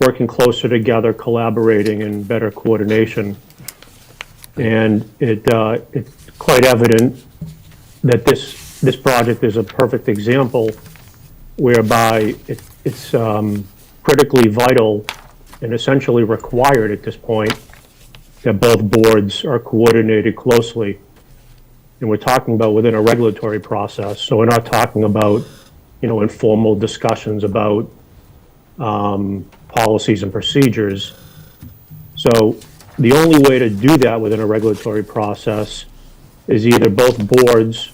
working closer together, collaborating, and better coordination. And it's quite evident that this project is a perfect example whereby it's critically vital and essentially required at this point that both boards are coordinated closely. And we're talking about within a regulatory process, so we're not talking about, informal discussions about policies and procedures. So the only way to do that within a regulatory process is either both boards,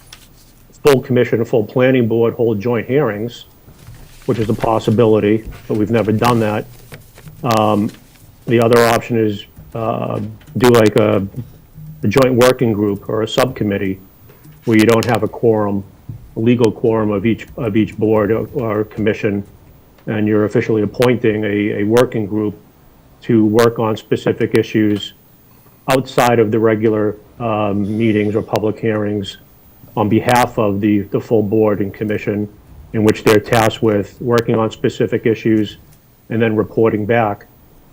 full commission and full planning board, hold joint hearings, which is a possibility, but we've never done that. The other option is do like a joint working group or a subcommittee where you don't have a quorum, a legal quorum of each board or commission, and you're officially appointing a working group to work on specific issues outside of the regular meetings or public hearings on behalf of the full board and commission, in which they're tasked with working on specific issues and then reporting back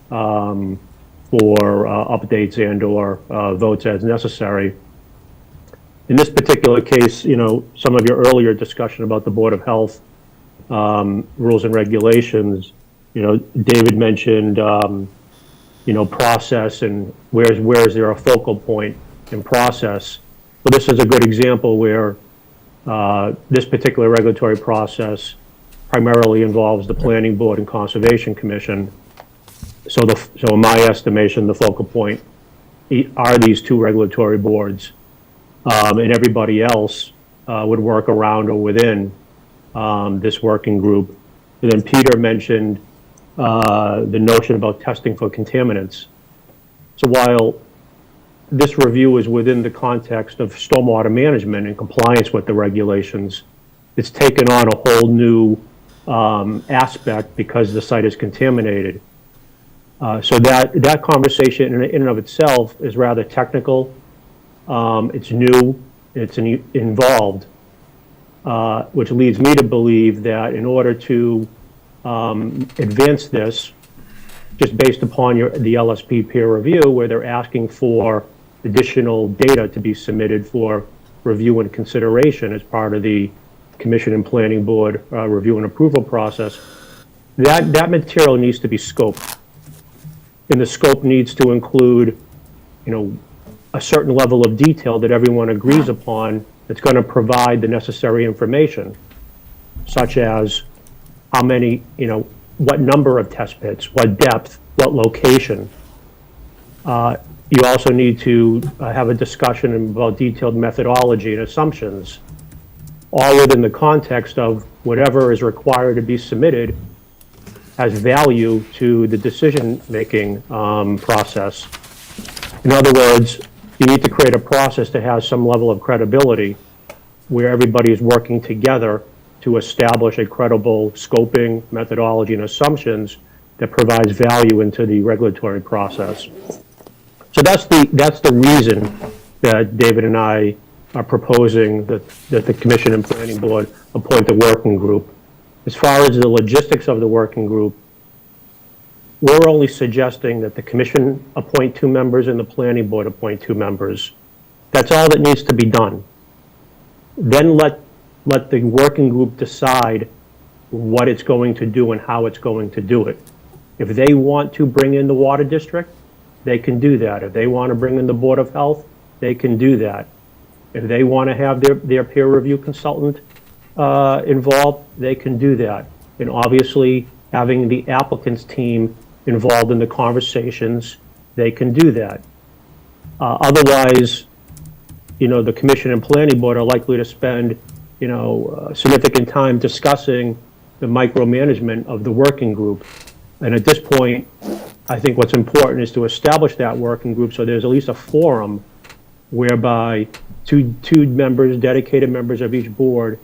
for updates and/or votes as necessary. In this particular case, some of your earlier discussion about the Board of Health rules and regulations, David mentioned, process and where is there a focal point in process. Well, this is a good example where this particular regulatory process primarily involves the Planning Board and Conservation Commission. So in my estimation, the focal point are these 2 regulatory boards, and everybody else would work around or within this working group. And then Peter mentioned the notion about testing for contaminants. So while this review is within the context of stormwater management and compliance with the regulations, it's taken on a whole new aspect because the site is contaminated. So that conversation in and of itself is rather technical. It's new, it's involved, which leads me to believe that in order to advance this, just based upon the LSP peer review, where they're asking for additional data to be submitted for review and consideration as part of the Commission and Planning Board review and approval process, that material needs to be scoped. And the scope needs to include, a certain level of detail that everyone agrees upon that's going to provide the necessary information, such as how many, what number of test pits, what depth, what location. You also need to have a discussion about detailed methodology and assumptions, all within the context of whatever is required to be submitted has value to the decision-making process. In other words, you need to create a process that has some level of credibility where everybody is working together to establish a credible scoping, methodology, and assumptions that provides value into the regulatory process. So that's the reason that David and I are proposing that the Commission and Planning Board appoint the working group. As far as the logistics of the working group, we're only suggesting that the Commission appoint 2 members and the Planning Board appoint 2 members. That's all that needs to be done. Then let the working group decide what it's going to do and how it's going to do it. If they want to bring in the Water District, they can do that. If they want to bring in the Board of Health, they can do that. If they want to have their peer review consultant involved, they can do that. And obviously, having the applicants team involved in the conversations, they can do that. Otherwise, the Commission and Planning Board are likely to spend, significant time discussing the micromanagement of the working group. And at this point, I think what's important is to establish that working group so there's at least a forum whereby two members, dedicated members of each board,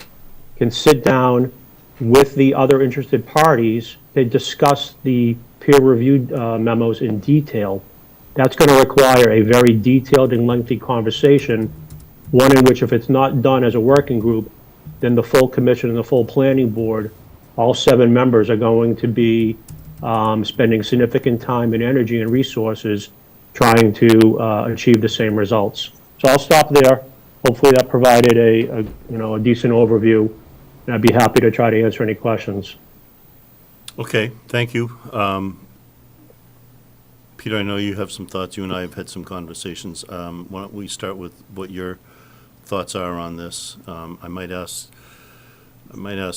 can sit down with the other interested parties to discuss the peer-reviewed memos in detail. That's going to require a very detailed and lengthy conversation, one in which if it's not done as a working group, then the full commission and the full planning board, all 7 members are going to be spending significant time and energy and resources trying to achieve the same results. So I'll stop there. Hopefully that provided a decent overview, and I'd be happy to try to answer any questions. Okay, thank you. Peter, I know you have some thoughts. You and I have had some conversations. Why don't we start with what your thoughts are on this? I might ask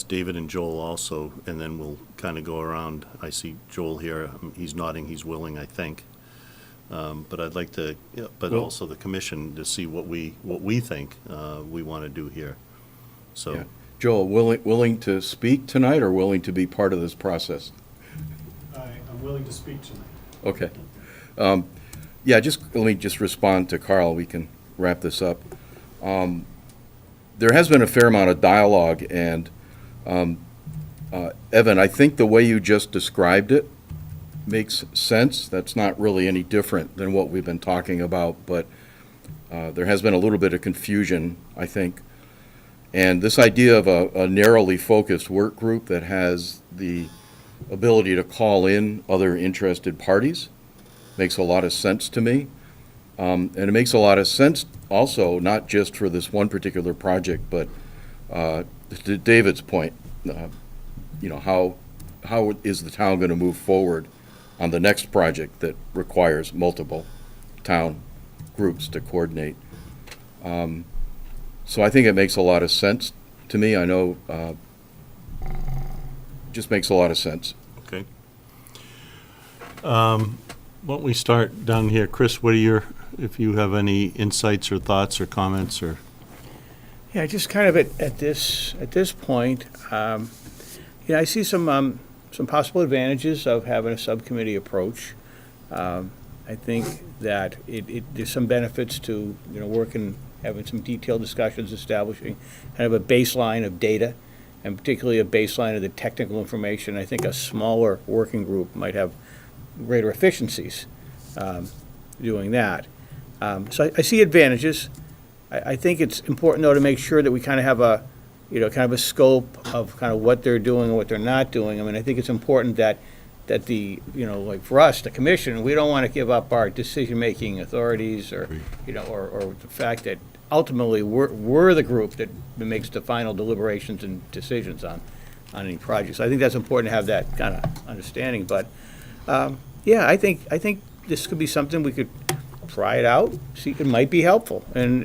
David and Joel also, and then we'll kind of go around. I see Joel here. He's nodding. He's willing, I think. But I'd like to, also the commission to see what we think we want to do here. So, Yeah. Joel, willing to speak tonight or willing to be part of this process? I'm willing to speak tonight. Okay. Let me just respond to Carl. We can wrap this up. There has been a fair amount of dialogue, and Evan, I think the way you just described it makes sense. That's not really any different than what we've been talking about, but there has been a little bit of confusion, I think. And this idea of a narrowly focused work group that has the ability to call in other interested parties makes a lot of sense to me. And it makes a lot of sense also, not just for this one particular project, but to David's point, how is the town going to move forward on the next project that requires multiple town groups to coordinate? So I think it makes a lot of sense to me. I know just makes a lot of sense. okay. Why don't we start down here? Chris, if you have any insights or thoughts or comments or? Yeah, just kind of at this point, I see some possible advantages of having a subcommittee approach. I think that there's some benefits to working, having some detailed discussions, establishing kind of a baseline of data, and particularly a baseline of the technical information. I think a smaller working group might have greater efficiencies doing that. So I see advantages. I think it's important, though, to make sure that we kind of have a scope of kind of what they're doing and what they're not doing. I mean, I think it's important that like for us, the commission, we don't want to give up our decision-making authorities or the fact that ultimately we're the group that makes the final deliberations and decisions on any projects. I think that's important to have that kind of understanding. But I think this could be something we could try it out, see, it might be helpful. And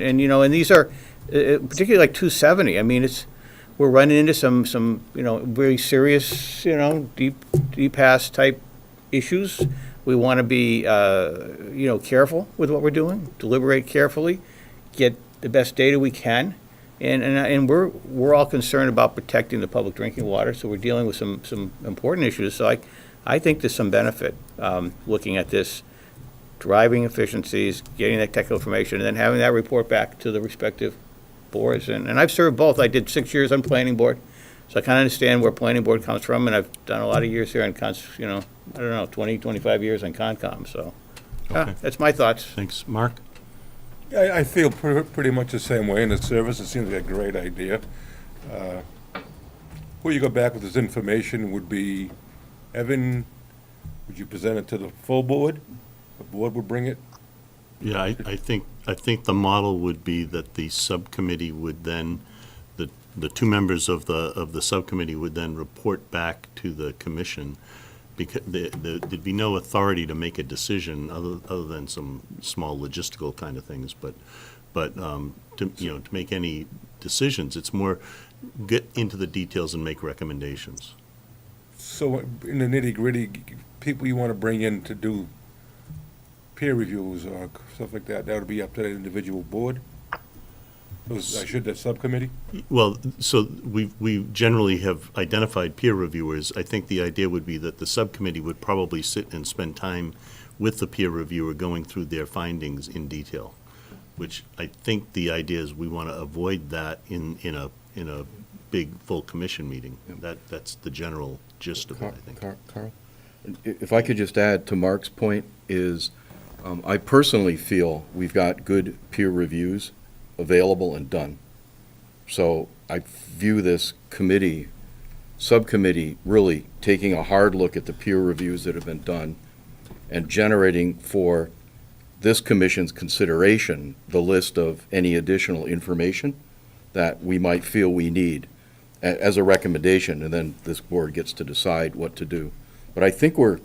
these are, particularly like 270, I mean, we're running into some very serious, deep pass type issues We want to be, careful with what we're doing, deliberate carefully, get the best data we can. And we're all concerned about protecting the public drinking water, so we're dealing with some important issues. So I think there's some benefit, looking at this, driving efficiencies, getting that technical information, and then having that report back to the respective boards. And I've served both. I did 6 years on planning board, so I kind of understand where planning board comes from, and I've done a lot of years here on, 20, 25 years on Concom, so. Okay. That's my thoughts. Thanks. Mark? I feel pretty much the same way in the service. It seems like a great idea. Who you go back with this information would be Evan. Would you present it to the full board? The board would bring it? Yeah, I think the model would be that the subcommittee would then, the two members of the subcommittee would then report back to the commission, because there'd be no authority to make a decision other than some small logistical kind of things, but to make any decisions, it's more get into the details and make recommendations. So in the nitty-gritty, people you want to bring in to do peer reviews or stuff like that, that would be up to the individual board? The subcommittee? Well, so we generally have identified peer reviewers. I think the idea would be that the subcommittee would probably sit and spend time with the peer reviewer going through their findings in detail, which I think the idea is we want to avoid that in a big full commission meeting. That's the general gist of it, I think. Carl, if I could just add to Mark's point is, I personally feel we've got good peer reviews available and done. So I view this subcommittee, really taking a hard look at the peer reviews that have been done and generating for this commission's consideration the list of any additional information that we might feel we need as a recommendation, and then this board gets to decide what to do. But I think we're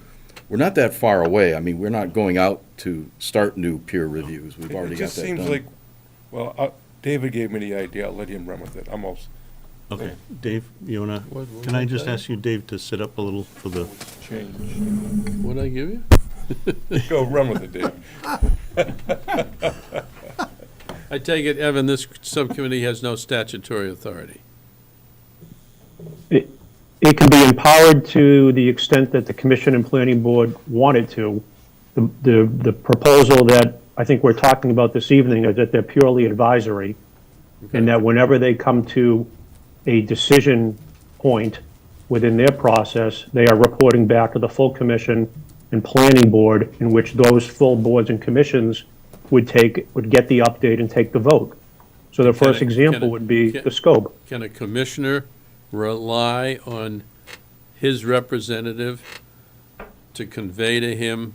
not that far away. I mean, we're not going out to start new peer reviews. We've already got that done. It just seems like, well, David gave me the idea. I'll let him run with it. Okay, Dave, you wanna, can I just ask you, Dave, to sit up a little for the change. What'd I give you? Go run with it, Dave. I take it, Evan, this subcommittee has no statutory authority. It can be empowered to the extent that the commission and planning board wanted to. The proposal that I think we're talking about this evening is that they're purely advisory, and that whenever they come to a decision point within their process, they are reporting back to the full commission and planning board, in which those full boards and commissions would get the update and take the vote. So the first example would be the scope. Can a commissioner rely on his representative to convey to him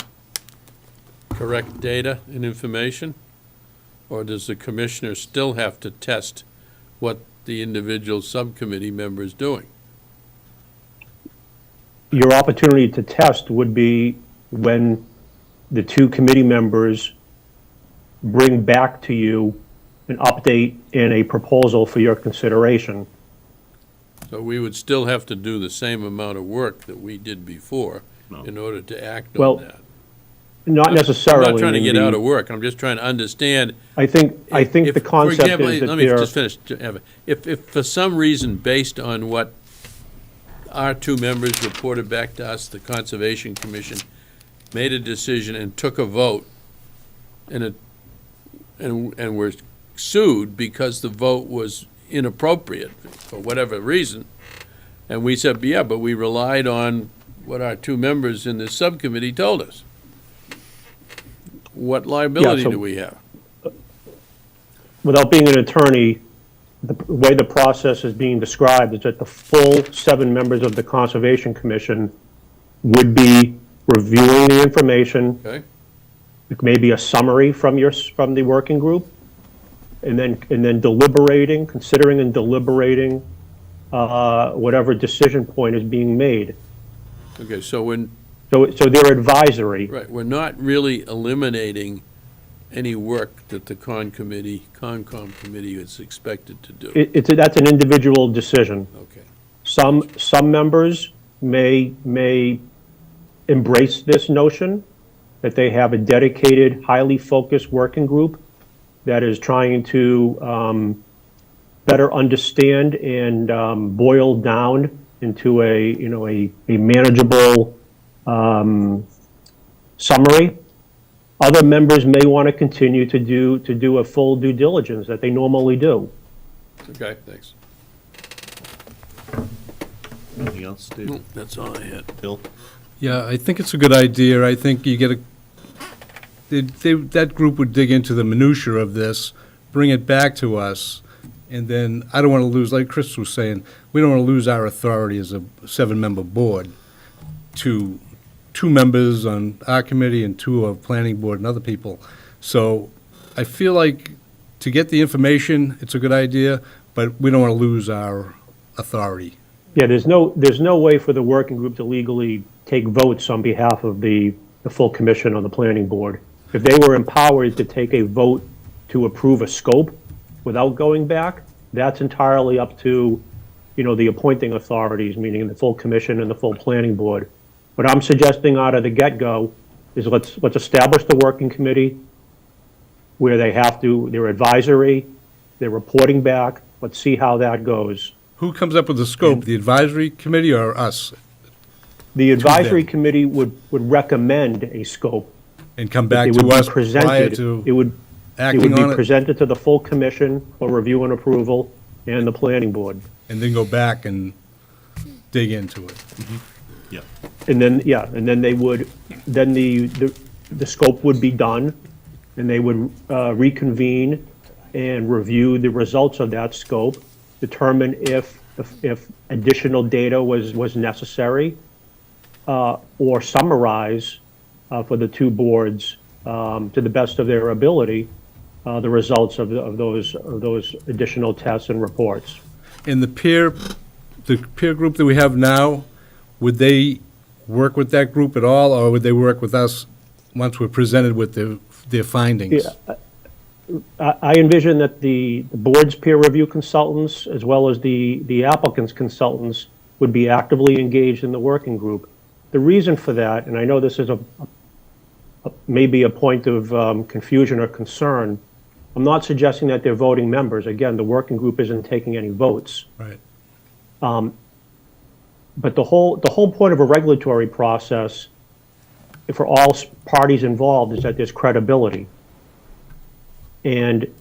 correct data and information? Or does the commissioner still have to test what the individual subcommittee member is doing? Your opportunity to test would be when the two committee members bring back to you an update and a proposal for your consideration. So we would still have to do the same amount of work that we did before in order to act Well, on that. Not necessarily. I'm not trying to get in out the- of work. I'm just trying to understand. I think If, the concept for example, is that let me there. just finish, Evan. If for some reason, based on what our two members reported back to us, the Conservation Commission made a decision and took a vote, and were sued because the vote was inappropriate for whatever reason, and we said, yeah, but we relied on what our two members in this subcommittee told us. What liability do we have? Without being an attorney, the way the process is being described is that the full 7 members of the Conservation Commission would be reviewing the information. Okay. Maybe a summary from the working group, and then deliberating, considering and deliberating whatever decision point is being made. Okay, so So they're advisory. right, we're not really eliminating any work that the Concom committee is expected to do. That's an individual decision. Okay. Some members may embrace this notion that they have a dedicated, highly focused working group that is trying to better understand and boil down into a manageable summary. Other members may want to continue to do a full due diligence that they normally do. Okay, thanks. Anything else, David? That's all I had. Bill? Yeah, I think it's a good idea. I think you get that group would dig into the minutia of this, bring it back to us, and then I don't want to lose, like Chris was saying, we don't want to lose our authority as a 7-member board to 2 members on our committee and 2 of planning board and other people. So I feel like to get the information, it's a good idea, but we don't want to lose our authority. Yeah, there's no way for the working group to legally take votes on behalf of the full commission on the planning board. If they were empowered to take a vote to approve a scope without going back, that's entirely up to, the appointing authorities, meaning the full commission and the full planning board. What I'm suggesting out of the get-go is let's establish the working committee where they're advisory, they're reporting back. Let's see how that goes. Who comes up with the scope, the advisory committee or us? The advisory committee would recommend a scope. And come but back it to would be us prior presented- to It would acting be on it, presented to the full commission for review and approval and the planning board. and then go back and dig into it. Yeah. And then, then the scope would be done, and they would reconvene and review the results of that scope, determine if additional data was necessary, or summarize for the 2 boards to the best of their ability the results of those additional tests and reports. And the peer group that we have now, would they work with that group at all, or would they work with us once we're presented with their findings? Yeah, I envision that the board's peer review consultants, as well as the applicant's consultants, would be actively engaged in the working group. The reason for that, and I know this is maybe a point of confusion or concern, I'm not suggesting that they're voting members. Again, the working group isn't taking any votes. Right. But the whole point of a regulatory process, for all parties involved, is that there's credibility. And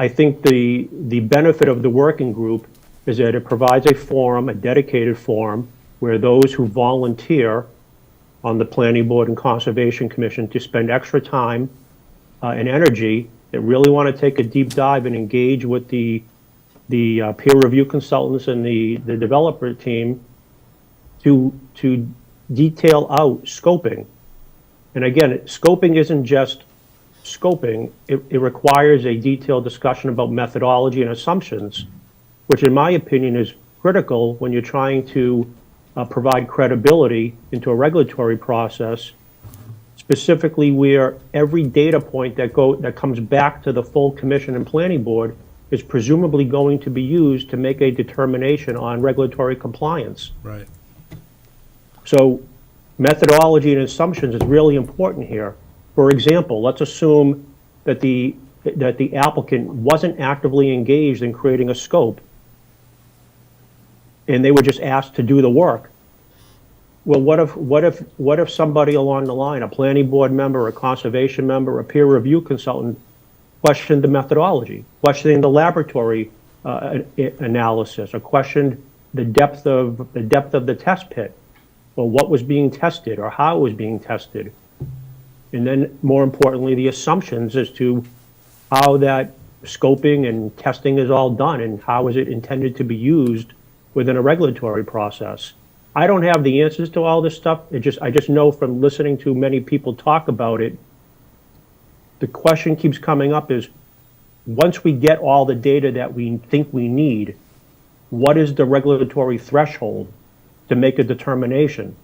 I think the benefit of the working group is that it provides a forum, a dedicated forum, where those who volunteer on the Planning Board and Conservation Commission to spend extra time and energy, that really want to take a deep dive and engage with the peer review consultants and the developer team to detail out scoping. And again, scoping isn't just scoping. It requires a detailed discussion about methodology and assumptions, which in my opinion is critical when you're trying to provide credibility into a regulatory process, specifically where every data point that comes back to the full commission and planning board is presumably going to be used to make a determination on regulatory compliance. Right. So methodology and assumptions is really important here. For example, let's assume that the applicant wasn't actively engaged in creating a scope, and they were just asked to do the work. Well, what if somebody along the line, a planning board member, a conservation member, a peer review consultant, questioned the methodology, questioning the laboratory analysis, or questioned the depth of the test pit, or what was being tested, or how it was being tested, and then more importantly, the assumptions as to how that scoping and testing is all done, and how is it intended to be used within a regulatory process. I don't have the answers to all this stuff. I just know from listening to many people talk about it, the question keeps coming up is, once we get all the data that we think we need, what is the regulatory threshold to make a determination?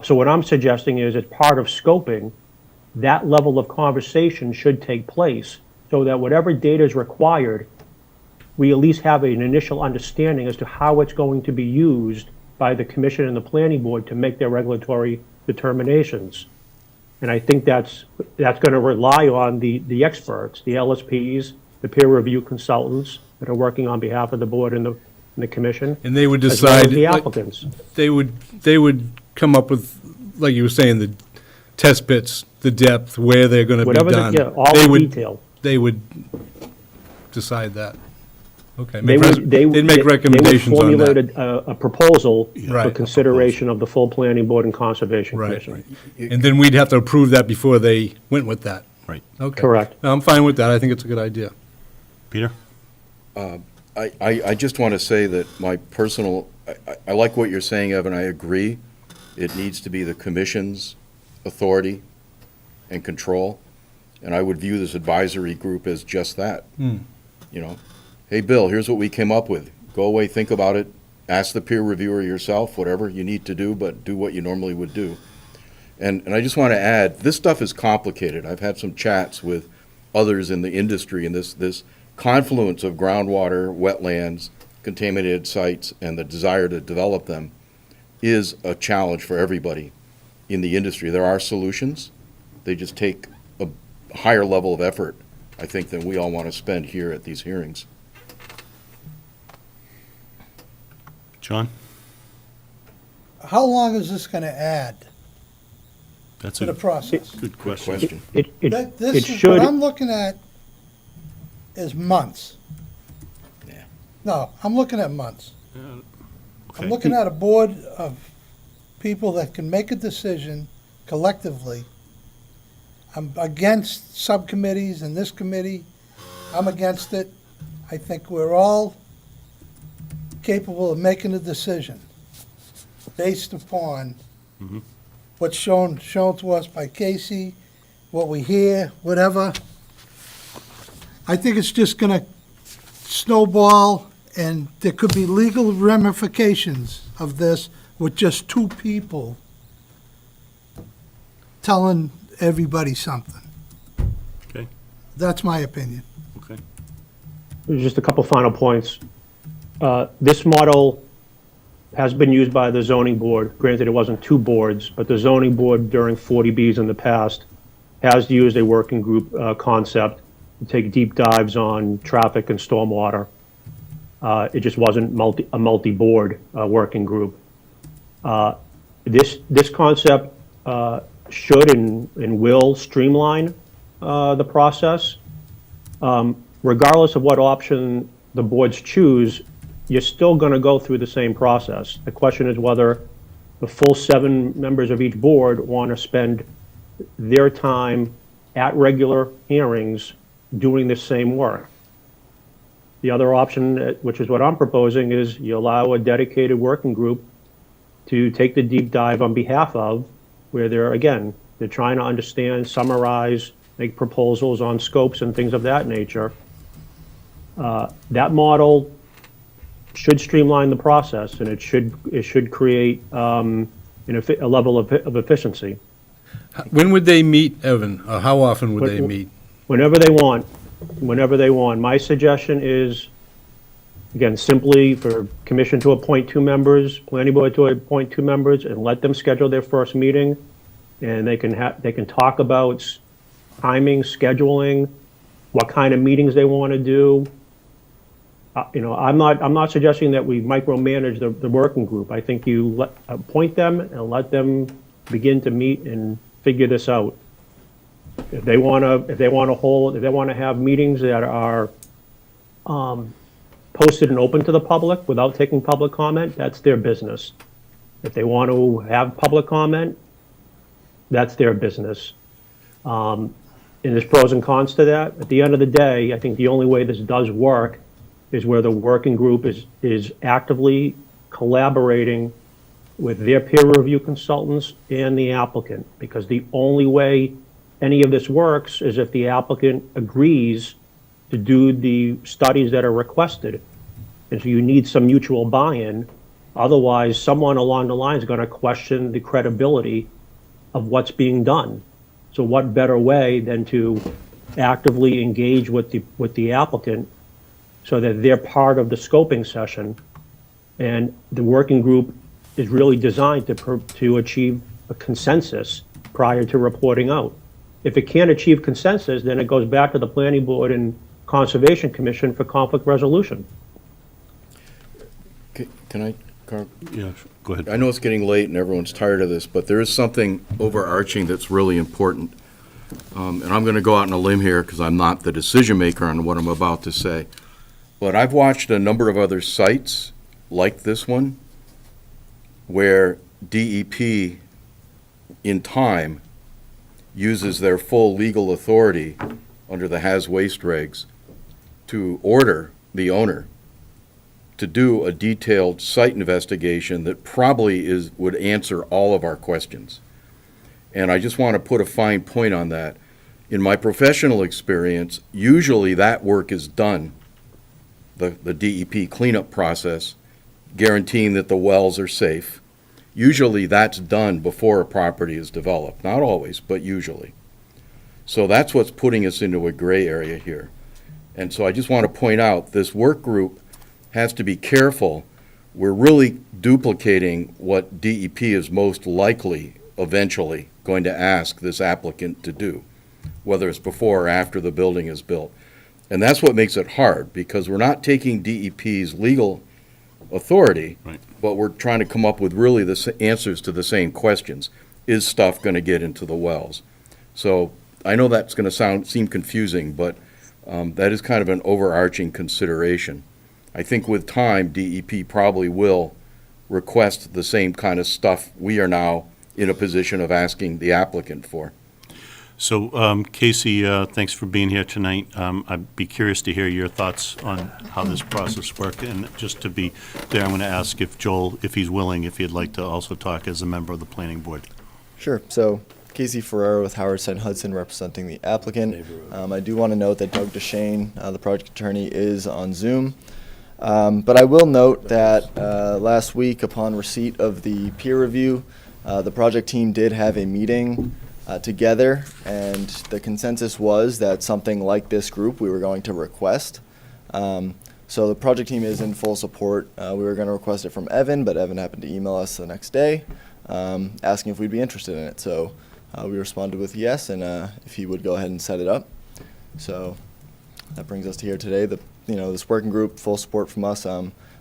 So what I'm suggesting is, as part of scoping, that level of conversation should take place so that whatever data is required, we at least have an initial understanding as to how it's going to be used by the commission and the planning board to make their regulatory determinations. And I think that's going to rely on the experts, the LSPs, the peer review consultants that are working on behalf of the board and the commission. And they would as well as decide. the like, applicants. They would come up with, like you were saying, the test pits, the depth, where they're gonna be Whatever, done. all They the would- detail. They would decide that. Okay. They would, They'd make recommendations on They would that. formulate a proposal for Right. consideration of the full planning board and conservation Right. commission. And then we'd have to approve that before they went with that. Right. Okay. Correct. I'm fine with that. I think it's a good idea. Peter? I just want to say that my personal, I like what you're saying, Evan, I agree. It needs to be the commission's authority and control, and I would view this advisory group as just that. You know, hey, Bill, here's what we came up with. Go away, think about it, ask the peer reviewer yourself, whatever you need to do, but do what you normally would do. And I just want to add, this stuff is complicated. I've had some chats with others in the industry, and this confluence of groundwater, wetlands, contaminated sites, and the desire to develop them is a challenge for everybody in the industry. There are solutions. They just take a higher level of effort, I think, than we all want to spend here at these hearings. John? How long is this gonna add That's to the a process? good question. Question. It This is, should, what I'm looking at is months. Yeah. No, I'm looking at months. Okay. I'm looking at a board of people that can make a decision collectively. I'm against subcommittees and this committee. I'm against it. I think we're all capable of making a decision based upon what's shown to us by Casey, what we hear, whatever. I think it's just gonna snowball, and there could be legal ramifications of this with just two people telling everybody something. Okay, That's my opinion. okay. just a couple final points. This model has been used by the zoning board. Granted, it wasn't two boards, but the zoning board during 40Bs in the past has used a working group concept to take deep dives on traffic and stormwater. It just wasn't a multi-board working group. This concept should and will streamline the process. Regardless of what option the boards choose, you're still going to go through the same process. The question is whether the full 7 members of each board want to spend their time at regular hearings doing the same work. The other option, which is what I'm proposing, is you allow a dedicated working group to take the deep dive on behalf of, where they're trying to understand, summarize, make proposals on scopes and things of that nature. That model should streamline the process, and it should create a level of efficiency. When would they meet, Evan? Or how often would they meet? Whenever they want. My suggestion is, again, simply for commission to appoint 2 members, planning board to appoint 2 members, and let them schedule their first meeting, and they can talk about timing, scheduling, what kind of meetings they want to do. I'm not suggesting that we micromanage the working group. I think you appoint them and let them begin to meet and figure this out. If they want to have meetings that are posted and open to the public without taking public comment, that's their business. If they want to have public comment, that's their business. And there's pros and cons to that. At the end of the day, I think the only way this does work is where the working group is actively collaborating with their peer review consultants and the applicant, because the only way any of this works is if the applicant agrees to do the studies that are requested. And so you need some mutual buy-in. Otherwise, someone along the line is going to question the credibility of what's being done. So what better way than to actively engage with the applicant so that they're part of the scoping session, and the working group is really designed to achieve a consensus prior to reporting out. If it can't achieve consensus, then it goes back to the planning board and Conservation Commission for conflict resolution. Can I, Carl? Yeah, go ahead. I know it's getting late and everyone's tired of this, but there is something overarching that's really important. And I'm going to go out on a limb here because I'm not the decision maker on what I'm about to say. But I've watched a number of other sites like this one where DEP in time uses their full legal authority under the Haz Waste regs to order the owner to do a detailed site investigation that probably would answer all of our questions. And I just want to put a fine point on that. In my professional experience, usually that work is done, the DEP cleanup process, guaranteeing that the wells are safe. Usually that's done before a property is developed. Not always, but usually. So that's what's putting us into a gray area here. And so I just want to point out, this work group has to be careful. We're really duplicating what DEP is most likely eventually going to ask this applicant to do, whether it's before or after the building is built. And that's what makes it hard, because we're not taking DEP's legal authority, Right. but we're trying to come up with really the answers to the same questions. Is stuff going to get into the wells? So I know that's going to seem confusing, but that is kind of an overarching consideration. I think with time, DEP probably will request the same kind of stuff we are now in a position of asking the applicant for. So, Casey, thanks for being here tonight. I'd be curious to hear your thoughts on how this process works. And just to be clear, I'm going to ask if Joel, if he's willing, if he'd like to also talk as a member of the planning board. Sure. So, Casey Ferrero with Howard Stein Hudson representing the applicant. I do want to note that Doug Deshane, the project attorney, is on Zoom. But I will note that last week, upon receipt of the peer review, the project team did have a meeting together, and the consensus was that something like this group we were going to request. So the project team is in full support. We were going to request it from Evan, but Evan happened to email us the next day asking if we'd be interested in it. So we responded with yes, and if he would go ahead and set it up. So that brings us to here today. This working group, full support from us.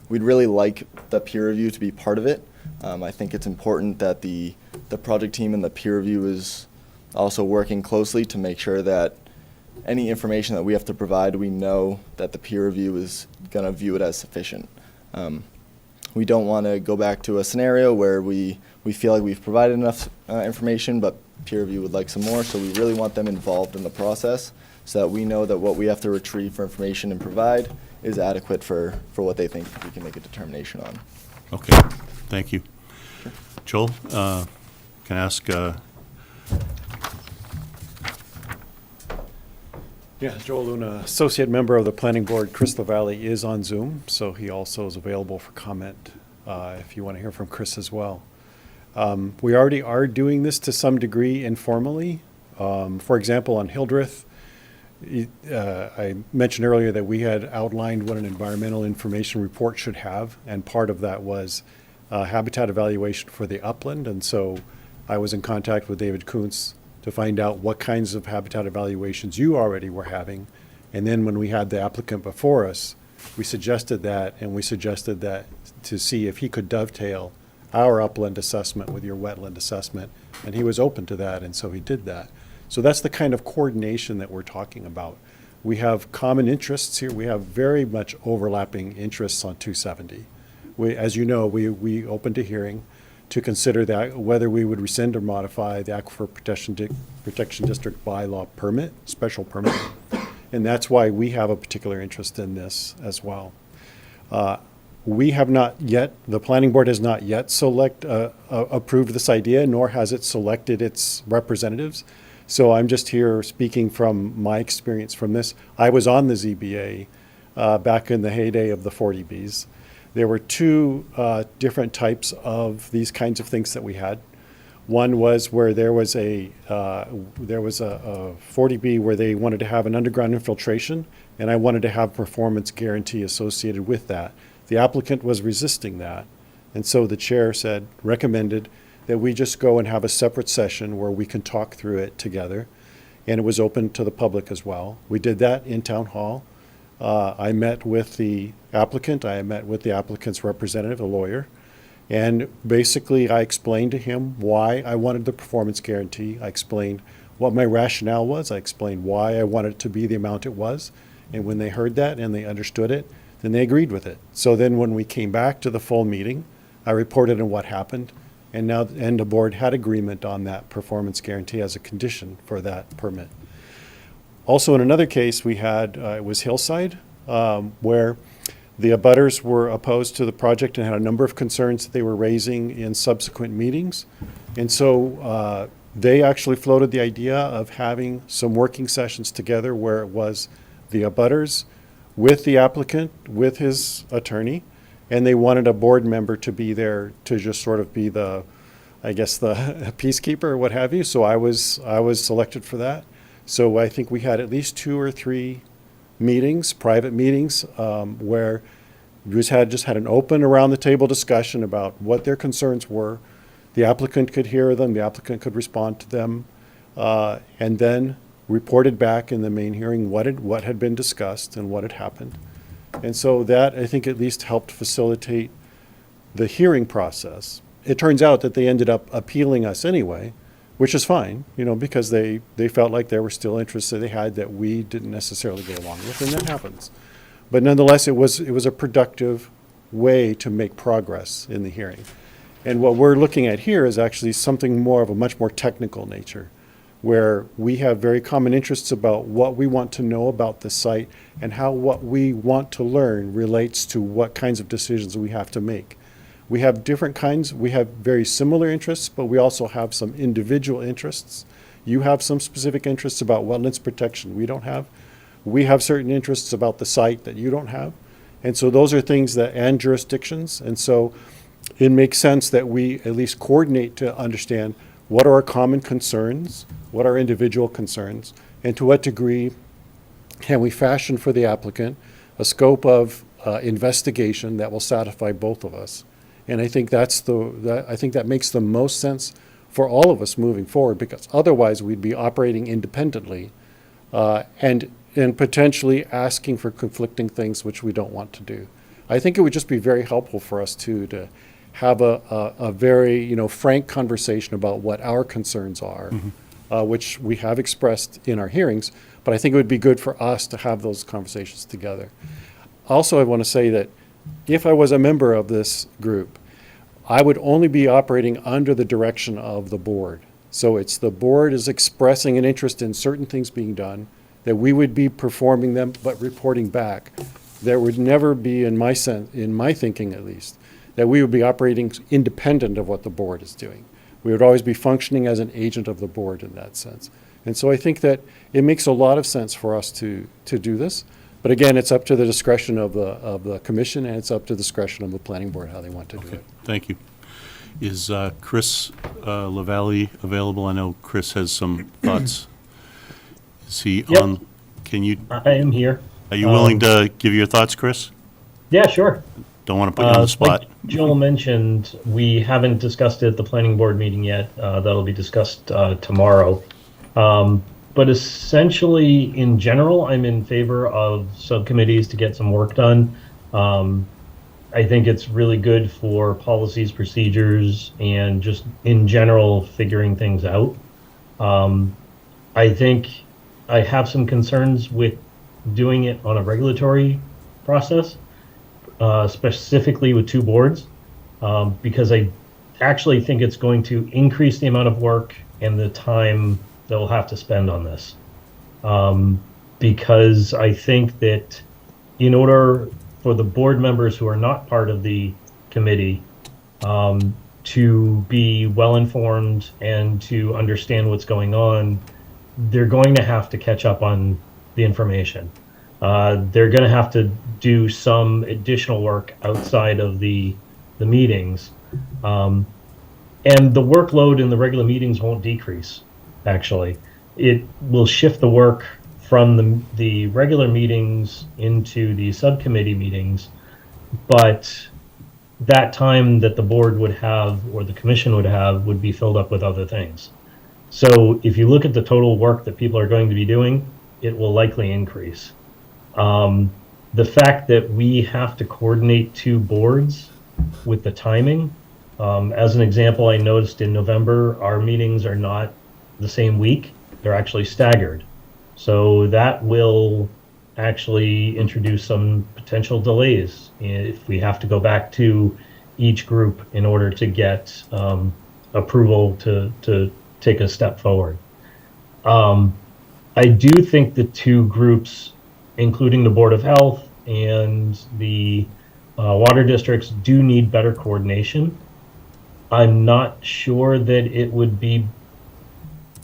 We'd really like the peer review to be part of it. I think it's important that the project team and the peer review is also working closely to make sure that any information that we have to provide, we know that the peer review is going to view it as sufficient. We don't want to go back to a scenario where we feel like we've provided enough information, but peer review would like some more, so we really want them involved in the process so that we know that what we have to retrieve for information and provide is adequate for what they think we can make a determination on. Okay, thank you. Joel, can I ask, Yeah, Joel Luna, associate member of the planning board. Chris LaValle is on Zoom, so he also is available for comment if you want to hear from Chris as well. We already are doing this to some degree informally. For example, on Hildreth, I mentioned earlier that we had outlined what an environmental information report should have, and part of that was habitat evaluation for the upland. And so I was in contact with David Kuntz to find out what kinds of habitat evaluations you already were having. And then when we had the applicant before us, we suggested that, and we suggested that to see if he could dovetail our upland assessment with your wetland assessment. And he was open to that, and so he did that. So that's the kind of coordination that we're talking about. We have common interests here. We have very much overlapping interests on 270. As you know, we opened a hearing to consider that whether we would rescind or modify the Aquifer Protection District bylaw permit, special permit. And that's why we have a particular interest in this as well. We have not yet, the planning board has not yet approved this idea, nor has it selected its representatives. So I'm just here speaking from my experience from this. I was on the ZBA back in the heyday of the 40Bs. There were two different types of these kinds of things that we had. One was where there was a 40B where they wanted to have an underground infiltration, and I wanted to have performance guarantee associated with that. The applicant was resisting that, and so the chair recommended that we just go and have a separate session where we can talk through it together. And it was open to the public as well. We did that in Town Hall. I met with the applicant, I met with the applicant's representative, a lawyer, and basically I explained to him why I wanted the performance guarantee. I explained what my rationale was. I explained why I wanted it to be the amount it was. And when they heard that and they understood it, then they agreed with it. So then when we came back to the full meeting, I reported on what happened, and the board had agreement on that performance guarantee as a condition for that permit. Also, in another case, we had, it was Hillside, where the abutters were opposed to the project and had a number of concerns that they were raising in subsequent meetings. And so they actually floated the idea of having some working sessions together where it was the abutters with the applicant, with his attorney, and they wanted a board member to be there to just sort of be the, I guess, the peacekeeper or what have you. So I was selected for that. So I think we had at least 2 or 3 meetings, private meetings, where we just had an open around the table discussion about what their concerns were. The applicant could hear them, the applicant could respond to them, and then reported back in the main hearing what had been discussed and what had happened. And so that, I think, at least helped facilitate the hearing process. It turns out that they ended up appealing us anyway, which is fine, because they felt like there were still interests that they had that we didn't necessarily go along with, and that happens. But nonetheless, it was a productive way to make progress in the hearing. And what we're looking at here is actually something more of a much more technical nature, where we have very common interests about what we want to know about the site and how what we want to learn relates to what kinds of decisions we have to make. We have different kinds, we have very similar interests, but we also have some individual interests. You have some specific interests about wetlands protection we don't have. We have certain interests about the site that you don't have. And so those are things and jurisdictions. And so it makes sense that we at least coordinate to understand what are our common concerns, what are individual concerns, and to what degree can we fashion for the applicant a scope of investigation that will satisfy both of us. And I think I think that makes the most sense for all of us moving forward, because otherwise we'd be operating independently and potentially asking for conflicting things which we don't want to do. I think it would just be very helpful for us to have a very frank conversation about what our concerns are, which we have expressed in our hearings. But I think it would be good for us to have those conversations together. Also, I want to say that if I was a member of this group, I would only be operating under the direction of the board. So it's the board is expressing an interest in certain things being done, that we would be performing them but reporting back. There would never be, in my thinking at least, that we would be operating independent of what the board is doing. We would always be functioning as an agent of the board in that sense. And so I think that it makes a lot of sense for us to do this. But again, it's up to the discretion of the commission, and it's up to the discretion of the planning board how they want to do it. Thank you. Is Chris LaValle available? I know Chris has some thoughts. Is he on? Can you? I am here. Are you willing to give your thoughts, Chris? Yeah, sure. Don't want to put you on the spot. Like Joel mentioned, we haven't discussed it at the planning board meeting yet. That'll be discussed tomorrow. But essentially, in general, I'm in favor of subcommittees to get some work done. I think it's really good for policies, procedures, and just in general figuring things out. I think I have some concerns with doing it on a regulatory process, specifically with 2 boards, because I actually think it's going to increase the amount of work and the time that we'll have to spend on this. Because I think that in order for the board members who are not part of the committee to be well informed and to understand what's going on, they're going to have to catch up on the information. They're going to have to do some additional work outside of the meetings. And the workload in the regular meetings won't decrease, actually. It will shift the work from the regular meetings into the subcommittee meetings, but that time that the board would have or the commission would have would be filled up with other things. So if you look at the total work that people are going to be doing, it will likely increase. The fact that we have to coordinate two boards with the timing, as an example, I noticed in November, our meetings are not the same week, they're actually staggered. So that will actually introduce some potential delays if we have to go back to each group in order to get approval to take a step forward. I do think the two groups, including the Board of Health and the water districts, do need better coordination. I'm not sure that it would be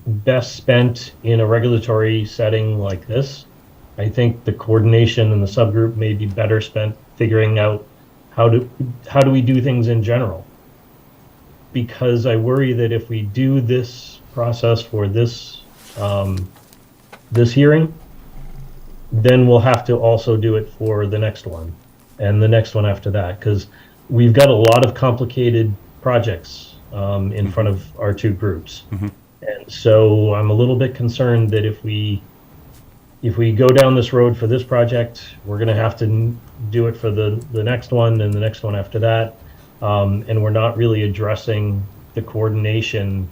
best spent in a regulatory setting like this. I think the coordination in the subgroup may be better spent figuring out how do we do things in general. Because I worry that if we do this process for this this hearing, then we'll have to also do it for the next one and the next one after that, because we've got a lot of complicated projects in front of our two groups. And so I'm a little bit concerned that if we go down this road for this project, we're going to have to do it for the next one and the next one after that. And we're not really addressing the coordination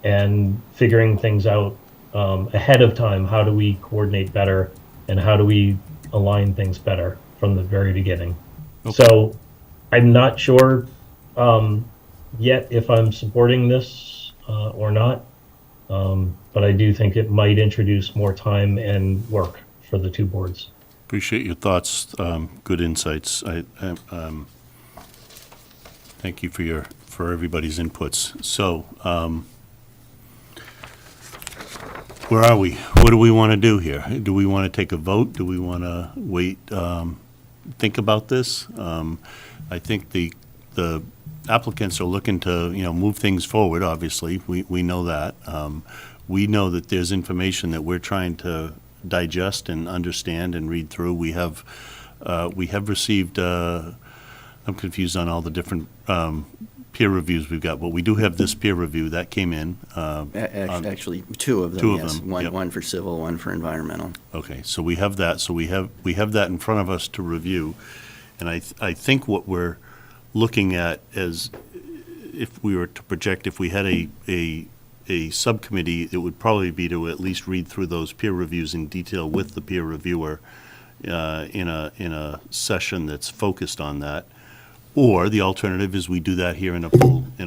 and figuring things out ahead of time. How do we coordinate better and how do we align things better from the very beginning? Okay. So I'm not sure yet if I'm supporting this or not. But I do think it might introduce more time and work for the two boards. Appreciate your thoughts. Good insights. Thank you for everybody's inputs. So, where are we? What do we want to do here? Do we want to take a vote? Do we want to wait, think about this? I think the applicants are looking to, move things forward, obviously. We know that. We know that there's information that we're trying to digest and understand and read through. We have received, I'm confused on all the different peer reviews we've got, but we do have this peer review that came in. Actually, two of them, two of yes. them, One, yep. one for civil, one for environmental. Okay, so we have that. So we have that in front of us to review. And I think what we're looking at as if we were to project, if we had a subcommittee, it would probably be to at least read through those peer reviews in detail with the peer reviewer in a session that's focused on that. Or the alternative is we do that here in a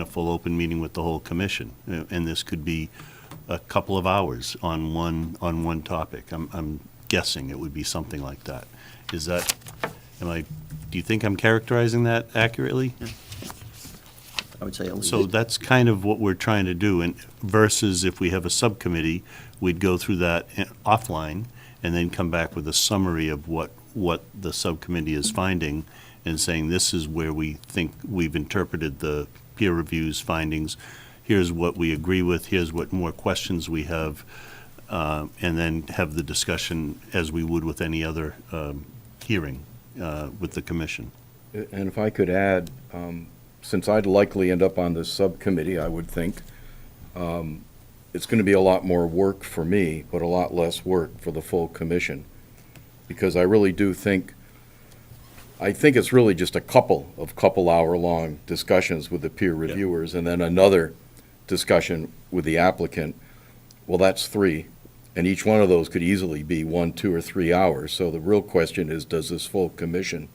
full open meeting with the whole commission, and this could be a couple of hours on one topic. I'm guessing it would be something like that. Is that? Do you think I'm characterizing that accurately? Yeah. I would say at least. So that's kind of what we're trying to do, and versus if we have a subcommittee, we'd go through that offline and then come back with a summary of what the subcommittee is finding and saying this is where we think we've interpreted the peer review's findings. Here's what we agree with. Here's what more questions we have, and then have the discussion as we would with any other hearing with the commission. And if I could add, since I'd likely end up on this subcommittee, I would think, it's going to be a lot more work for me, but a lot less work for the full commission. Because I really do think, it's really just a couple hour-long discussions with the peer reviewers, and then another discussion with the applicant. Well, that's 3. And each one of those could easily be 1, 2, or 3 hours. So the real question is, does this full commission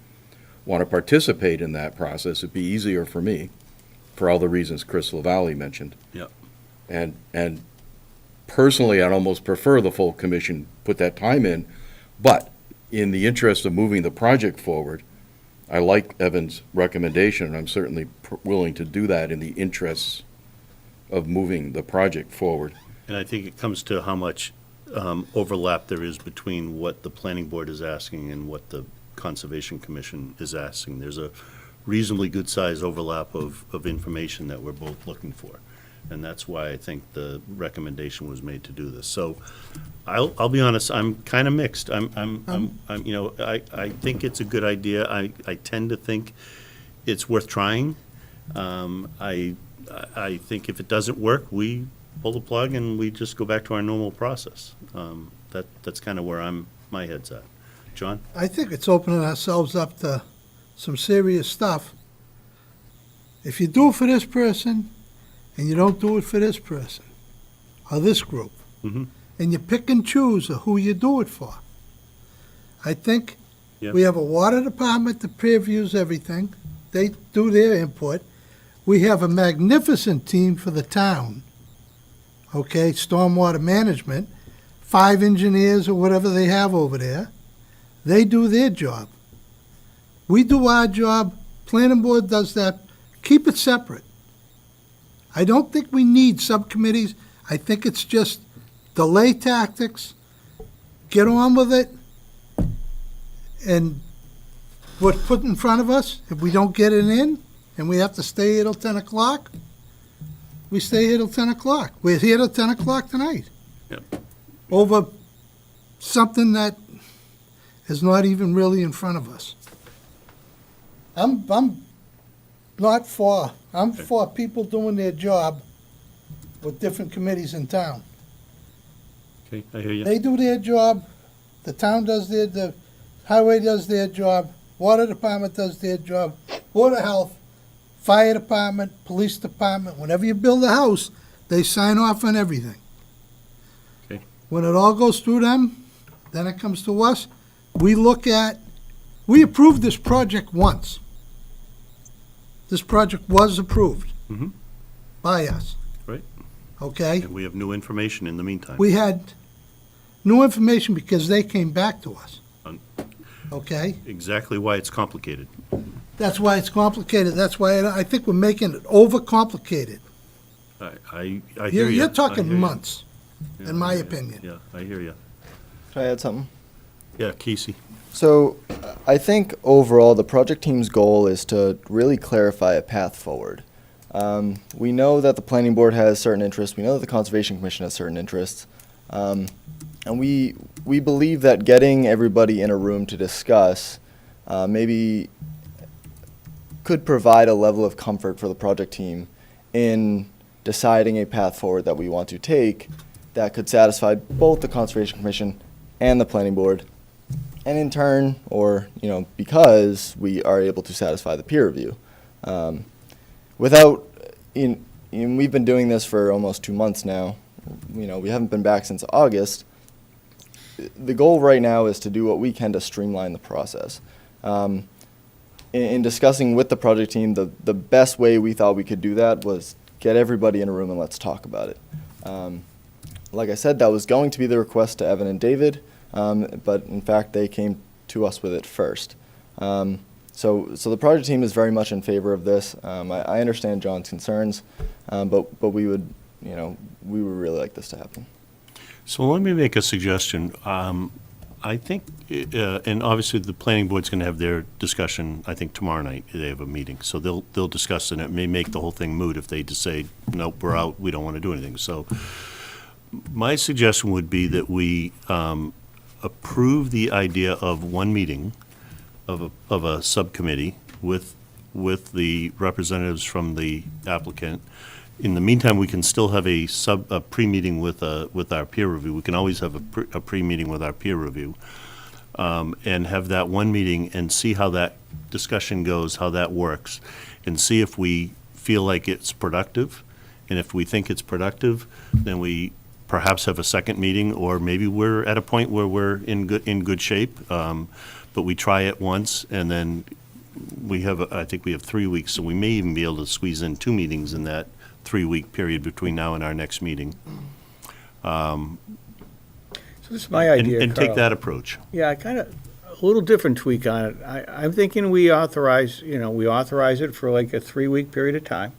want to participate in that process? It'd be easier for me, for all the reasons Chris LaValle mentioned. Yep. And personally, I'd almost prefer the full commission put that time in. But in the interest of moving the project forward, I like Evan's recommendation, and I'm certainly willing to do that in the interests of moving the project forward. And I think it comes to how much overlap there is between what the planning board is asking and what the Conservation Commission is asking. There's a reasonably good size overlap of information that we're both looking for. And that's why I think the recommendation was made to do this. So I'll be honest, I'm kind of mixed. I think it's a good idea. I tend to think it's worth trying. I think if it doesn't work, we pull the plug and we just go back to our normal process. That's kind of where my head's at. John? I think it's opening ourselves up to some serious stuff. If you do it for this person, and you don't do it for this person, or this group, Mm-hmm. and you pick and choose of who you do it for, I think Yeah. we have a water department that peer reviews everything. They do their input. We have a magnificent team for the town, okay, stormwater management, 5 engineers or whatever they have over there. They do their job. We do our job, planning board does that. Keep it separate. I don't think we need subcommittees. I think it's just delay tactics, get on with it, and what's put in front of us, if we don't get it in, and we have to stay here till 10 o'clock, we stay here till 10 o'clock. We're here till 10 o'clock tonight. Yep. Over something that is not even really in front of us. I'm for people doing their job with different committees in town. Okay, I hear you. They do their job, the town does the highway does their job, water department does their job, Board of Health, fire department, police department, whenever you build a house, they sign off on everything. Okay. When it all goes through them, then it comes to us, we approved this project once. This project was approved Mhm. by us. Right. Okay? And we have new information in the meantime. We had new information because they came back to us. Um, Okay? Exactly why it's complicated. That's why it's complicated. That's why I think we're making it overcomplicated. I hear you. You're I talking hear you. months, Yeah, in my I hear you. opinion. Yeah, I hear you. Can I add something? Yeah, Casey. So I think overall, the project team's goal is to really clarify a path forward. We know that the planning board has certain interests. We know that the conservation commission has certain interests. And we believe that getting everybody in a room to discuss maybe could provide a level of comfort for the project team in deciding a path forward that we want to take that could satisfy both the conservation commission and the planning board, and in turn, or because we are able to satisfy the peer review. We've been doing this for almost 2 months now. We haven't been back since August. The goal right now is to do what we can to streamline the process. In discussing with the project team, the best way we thought we could do that was get everybody in a room and let's talk about it. Like I said, that was going to be the request to Evan and David, but in fact, they came to us with it first. So the project team is very much in favor of this. I understand John's concerns, but we would really like this to happen. So let me make a suggestion. I think, and obviously the planning board's going to have their discussion, I think tomorrow night, they have a meeting. So they'll discuss it, and it may make the whole thing moot if they just say, nope, we're out, we don't want to do anything. So my suggestion would be that we approve the idea of one meeting of a subcommittee with the representatives from the applicant. In the meantime, we can still have a pre-meeting with our peer review. We can always have a pre-meeting with our peer review, and have that one meeting and see how that discussion goes, how that works, and see if we feel like it's productive. And if we think it's productive, then we perhaps have a second meeting, or maybe we're at a point where we're in good shape. But we try it once, and then I think we have 3 weeks, so we may even be able to squeeze in 2 meetings in that 3-week period between now and our next meeting. So this is my idea, And take Carl. that approach. Yeah, I kind of, a little different tweak on it. I'm thinking we authorize it for like a 3-week period of time.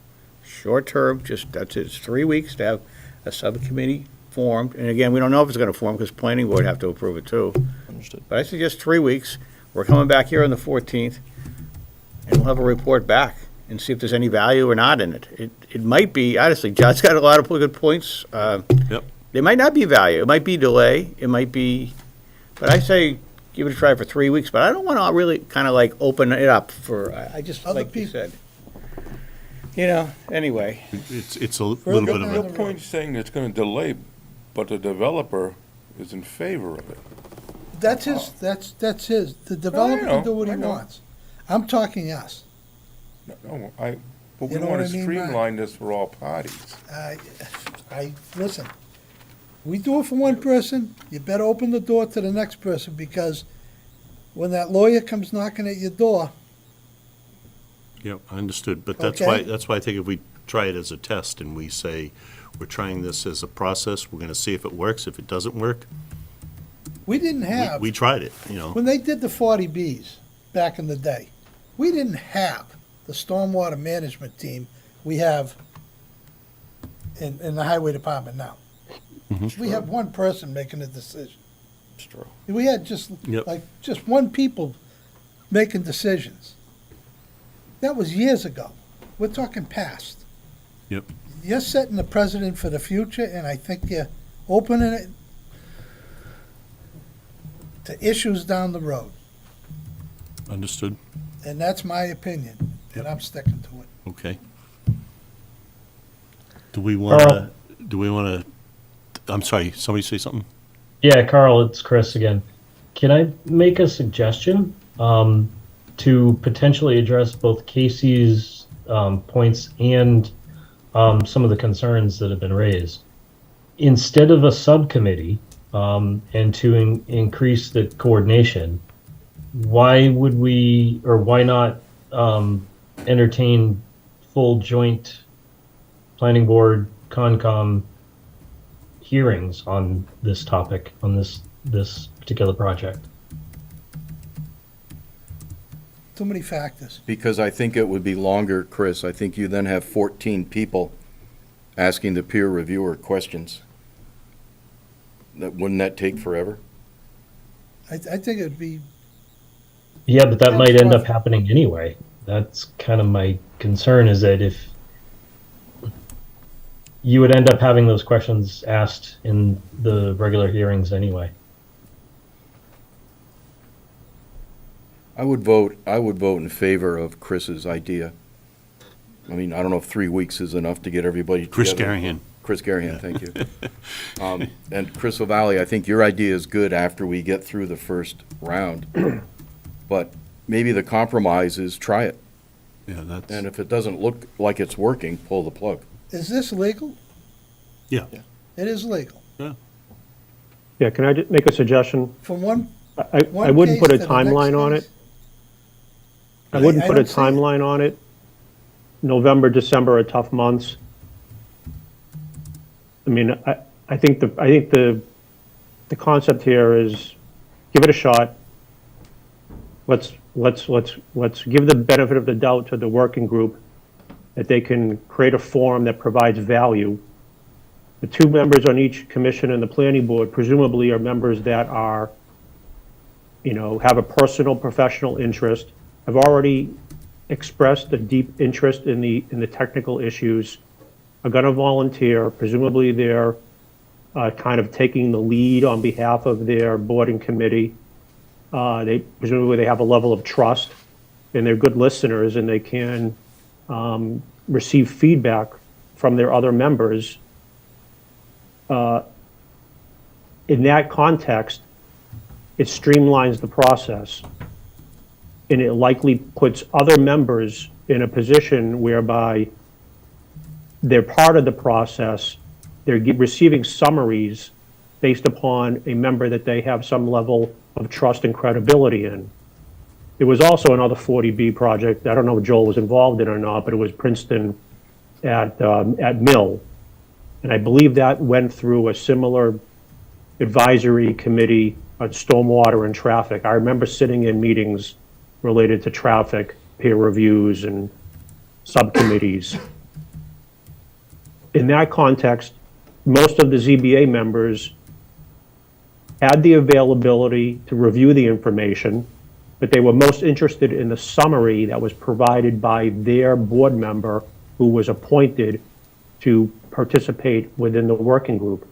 Short term, that's it. It's 3 weeks to have a subcommittee formed. And again, we don't know if it's going to form because planning board have to approve it too. Understood. But I suggest 3 weeks. We're coming back here on the 14th, and we'll have a report back and see if there's any value or not in it. It might be, honestly, John's got a lot of good points. Yep. There might not be value. It might be delay. It might be, but I say, give it a try for 3 weeks, but I don't want to really kind of like open it up for, I just, Other like you people. said. You know, anyway. It's a little bit of Your a, point saying it's gonna delay, but the developer is in favor of it. That's his, that's his. The developer know, can do what he I know. wants. I'm talking us. No, but we You know wanna what I mean, Mark? streamline this for all parties. Listen, we do it for one person, you better open the door to the next person, because when that lawyer comes knocking at your door, yep, I understood. But Okay. that's why I think if we try it as a test and we say, we're trying this as a process, we're gonna see if it works. If it doesn't work, we didn't have. we tried it, you know. When they did the 40Bs back in the day, we didn't have the stormwater management team we have in the highway department now. We have one person making a decision. It's true. We had just, Yep. like, just one people making decisions. That was years ago. We're talking past. Yep. You're setting the precedent for the future, and I think you're opening it to issues down the road. Understood. And that's my opinion, and I'm sticking to it. Okay. Do we wanna, I'm sorry, somebody say something? Yeah, Carl, it's Chris again. Can I make a suggestion to potentially address both Casey's points and some of the concerns that have been raised? Instead of a subcommittee and to increase the coordination, why would we, or why not entertain full joint planning board, Concom hearings on this topic, on this particular project? Too many factors. Because I think it would be longer, Chris. I think you then have 14 people asking the peer reviewer questions. Wouldn't that take forever? I think it'd be, Yeah, but that Yeah, might end rough. up happening anyway. That's kind of my concern, is that if you would end up having those questions asked in the regular hearings anyway. I would vote in favor of Chris's idea. I mean, I don't know if 3 weeks is enough to get everybody together. Chris Garahan. Chris Garahan, thank you. And Chris O'Valley, I think your idea is good after we get through the first round. But maybe the compromise is try it. Yeah, that's, And if it doesn't look like it's working, pull the plug. is this legal? yeah. It is legal. Yeah, can I just make a suggestion? From one, I One wouldn't put a case to the next timeline on case? it. I wouldn't I put a don't see it. timeline on it. November, December are tough months. I mean, I think the concept here is give it a shot. Let's give the benefit of the doubt to the working group that they can create a forum that provides value. The two members on each commission and the planning board presumably are members that are, have a personal, professional interest, have already expressed a deep interest in the technical issues, are going to volunteer. Presumably they're kind of taking the lead on behalf of their board and committee. Presumably they have a level of trust, and they're good listeners, and they can receive feedback from their other members. In that context, it streamlines the process, and it likely puts other members in a position whereby they're part of the process, they're receiving summaries based upon a member that they have some level of trust and credibility in. There was also another 40B project, I don't know if Joel was involved in it or not, but it was Princeton at Mill. And I believe that went through a similar advisory committee on stormwater and traffic. I remember sitting in meetings related to traffic, peer reviews, and subcommittees. In that context, most of the ZBA members had the availability to review the information, but they were most interested in the summary that was provided by their board member who was appointed to participate within the working group.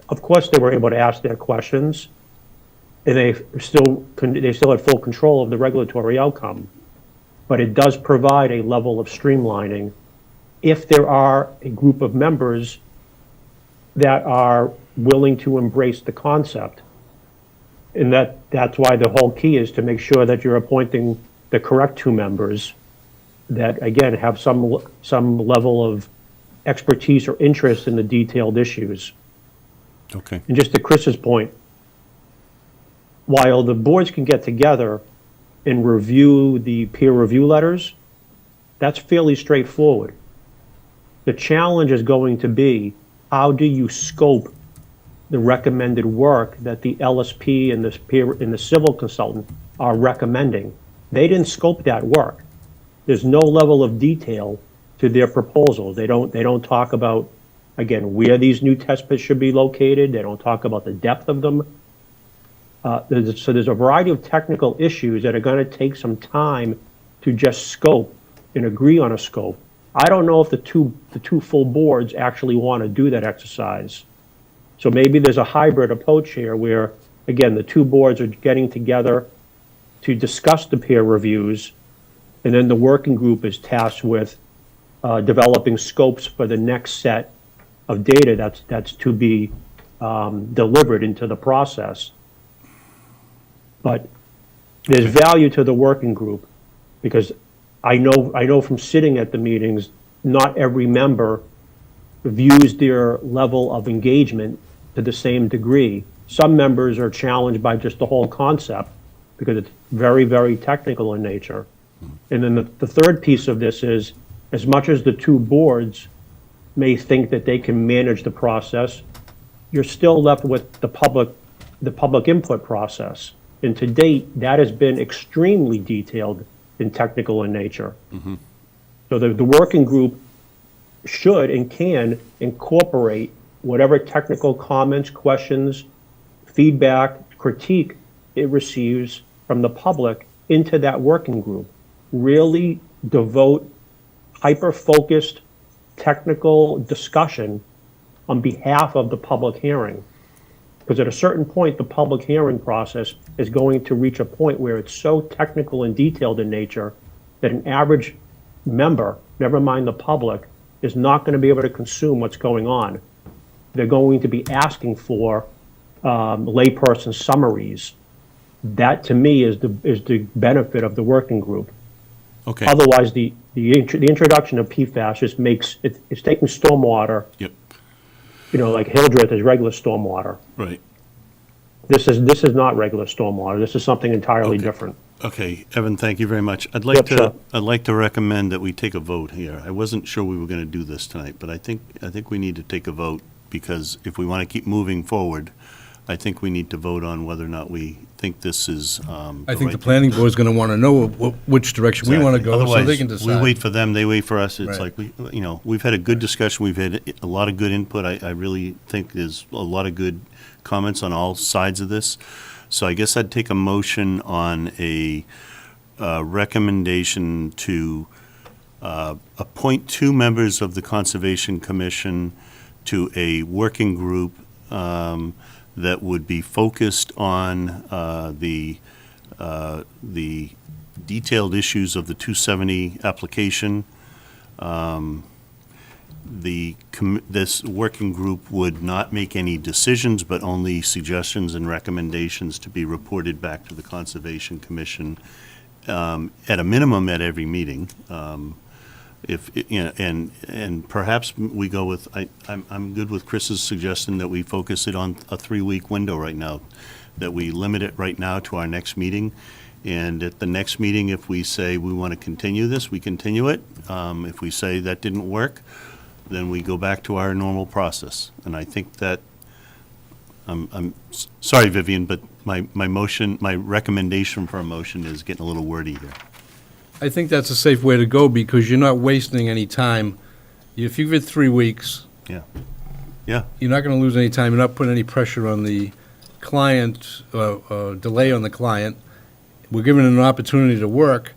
Of course, they were able to ask their questions, and they still had full control of the regulatory outcome. But it does provide a level of streamlining if there are a group of members that are willing to embrace the concept. And that's why the whole key is to make sure that you're appointing the correct two members that, again, have some level of expertise or interest in the detailed issues. Okay. And just to Chris's point, while the boards can get together and review the peer review letters, that's fairly straightforward. The challenge is going to be, how do you scope the recommended work that the LSP and the civil consultant are recommending? They didn't scope that work. There's no level of detail to their proposal. They don't talk about, again, where these new test pits should be located. They don't talk about the depth of them. So there's a variety of technical issues that are going to take some time to just scope and agree on a scope. I don't know if the two full boards actually want to do that exercise. So maybe there's a hybrid approach here where, again, the two boards are getting together to discuss the peer reviews, and then the working group is tasked with developing scopes for the next set of data that's to be delivered into the process. But there's value to the working group, because I know from sitting at the meetings, not every member views their level of engagement to the same degree. Some members are challenged by just the whole concept because it's very, very technical in nature. And then the third piece of this is, as much as the two boards may think that they can manage the process, you're still left with the public input process. And to date, that has been extremely detailed and technical in nature. So the working group should and can incorporate whatever technical comments, questions, feedback, critique it receives from the public into that working group. Really devote hyper-focused technical discussion on behalf of the public hearing. Because at a certain point, the public hearing process is going to reach a point where it's so technical and detailed in nature that an average member, never mind the public, is not going to be able to consume what's going on. They're going to be asking for layperson summaries. That, to me, is the benefit of the working group. Okay. Otherwise, the introduction of PFAS just makes it's taking stormwater. Yep. Like Hildreth is regular stormwater. Right. This is not regular stormwater. This is something entirely different. Okay, Evan, thank you very much. I'd like Sure. I'd like to recommend that we take a vote here. I wasn't sure we were going to do this tonight, but I think we need to take a vote, because if we want to keep moving forward, I think we need to vote on whether or not we think this is I think the planning board's going to want to know which direction we want to go, so they can decide. We wait for them, they wait for us. It's Right. like, we've had a good discussion, we've had a lot of good input. I really think there's a lot of good comments on all sides of this. So I guess I'd take a motion on a recommendation to appoint two members of the Conservation Commission to a working group that would be focused on the detailed issues of the 270 application. This working group would not make any decisions, but only suggestions and recommendations to be reported back to the Conservation Commission, at a minimum at every meeting. And perhaps we go with, I'm good with Chris's suggestion that we focus it on a 3-week window right now, that we limit it right now to our next meeting. And at the next meeting, if we say we want to continue this, we continue it. If we say that didn't work, then we go back to our normal process. And I think that, I'm sorry, Vivian, but my recommendation for a motion is getting a little wordy here. I think that's a safe way to go, because you're not wasting any time. If you've had 3 weeks, Yeah. you're not going to lose any time. You're not putting any pressure on the client, delay on the client. We're giving it an opportunity to work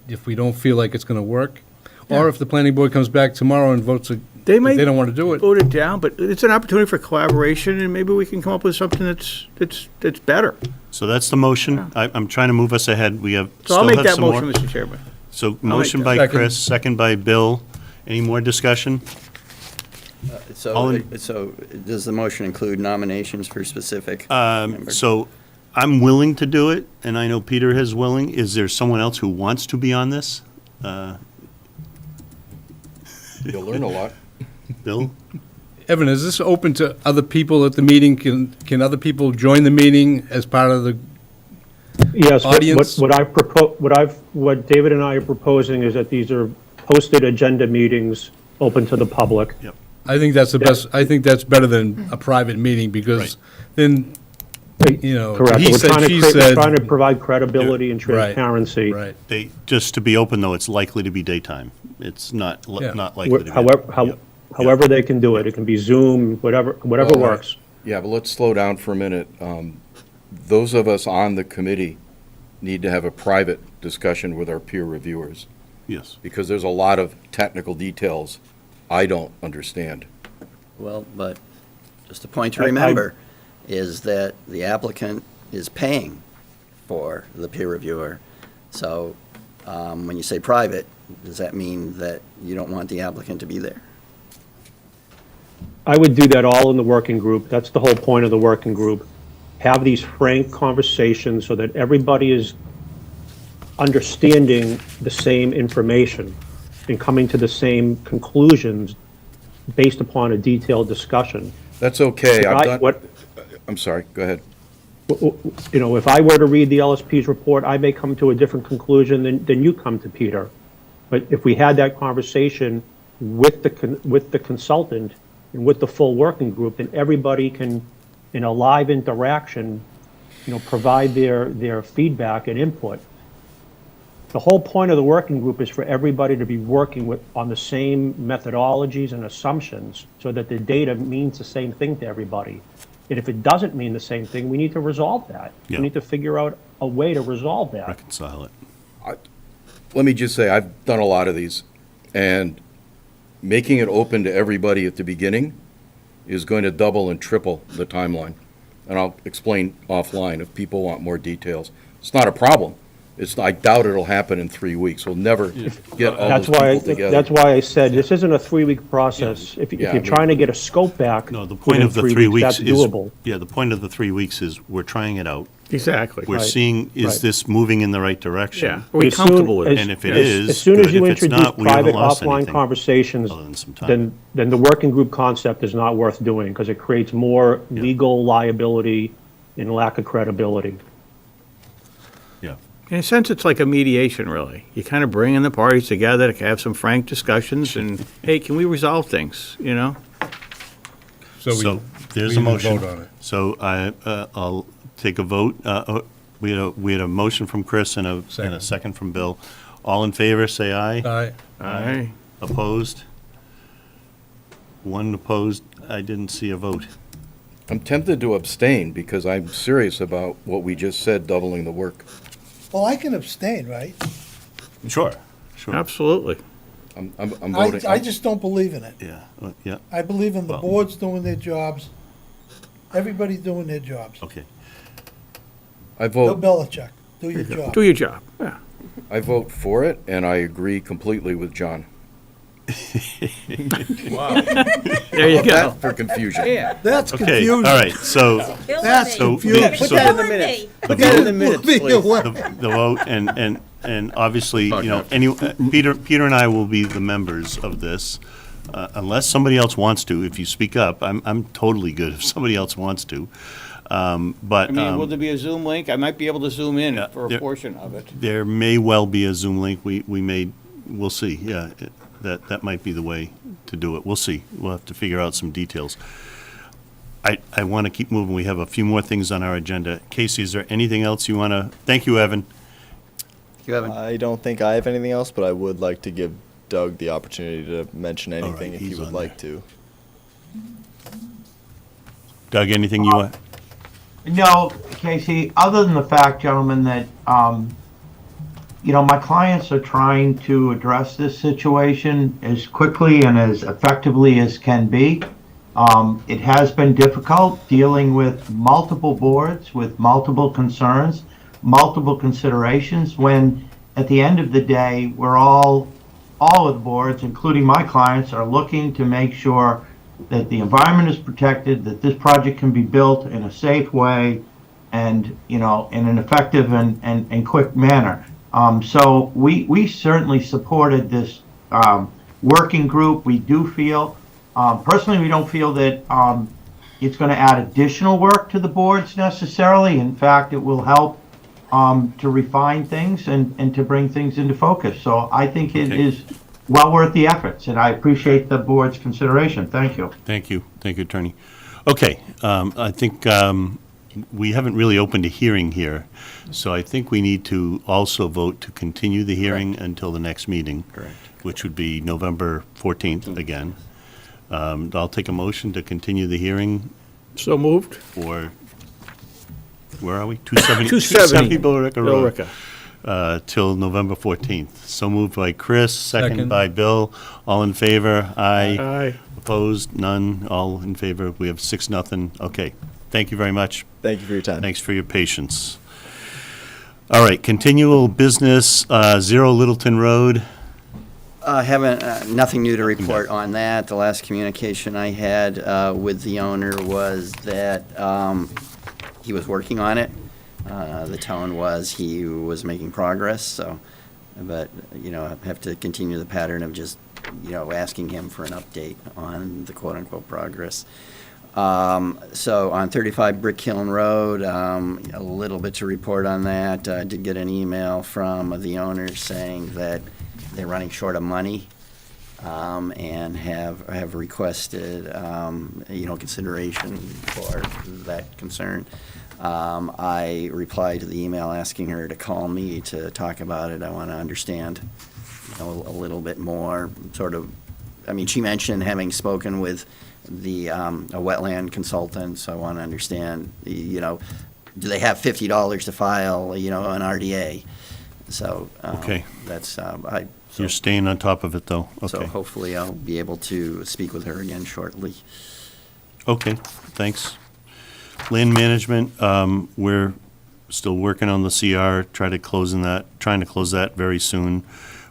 if we don't feel like it's going to work. Or if the planning board comes back tomorrow and votes They might they don't want to do it. vote it down, but it's an opportunity for collaboration, and maybe we can come up with something that's better. So that's the motion. I'm trying to move us ahead. We have, So I'll still make have that some more. motion, Mr. Chairman. So make motion that. by Second. Chris, second by Bill. Any more discussion? All in- So does the motion include nominations for specific members? So I'm willing to do it, and I know Peter is willing. Is there someone else who wants to be on this? You'll learn a lot. Bill? Evan, is this open to other people at the meeting? Can other people join the meeting as part of the Yes, audience? what David and I are proposing is that these are posted agenda meetings open to the public. Yep. I think that's the best, I think that's better than a private meeting, because Right. then, you know, Correct. he We're said, trying to she we're said. trying to provide credibility and Right, transparency. Right. They, just to be open, though, it's likely to be daytime. It's not, Yeah. not likely to be. However they can do it. It can be Zoom, whatever Well, works. Yeah, but let's slow down for a minute. Those of us on the committee need to have a private discussion with our peer reviewers, Yes. because there's a lot of technical details I don't understand. Well, but just a point to remember is that the applicant is paying for the peer reviewer. So when you say private, does that mean that you don't want the applicant to be there? I would do that all in the working group. That's the whole point of the working group. Have these frank conversations so that everybody is understanding the same information and coming to the same conclusions based upon a detailed discussion. That's okay. What, I'm sorry, go ahead. you know, if I were to read the LSP's report, I may come to a different conclusion than you come to, Peter. But if we had that conversation with the consultant and with the full working group, then everybody can, in a live interaction, you know, provide their feedback and input. The whole point of the working group is for everybody to be working on the same methodologies and assumptions so that the data means the same thing to everybody. And if it doesn't mean the same thing, we need to resolve that. Yeah. We need to figure out a way to resolve that. Reconcile it. Let me just say, I've done a lot of these, and making it open to everybody at the beginning is going to double and triple the timeline. And I'll explain offline if people want more details. It's not a problem. I doubt it'll happen in 3 weeks. We'll never get all those people together. That's why I said this isn't a 3-week process. If Yeah, I you're mean- trying to get a scope back No, the point within of the 3 weeks that's is. doable. Yeah, the point of the 3 weeks is we're trying it out. Exactly. We're Right. seeing, is Right. this moving in the right direction? Yeah. Are we As soon comfortable with it? as- And if it as- is, As soon as good. you If it's introduce not, we haven't private lost offline anything conversations, other than some time. then the working group concept is not worth doing because it creates more legal liability and lack of credibility. Yeah. In a sense, it's like a mediation, really. You kind of bring in the parties together to have some frank discussions and, hey, can we resolve things, you know? So there's we a need to motion. vote on it. So I'll take a vote. We had a motion from Chris and a Second. second from Bill. All in favor, say aye. Aye. Aye. Opposed? One opposed. I didn't see a vote. I'm tempted to abstain because I'm serious about what we just said, doubling the work. Well, I can abstain, right? Sure. Sure. Absolutely. I'm voting. I just don't believe in it. Yeah, yeah, I believe in the Well- boards doing their jobs, everybody doing their jobs. okay. I Bill vote, Belichick, do your job. Do your job, yeah. I vote for it, and I agree completely with John. There you go. That for confusion. Yeah. That's Okay, confusing. all right, so That's So- confusing. Put so- that in the minutes. Put that in the minutes, Move me please. away. the vote, and obviously, you know, Peter and I will be the members of this, unless somebody else wants to. If you speak up, I'm totally good if somebody else wants to. But I mean, will there be a Zoom link? I might be able to zoom in for a there- portion of it. there may well be a Zoom link. We'll see, yeah. That might be the way to do it. We'll see. We'll have to figure out some details. I want to keep moving. We have a few more things on our agenda. Casey, is there anything else you want to? Thank you, Evan. You haven't? I don't think I have anything else, but I would like to give Doug the opportunity to mention right, anything if he he's would on like to. Doug, anything you want? No, Casey, other than the fact, gentlemen, that my clients are trying to address this situation as quickly and as effectively as can be. It has been difficult dealing with multiple boards, with multiple concerns, multiple considerations, when at the end of the day, all of the boards, including my clients, are looking to make sure that the environment is protected, that this project can be built in a safe way and, in an effective and quick manner. So we certainly supported this working group. We do feel, personally, we don't feel that it's going to add additional work to the boards necessarily. In fact, it will help to refine things and to bring things into focus. So I think it is well worth the efforts, and I appreciate the board's consideration. Thank you. Thank you. Thank you, Attorney. Okay, I think we haven't really opened a hearing here, so I think we need to also vote to continue the hearing until the next meeting, which would be November 14th again. I'll take a motion to continue the hearing. So moved. For, where are we? 270? 270 Billerica Road. Billerica. Till November 14th. So moved by Chris, second by Bill. All in favor? Aye. Aye. Opposed? None. All in favor? We have 6-0. Okay. Thank you very much. Thank you for your time. Thanks for your patience. All right, continual business, 0 Littleton Road. Nothing new to report on that. The last communication I had with the owner was that he was working on it. The tone was he was making progress, so, but, I have to continue the pattern of just, asking him for an update on the quote-unquote progress. So on 35 Brick Hill Road, a little bit to report on that. I did get an email from the owners saying that they're running short of money, and have requested, consideration for that concern. I replied to the email asking her to call me to talk about it. I want to understand, a little bit more, she mentioned having spoken with a wetland consultant, so I want to understand, do they have $50 to file, an RDA? So, Okay. that's, You're staying on top of it, though. so Okay. hopefully I'll be able to speak with her again shortly. Okay, thanks. Land management, we're still working on the CR, trying to close that very soon.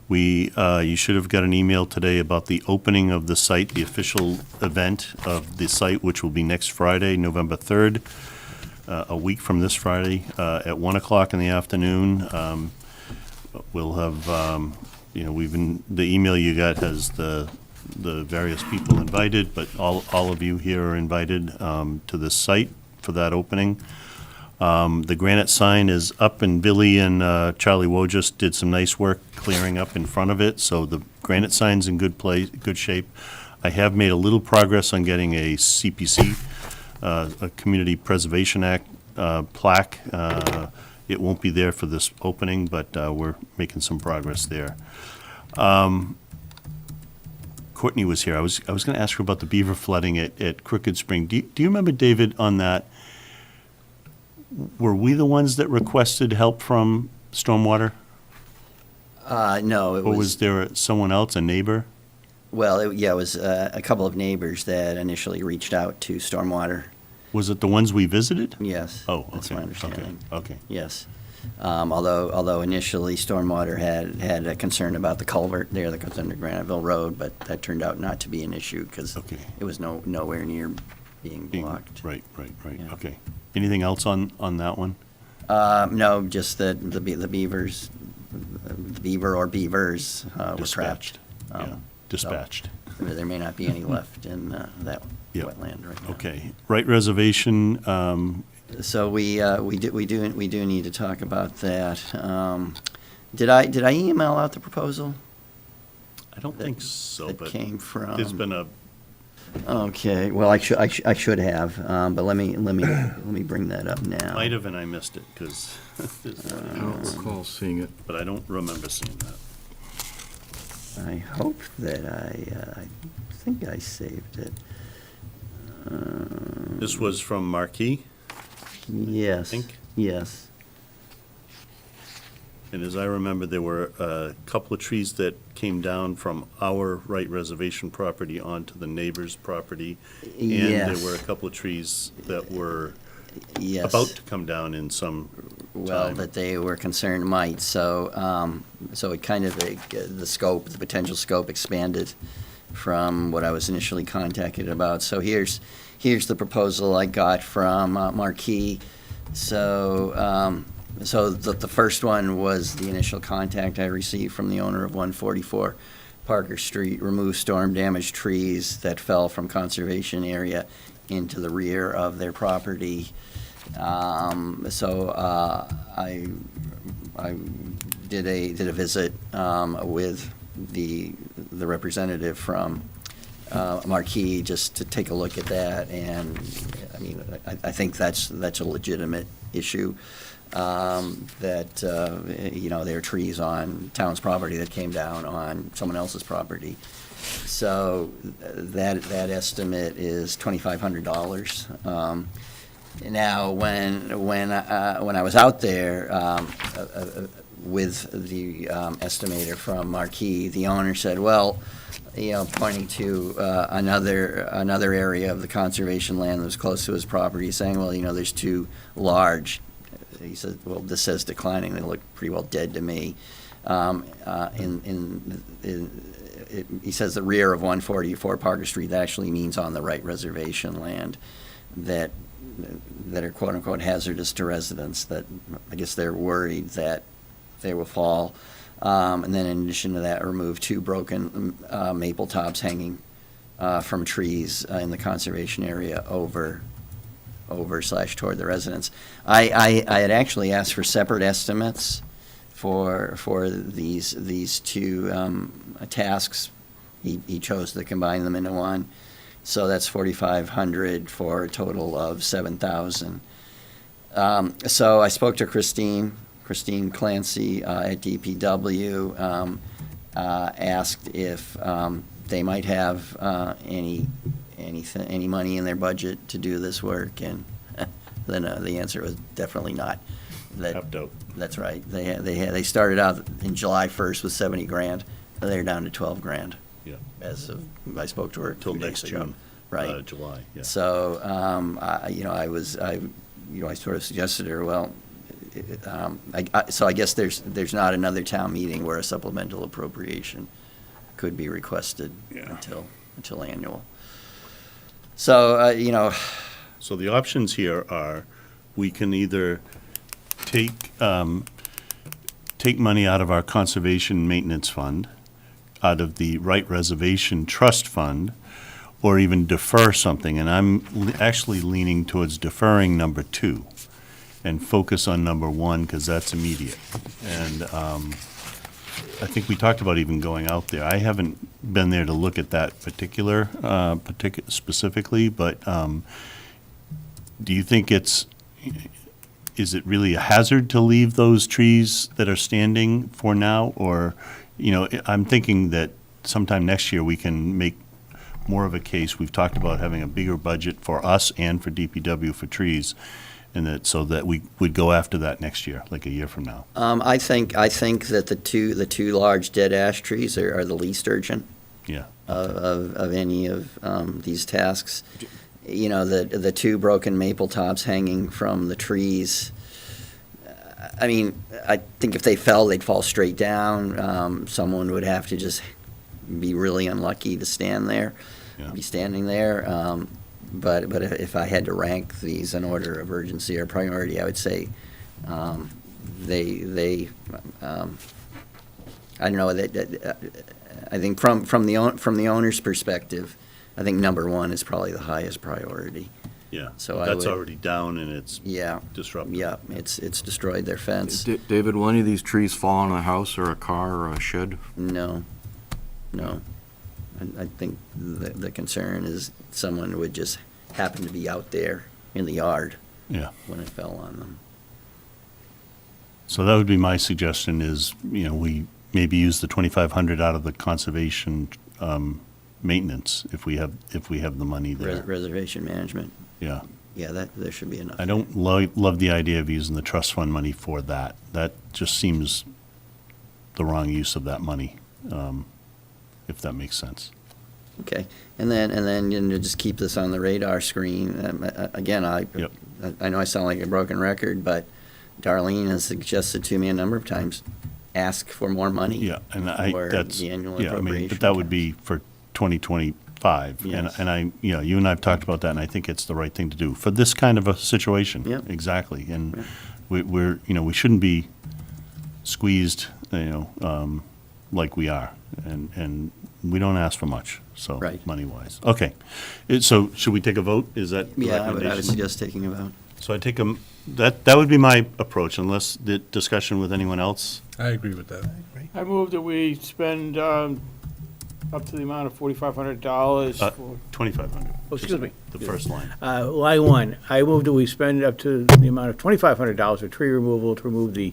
You should have got an email today about the opening of the site, the official event of the site, which will be next Friday, November 3rd, a week from this Friday, at 1 o'clock in the afternoon. We'll have, the email you got has the various people invited, but all of you here are invited to this site for that opening. The granite sign is up, and Billy and Charlie Wojcik did some nice work clearing up in front of it, so the granite sign's in good shape. I have made a little progress on getting a CPC, a Community Preservation Act plaque. It won't be there for this opening, but we're making some progress there. Courtney was here. I was going to ask her about the beaver flooding at Crooked Spring. Do you remember, David, on that? Were we the ones that requested help from stormwater? No, it was. Or was there someone else, a neighbor? Well, it was a couple of neighbors that initially reached out to Stormwater. Was it the ones we visited? Yes. Oh, That's okay, my understanding. Okay. Yes. Although initially Stormwater had a concern about the culvert there that goes under Graniteville Road, but that turned out not to be an issue because it was nowhere near being blocked. Right, Yeah. okay. Anything else on that one? No, just that the beavers, the beaver or beavers were trapped. Dispatched. So there may not be any left in that wetland right now. Okay. Right reservation, So we do need to talk about that. Did I email out the proposal? I don't think so, That but came from. there's been a, Okay, well, I should have, but let me bring that up now. might have, and I missed it, because I don't recall seeing it. but I don't remember seeing that. I hope that I think I saved it. This was from Marquis? Yes. think? Yes. And as I remember, there were a couple of trees that came down from our right reservation property onto the neighbor's property. And Yes. there were a couple of trees that were Yes. about to come down in some Well, time. that they were concerned might, so, so it kind of, the scope, the potential scope expanded from what I was initially contacted about. So here's the proposal I got from Marquis. So, so the first one was the initial contact I received from the owner of 144 Parker Street, remove storm-damaged trees that fell from conservation area into the rear of their property. So I did a visit with the representative from Marquis just to take a look at that, and I mean I think that's a legitimate issue. That you know, there are trees on town's property that came down on someone else's property. So that estimate is $2,500. Now, when I was out there with the estimator from Marquis, the owner said, well, you know, pointing to another area of the conservation land that was close to his property, saying, well, you know, there's too large. He said, well, this says declining. They look pretty well dead to me. He says the rear of 144 Parker Street, that actually means on the right reservation land that are quote-unquote hazardous to residents, that I guess they're worried that they will fall. And then in addition to that, remove 2 broken maple tops hanging from trees in the conservation area over / toward the residents. I had actually asked for separate estimates for these 2 tasks. He chose to combine them into one. So that's $4,500 for a total of $7,000. So I spoke to Christine Clancy at DPW, asked if they might have any money in their budget to do this work, and then the answer was definitely not. That's right. They started out in July 1st with 70 grand. They're down to 12 grand. Yeah. As of, I spoke to her Till 2 days next ago. June. Right. July, yeah. So, I sort of suggested to her, well, so I guess there's not another town meeting where a supplemental appropriation could be requested until annual. So, So the options here are, we can either take money out of our conservation maintenance fund, out of the right reservation trust fund, or even defer something. And I'm actually leaning towards deferring number 2 and focus on number 1, because that's immediate. And I think we talked about even going out there. I haven't been there to look at that specifically, but do you think is it really a hazard to leave those trees that are standing for now? Or, I'm thinking that sometime next year we can make more of a case. We've talked about having a bigger budget for us and for DPW for trees, and so that we would go after that next year, like a year from now. I think that the two large dead ash trees are the least urgent. Yeah. Of any of these tasks. The 2 broken maple tops hanging from the trees. I mean, I think if they fell, they'd fall straight down. Someone would have to just be really unlucky to stand there, be standing there. But if I had to rank these in order of urgency or priority, I would say they I don't know, I think from the owner's perspective, I think number 1 is probably the highest priority. Yeah, So but I that's would- already down and it's disrupted. Yeah, it's destroyed their fence. David, will any of these trees fall on a house or a car or a shed? No. I think the concern is someone would just happen to be out there in the yard when it fell on them. So that would be my suggestion is, we maybe use the $2,500 out of the conservation maintenance if we have the money there. Reservation management. Yeah. Yeah, there should be enough. I don't love the idea of using the trust fund money for that. That just seems the wrong use of that money, if that makes sense. Okay, and then, you know, just keep this on the radar screen. Again, Yep. I know I sound like a broken record, but Darlene has suggested to me a number of times, ask for more money. Yeah, and for that's, the annual yeah, I mean, appropriation. but that would be for 2025. Yes. And you know, you and I have talked about that, and I think it's the right thing to do for this kind of a situation. Yeah. Exactly, and we're, you know, we shouldn't be squeezed, you know, like we are, and we don't ask for much, so, Right. money-wise. Okay, so should we take a vote? Is that the Yeah, I would recommendation? suggest taking a vote. So I take that would be my approach, unless the discussion with anyone else. I agree with that. I move that we spend up to the amount of $4,500 for, 2,500. oh, excuse me. The first line. Line one, I move that we spend up to the amount of $2,500 for tree removal to remove the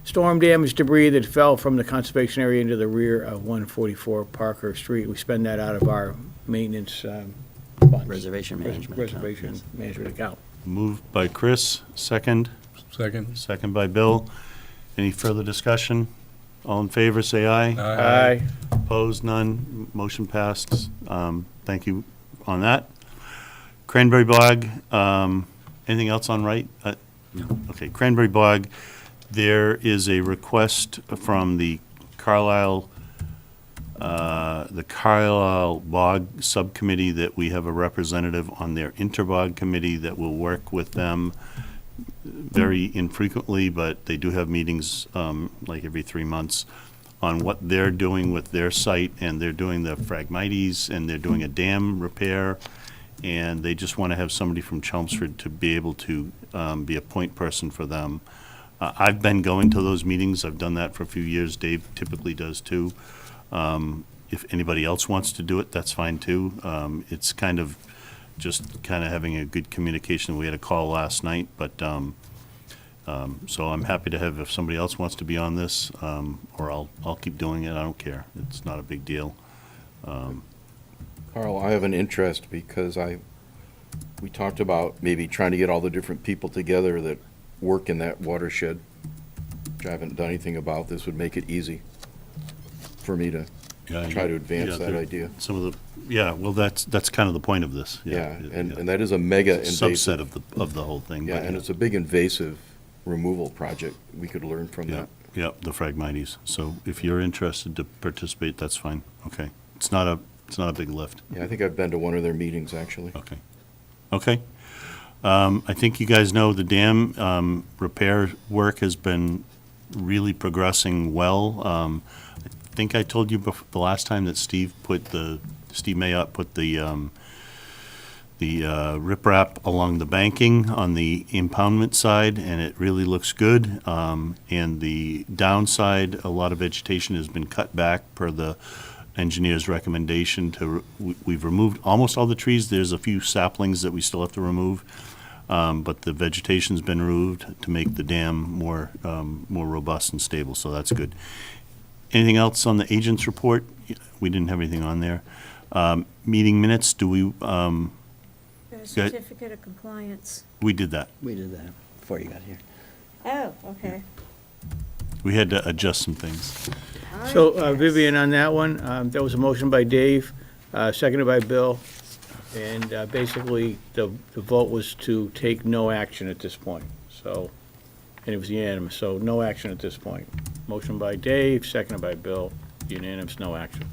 storm damage debris that fell from the conservation area into the rear of 144 Parker Street. We spend that out of our maintenance funds. Reservation management account, Reservation yes. management account. Moved by Chris, second. Second. Second by Bill. Any further discussion? All in favor, say aye. Aye. Opposed, none. Motion passed. Thank you on that. Cranberry Bog, anything else on right? No. Okay, Cranberry Bog, there is a request from the Carlisle Bog Subcommittee that we have a representative on their Interbog Committee that will work with them very infrequently, but they do have meetings like every 3 months on what they're doing with their site, and they're doing the Phragmites, and they're doing a dam repair, and they just want to have somebody from Chelmsford to be able to be a point person for them. I've been going to those meetings. I've done that for a few years. Dave typically does too. If anybody else wants to do it, that's fine too. It's kind of having a good communication. We had a call last night, but so I'm happy to have, if somebody else wants to be on this, or I'll keep doing it. I don't care. It's not a big deal. Carl, I have an interest because we talked about maybe trying to get all the different people together that work in that watershed, which I haven't done anything about. This would make it easy for me to try to advance that idea. Some of the, well, that's kind of the point of this. Yeah, and that is a mega It's invasive. subset of the whole thing. Yeah, but and it's a big invasive removal project. We could learn from that. Yeah, the Phragmites. So if you're interested to participate, that's fine. Okay. It's not a big lift. Yeah, I think I've been to one of their meetings, actually. Okay. Okay. I think you guys know the dam repair work has been really progressing well. I think I told you the last time that Steve Mayotte put the riprap along the banking on the impoundment side, and it really looks good. And the downside, a lot of vegetation has been cut back per the engineer's recommendation we've removed almost all the trees. There's a few saplings that we still have to remove, but the vegetation's been removed to make the dam more robust and stable, so that's good. Anything else on the agent's report? We didn't have anything on there. Meeting minutes, do we, The certificate of compliance. we did that. We did that before you got here. Oh, okay. We had to adjust some things. So Vivian, on that one, that was a motion by Dave, seconded by Bill, and basically the vote was to take no action at this point. So, and it was unanimous, so no action at this point. Motion by Dave, seconded by Bill, unanimous, no action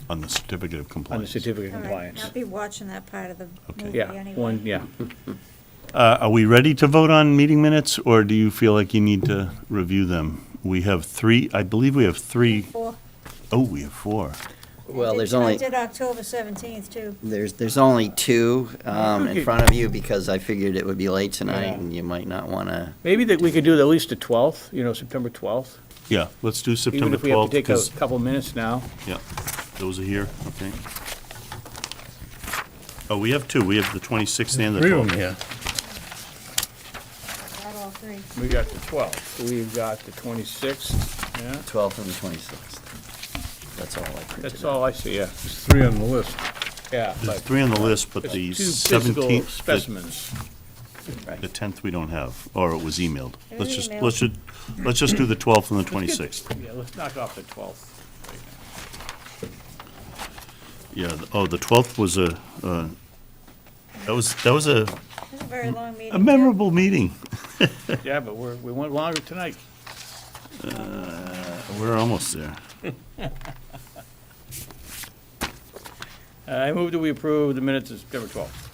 On the certificate of on the compliance. certificate of All right, compliance. I'll be watching that part of the movie Yeah, anyway. one, yeah. Are we ready to vote on meeting minutes, or do you feel like you need to review them? We have three, I believe we have three. Four. Oh, we have four. Well, there's I only, did October 17th, too. there's only two in front of you because I figured it would be late tonight Yeah. and you might not want to. Maybe that we could do at least the 12th, September 12th. Yeah, let's do Even September if we have 12th. to take a 'cause- couple minutes now. Yeah, those are here, okay. Oh, we have two. We have the 26th and the 12th. Three of them here. Got all three. We got the 12th. We've got the 26th, yeah. 12th and the 26th. That's all I printed. That's all I see, yeah. There's three on the list. Yeah. There's but three on the list, but it's the two physical 17th. specimens. Right. The 10th we don't have, or it was emailed. It Let's was just, emailed. let's just do the 12th and the 26th. Yeah, let's knock off the 12th. Yeah, the 12th was that was It was a very long meeting. a memorable meeting. Yeah, but we went longer tonight. We're almost there. I move that we approve the minutes of September 12th.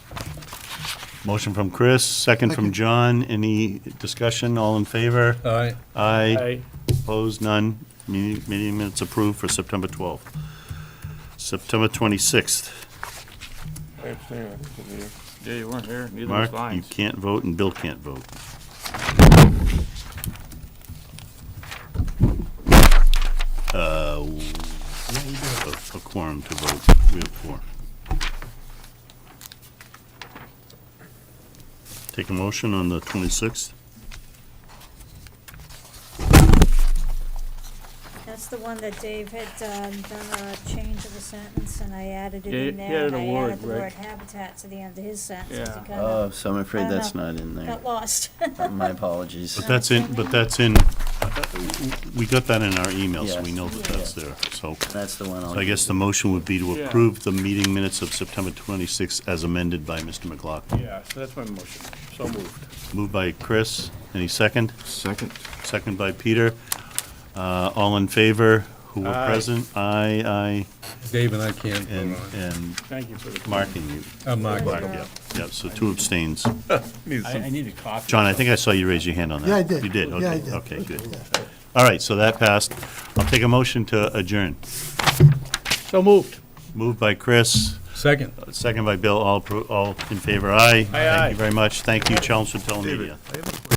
Motion from Chris, second from John. Any discussion? All in favor? Aye. Aye. Opposed? None. Meeting minutes approved for September 12th. September 26th. I abstain, I wasn't here. Yeah, you weren't here, neither was Mark, you Lyons. can't vote and Bill can't vote. We have a quorum to vote. We have 4. Take a motion on the 26th. That's the one that Dave had done a change of a sentence, and I added it Yeah, in he there. added And a I word, added the right. word habitat to the end of his sentence. Yeah. He kinda Oh, so I'm afraid I don't that's know. not in there. Got lost. My apologies. But that's in, we got that in our email, so we Yes. know that that's there, so. That's the one I'll. So I guess the motion would be to Yeah. approve the meeting minutes of September 26th as amended by Mr. McLaughlin. Yeah, so that's my motion. So moved. Moved by Chris. Any second? Second. Second by Peter. All in favor, who were Aye. present? Aye, Dave and I can't and, vote on it. and Thank you for the. Mark and you. Mark. Mark, yeah, yeah, so 2 abstains. I need a coffee. John, I think I saw you raise your hand on that. Yeah, I did. You did, Yeah, okay, I did. okay, good. All right, so that passed. I'll take a motion to adjourn. So moved. Moved by Chris, Second. second by Bill, all in favor, aye. Aye, aye. Thank you very much. Thank you, Chelmsford Telemedia. I have a question.